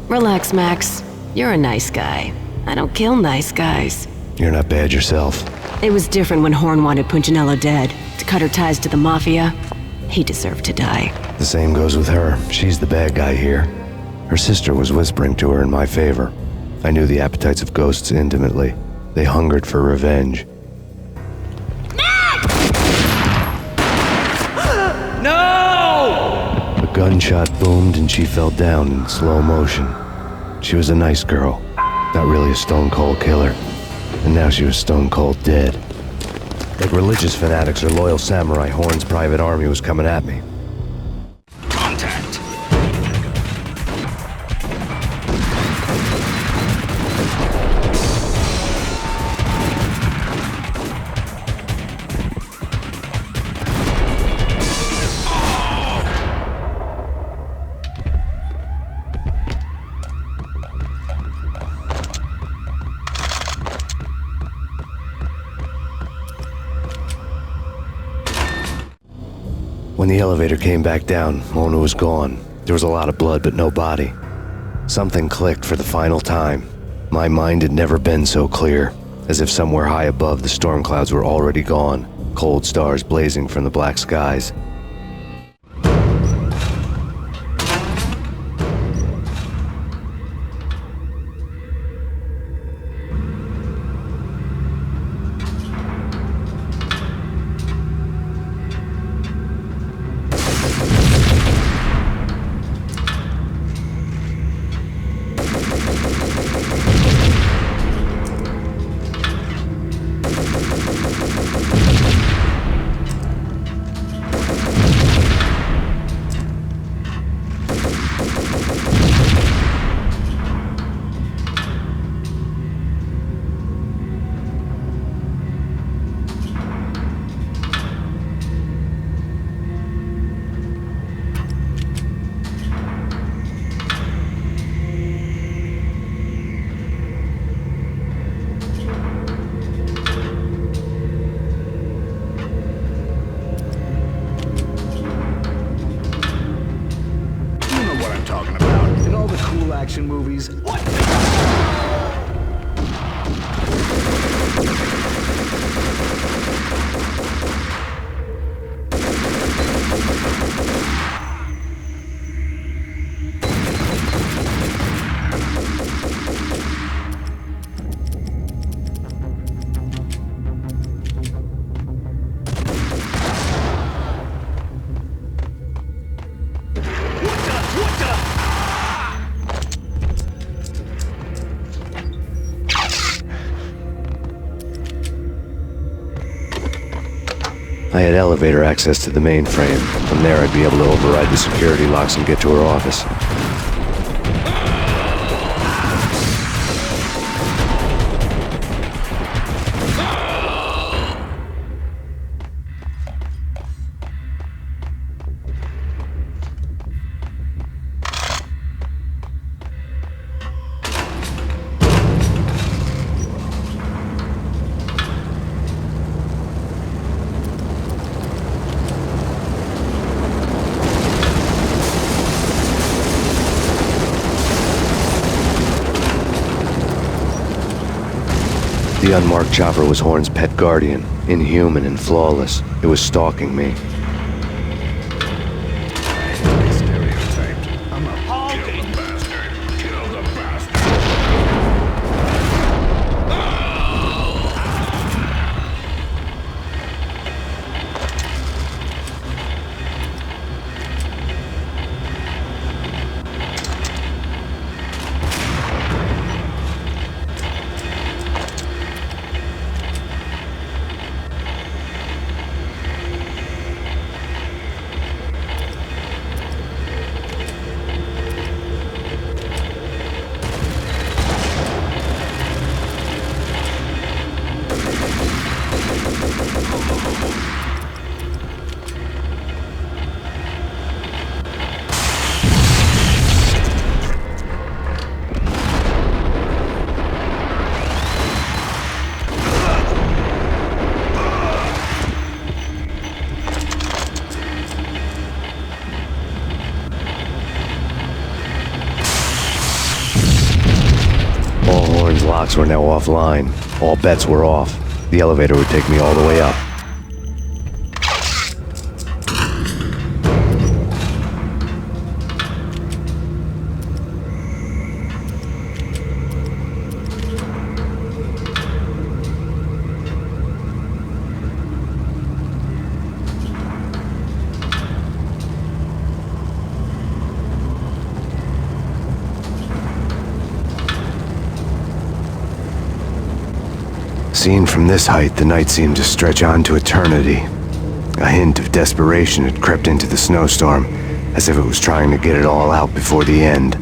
Speaker 16: Relax, Max. You're a nice guy. I don't kill nice guys.
Speaker 3: You're not bad yourself.
Speaker 16: It was different when Horn wanted Punchinello dead. To cut her ties to the Mafia, he deserved to die.
Speaker 3: The same goes with her. She's the bad guy here. Her sister was whispering to her in my favor. I knew the appetites of ghosts intimately. They hungered for revenge.
Speaker 10: No!
Speaker 3: A gunshot boomed and she fell down in slow motion. She was a nice girl, not really a stone-cold killer. And now she was stone-cold dead. Like religious fanatics or loyal samurai, Horn's private army was coming at me.
Speaker 2: Contact.
Speaker 3: When the elevator came back down, Mona was gone. There was a lot of blood, but no body. Something clicked for the final time. My mind had never been so clear, as if somewhere high above the storm clouds were already gone, cold stars blazing from the black skies.
Speaker 13: Action movies. What?
Speaker 3: I had elevator access to the mainframe. From there, I'd be able to override the security locks and get to her office. The unmarked chopper was Horn's pet guardian, inhuman and flawless. It was stalking me. locks were now offline. All bets were off. The elevator would take me all the way up. Seen from this height, the night seemed to stretch on to eternity. A hint of desperation had crept into the snowstorm, as if it was trying to get it all out before the end.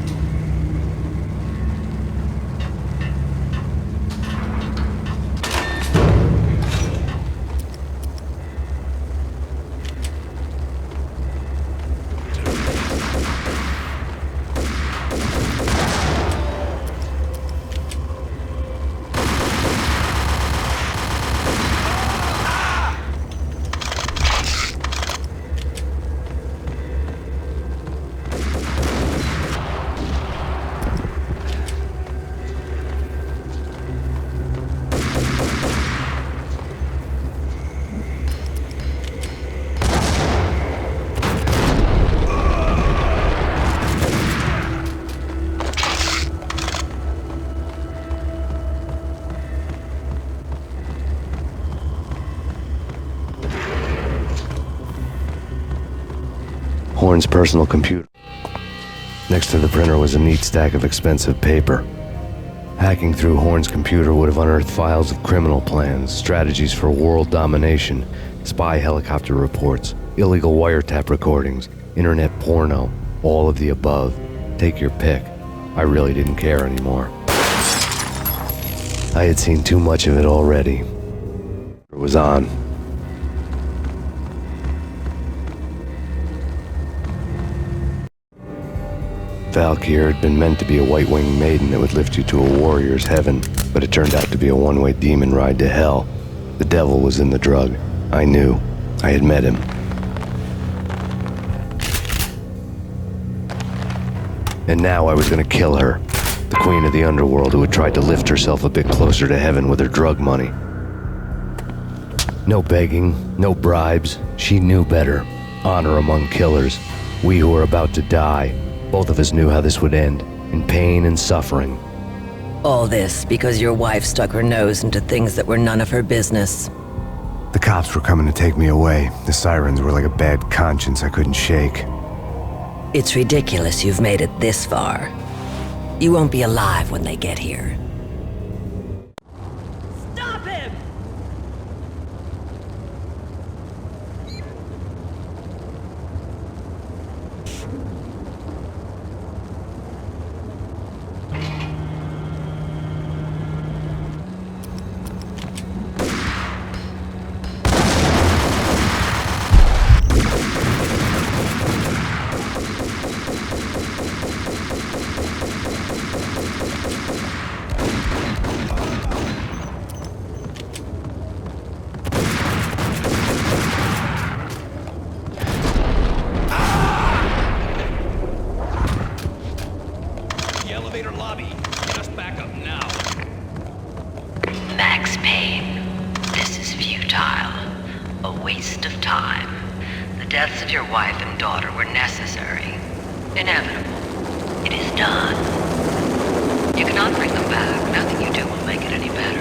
Speaker 3: Horn's personal computer. Next to the printer was a neat stack of expensive paper. Hacking through Horn's computer would have unearthed files of criminal plans, strategies for world domination, spy helicopter reports, illegal wiretap recordings, internet porno, all of the above. Take your pick. I really didn't care anymore. I had seen too much of it already. It was on. Valkyr had been meant to be a white-winged maiden that would lift you to a warrior's heaven, but it turned out to be a one-way demon ride to hell. The devil was in the drug. I knew. I had met him. And now I was gonna kill her. The queen of the underworld who had tried to lift herself a bit closer to heaven with her drug money. No begging, no bribes. She knew better. Honor among killers. We who were about to die. Both of us knew how this would end, in pain and suffering.
Speaker 21: All this because your wife stuck her nose into things that were none of her business.
Speaker 3: The cops were coming to take me away. The sirens were like a bad conscience I couldn't shake.
Speaker 21: It's ridiculous you've made it this far. You won't be alive when they get here.
Speaker 11: Stop him!
Speaker 21: Max Payne, this is futile. A waste of time. The deaths of your wife and daughter were necessary. Inevitable. It is done. You cannot bring them back. Nothing you do will make it any better.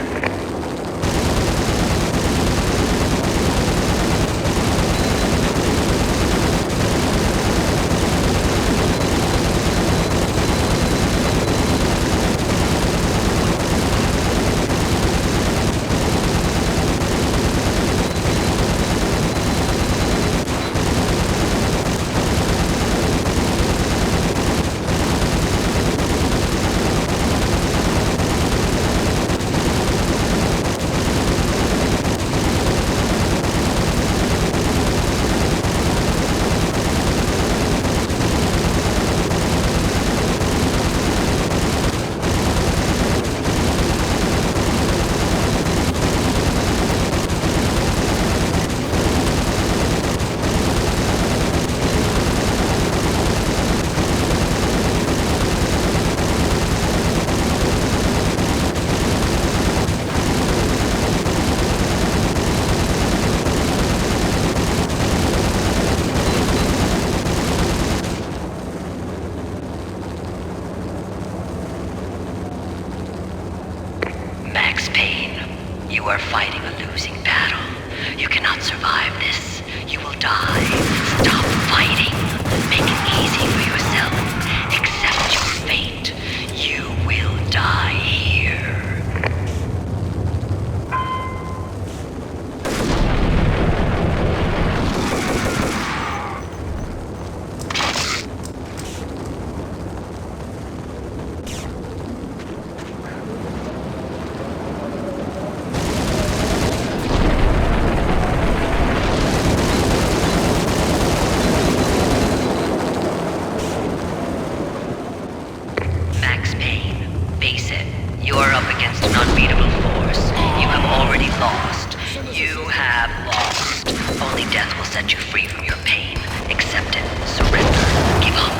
Speaker 1: Only death will set you free from your pain. Accept it. Surrender. Give up.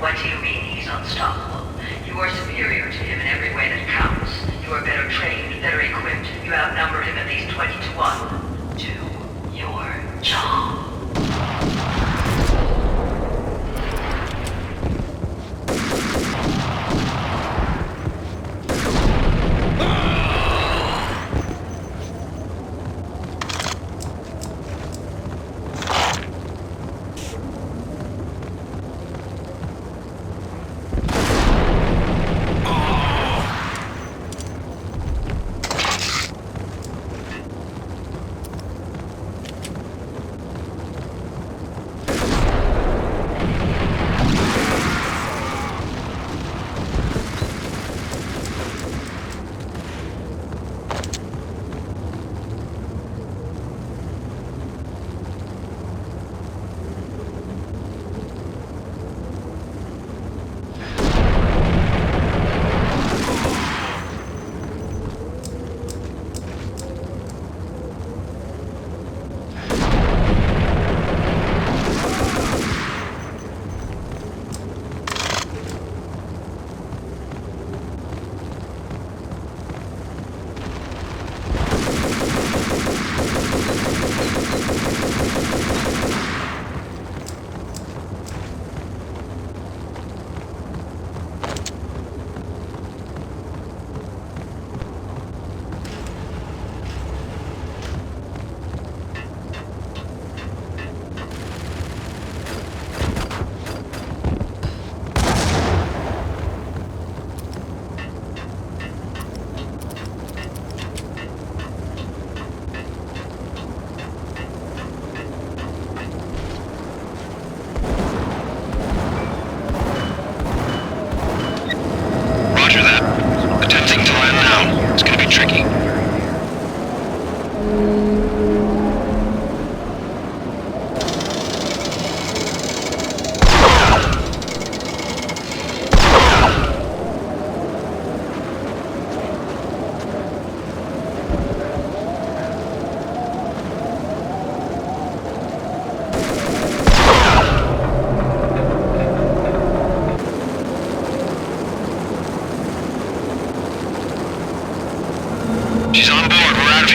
Speaker 11: What do you mean he's unstoppable? You are superior to him in every way that counts. You are better trained, better equipped. You outnumber him at least 20 to 1. Do your job.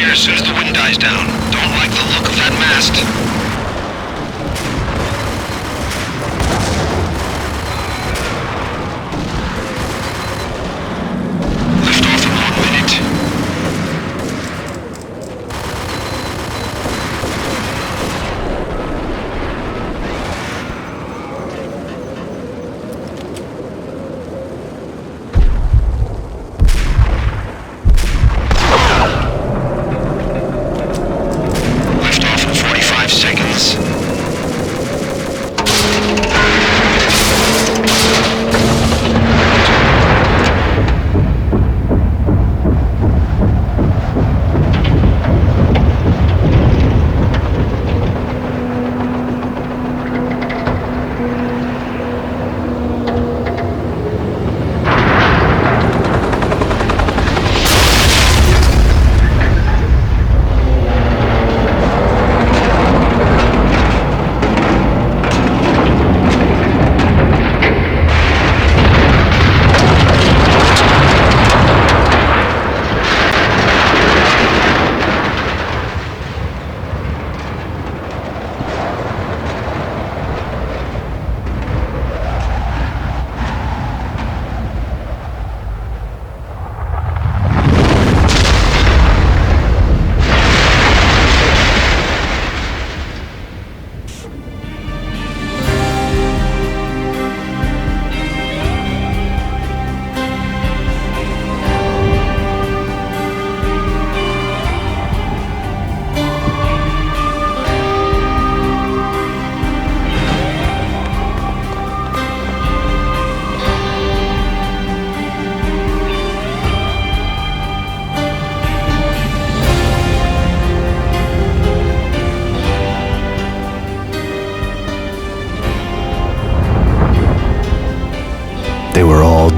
Speaker 8: As soon as the wind dies down. Don't like the look of that mast. Lift off in 1 minute. Seconds.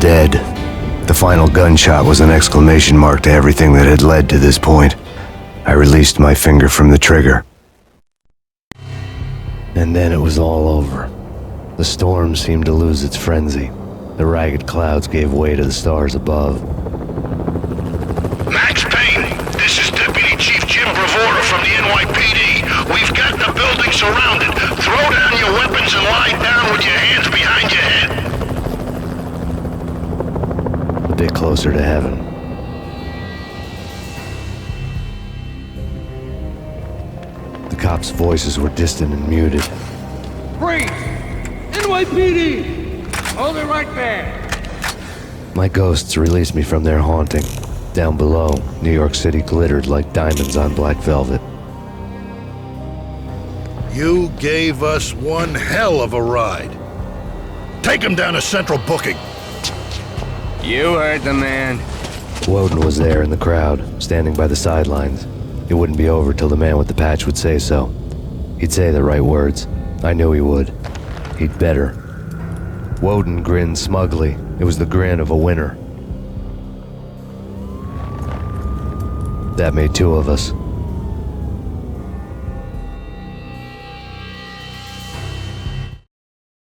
Speaker 3: dead. The final gunshot was an exclamation mark to everything that had led to this point. I released my finger from the trigger. And then it was all over. The storm seemed to lose its frenzy. The ragged clouds gave way to the stars above.
Speaker 8: Max Payne, this is Deputy Chief Jim Bravura from the NYPD. We've got the building surrounded. Throw down your weapons and lie down with your hands behind your head.
Speaker 3: A bit closer to heaven. The cops' voices were distant and muted.
Speaker 10: Freeze! NYPD! Hold it right there!
Speaker 3: My ghosts released me from their haunting. Down below, New York City glittered like diamonds on black velvet.
Speaker 14: You gave us one hell of a ride. Take him down to Central Booking.
Speaker 5: You heard the man.
Speaker 3: Woden was there in the crowd, standing by the sidelines. It wouldn't be over till the man with the patch would say so. He'd say the right words. I knew he would. He'd better. Woden grinned smugly. It was the grin of a winner. That made two of us.